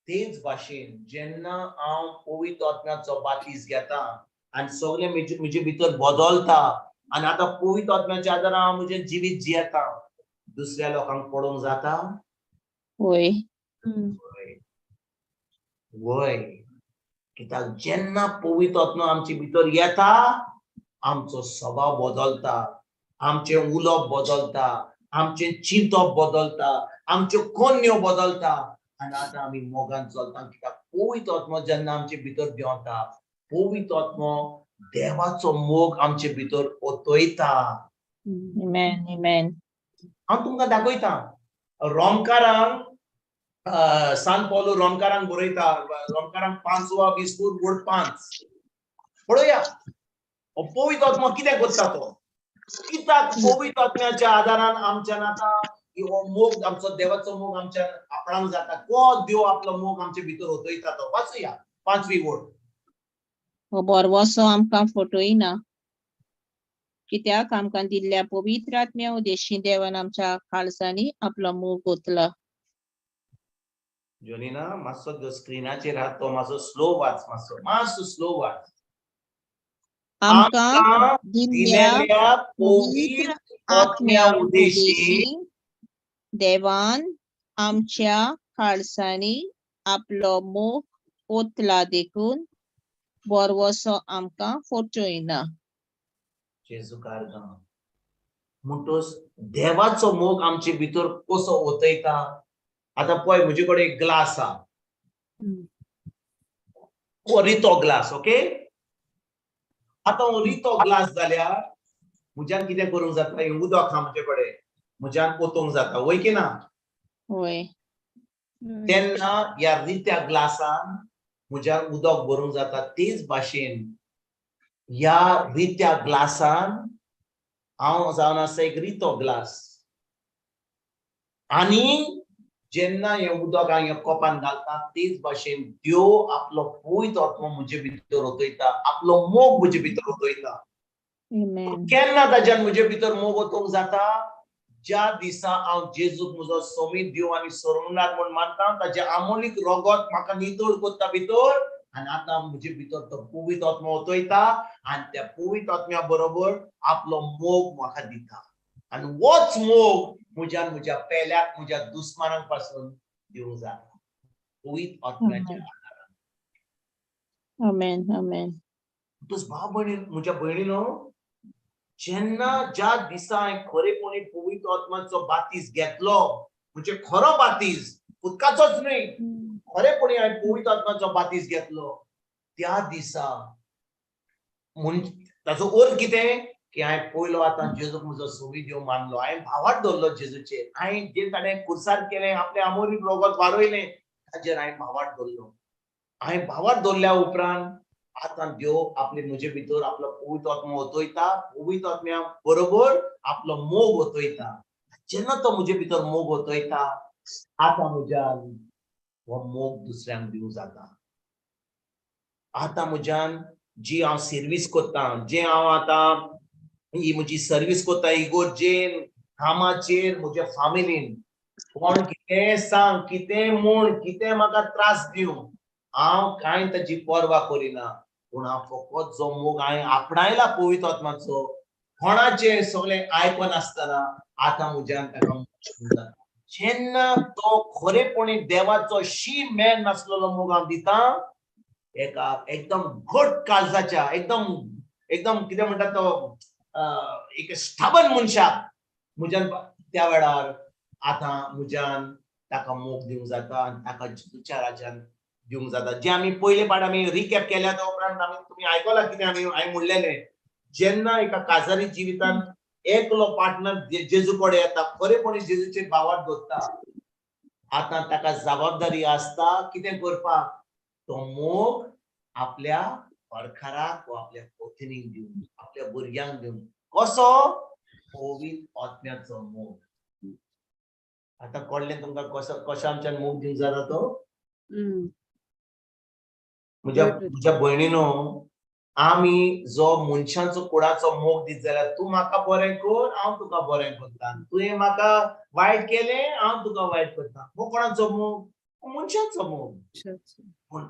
तेच भाशेन जेन्ना हांव पवित्र आत्म्याचो बातीस घेता आनी सगळे म्हजे भितर बदलता आनी आतां पवित्र आत्म्याच्या आदारान हांव म्हजें जिवीत जियेता दुसऱ्या लोकांक पळोवंक जाता वय कित्याक जेन्ना पवित्र आत्मा आमचे भितर येता आमचो स्वभाव बदलता आमचें उलोवप बदलता आमचें चिंतप बदलता आमच्यो कन्यो बदलता आनी आतां आमी मोगान चलता कित्याक पवित्र आत्मा जेन्ना आमचे भितर देंवता पवित्र आत्मा देवाचो मोग आमचे भितर ओतयता हांव तुमकां दाखयता रोमकारांक सान पौलो रोमकारांक बरयता रोमकारांक 5:20 पळोवया पवित्र आत्मा कितें करता तो कित्याक पवित्र आत्म्याच्या आदारान आमच्यान आतां हो मोग आमचो देवाचो मोग आमच्यान आपणाक जाता को देव आपलो मोग आमचे भितर ओतयता तो वाचुया 5वी ओळ हो बरवसो आमकां फटयना कित्याक आमकां दिल्ल्या पवित्र आत्म्या उद्देशी देवान आमच्या काळजांनी आपलो मोग ओतला जोनिना मातसो जो स्क्रीनाचेर आहा तो मातसो स्लो वाच मातसो स्लो वाच आमकां दिल्ल्या पवित्र आत्म्या उद्देशी देवान आमच्या काळजांनी आपलो मोग ओतला देखून बरवसो आमकां फटयना जेजूकार म्हणटोस देवाचो मोग आमचे भितर कसो ओतयता आतां पळय म्हजे कडेन एक ग्लास आहा हो रितो ग्लास ओके आतां हो रितो ग्लास जाल्यार म्हज्यान कितें करूंक जाता हें उदक आहा म्हजे कडेन म्हज्यान ओतूंक जाता वय की ना तेन्ना ह्या रित्या ग्लासान म्हज्यान उदक भरूंक जाता तेच भाशेन ह्या रित्या ग्लासान हांव जावन आसा एक रितो ग्लास आनी जेन्ना हें उदक हांव ह्या कपान घालता तेच भाशेन देव आपलो पवित्र आत्मा म्हजे भितर ओतयता आपलो मोग म्हजे भितर ओतयता केन्ना ताच्यान म्हजे भितर मोग ओतूंक जाता ज्या दिसा हांव जेजूक म्हजो सोमीत देव आनी सोडवणार म्हूण मानता ताचे आमोलीक रगत म्हाका नितळ करता भितर आनी आतां म्हजे भितर तो पवित्र आत्मा ओतयता आनी त्या पवित्र आत्म्या बरोबर आपलो मोग म्हाका दिता आनी होच मोग म्हज्यान म्हज्या पेल्याक म्हज्या दुस्मानांक पासून दिवंक जाता पवित्र आत्म्याच्या आदारान Amen. Amen. तुझ भाव भयणी म्हज्या भयणीनो जेन्ना ज्या दिसा हांवें खरेपणी पवित्र आत्म्याचो बातीस घेतलो म्हणजे खरो बातीस उदकाचोच न्हय खरेपणी हांवें पवित्र आत्म्याचो बातीस घेतलो त्या दिसा ताचो अर्थ कितें की हांवें पयलो आतां जेजूक म्हजो सोबी देव मानलो हांवें भावार्थ दवरलो जेजूचेर हांवें जे ताणें कुर्सार केलें आपलें आमोरीक रोगत वारयलें ताचेर हांवें भावार्थ दवरलो हांवें भावार्थ दवरल्या उपरांत आतां देव आपले म्हजे भितर आपलो पवित्र आत्मा ओतयता पवित्र आत्म्या बरोबर आपलो मोग ओतयता जेन्ना तो म्हजे भितर मोग ओतयता आतां म्हज्यान हो मोग दुसऱ्यांक दिवं जाता आतां म्हज्यान जी हांव सर्वीस करता जे हांव आतां ही म्हजी सर्वीस करता इगोर्जेन कामाचेर म्हज्या फामिलीन कोण कितें सांग कितें म्हूण कितें म्हाका त्रास दिवं हांव कांय ताची पर्वा करिना पूण हांव फकत जो मोग हांवें आपणायला पवित्र आत्म्याचो कोणाचें सगळें आयकन आसतना आतां म्हज्यान ताका मोग जाता जेन्ना तो खरेपणी देवाचो शी मेळ नासलेलो मोग हांव दिता एका एकदम घट काळजाच्या एकदम एकदम कितें म्हणटा तो एक स्टाबन मनशाक म्हज्यान त्या वेळार आतां म्हज्यान ताका मोग दिवंक जाता आनी ताका जेजूच्या राज्यान दिवंक जाता जे आमी पयले पाट आमी रिकॅप केल्या त्या उपरांत आमी तुमी आयकलां कितें हांवें म्हणलेलें जेन्ना एका काजारी जिवितांत एकलो पार्टनर जेजू कडेन येता खरेपणी जेजूचेर भावार्थ दवरता आतां ताका जबाबदारी आसता कितें करपाक तो मोग आपल्या परकाराक वा आपल्या पत्नीक दिवन आपल्या भुरग्यांक दिवन कसो पवित्र आत्म्याचो मोग आतां कळ्ळें तुमकां कसो आमच्यान मोग दिवंक जाता तो म्हज्या भयणीनो आमी जो मनशांचो कुळाचो मोग दीत जाल्यार तूं म्हाका बरें कर हांव तुका बरें करता तुवें म्हाका वायट केलें हांव तुका वायट करता हो कोणाचो मोग मनशांचो मोग पूण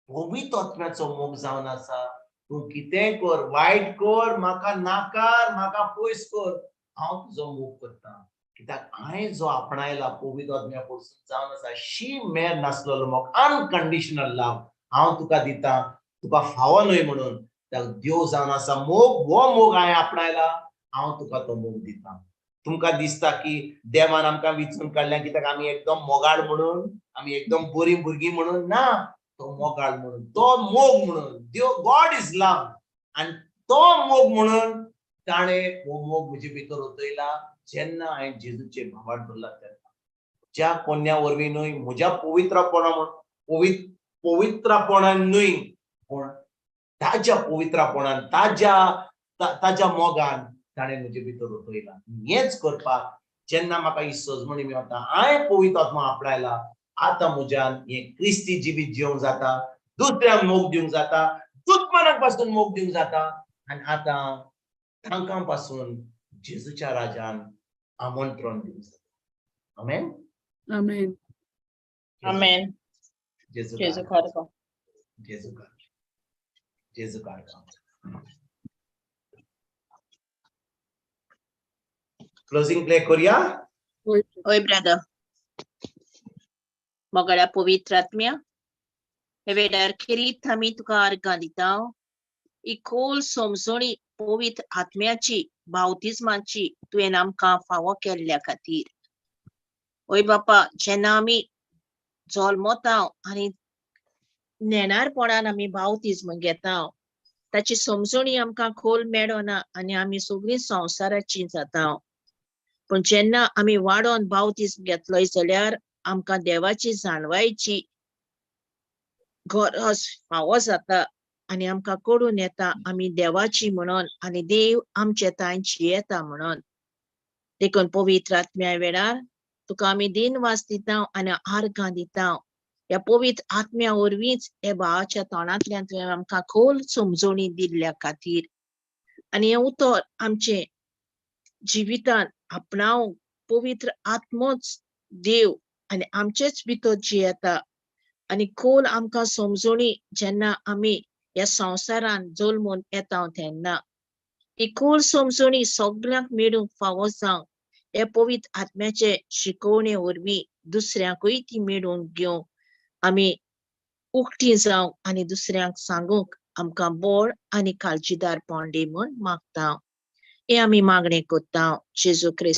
पवित्र आत्म्याचो मोग जावन आसा तूं कितें कर वायट कर म्हाका नाकार म्हाका पयस कर हांव तुजो मोग करता कित्याक हांवें जो आपणायला पवित्र आत्म्या पासून जावन आसा शी मेळ नासलेलो मोग अनकंडिशनल लव हांव तुका दिता तुका फावो न्हय म्हणून देव जावन आसा मोग हो मोग हांवें आपणायला हांव तुका तो मोग दिता तुमकां दिसता की देवान आमकां विचून काडल्या कित्याक आमी एकदम मोगाळ म्हणून आमी एकदम बरी भुरगीं म्हणून ना तो मोगाळ म्हणून तो मोग म्हणून देव गॉड इज लव आनी तो मोग म्हणून ताणें हो मोग म्हजे भितर ओतयला जेन्ना हांवें जेजूचेर भावार्थ दवरला तेन्ना ज्या कोन्या वरवीं न्हय म्हज्या पवित्रपणान न्हय पूण ताज्या पवित्रपणान ताज्या मोगान ताणें म्हजे भितर ओतयला हेंच करपाक जेन्ना म्हाका ही सजमणी मेळटा हांवें पवित्र आत्मा आपणायला आतां म्हज्यान हें क्रिस्ती जिवीत जिवंक जाता दुसऱ्यांक मोग दिवंक जाता दुश्मनाक पासून मोग दिवंक जाता आनी आतां तांकां पासून जेजूच्या राज्यान आमंत्रण दिवंक जाता आमेन आमेन Amen. जेजू Jesu Christ. जेजू कारका क्लोजिंग प्ले करूया Oi, brother. Mogala pavitratmya. Evedar kirit hami tuka arga ditaw. Ikol somzoni pavit atmyaची bautismaची तुवें आमकां फावो केल्ल्या खातीर ओय बापा जेन्ना आमी जल्मता आनी नेणारपणान आमी बावतिस्म घेता ताची समजणी आमकां खोल मेळना आनी आमी सगळीं संवसाराची जाता पण जेन्ना आमी वाडोन बावतिस्म घेतलोय जाल्यार आमकां देवाची जाणवायेची गरज फावो जाता आनी आमकां कळून येता आमी देवाची म्हणून आनी देव आमचे तांची येता म्हणून देखून पवित्र आत्म्या वेळार तुका आमी दिनवास दिता आनी आर्गां दिता ह्या पवित्र आत्म्या वरवींच हे भावाच्या तोंडांतल्यान तुवें आमकां खोल समजणी दिल्ल्या खातीर आनी हें उतर आमचे जिवितांत आपणावंक पवित्र आत्मोच देव आनी आमचेच भितर जियेता आनी खोल आमकां समजणी जेन्ना आमी ह्या संवसारान जल्मून येता तेन्ना ही खोल समजणी सगळ्यांक मेळूंक फावो जावंक हे पवित्र आत्म्याचे शिकवणे वरवीं दुसऱ्यांकूय ती मेळून घेवंक आमी उक्ती जावंक आनी दुसऱ्यांक सांगूंक आमकां बळ आनी काळजीदारपण दी म्हूण मागता. हे आमी मागणें कोत्ता जेजू क्रिस्त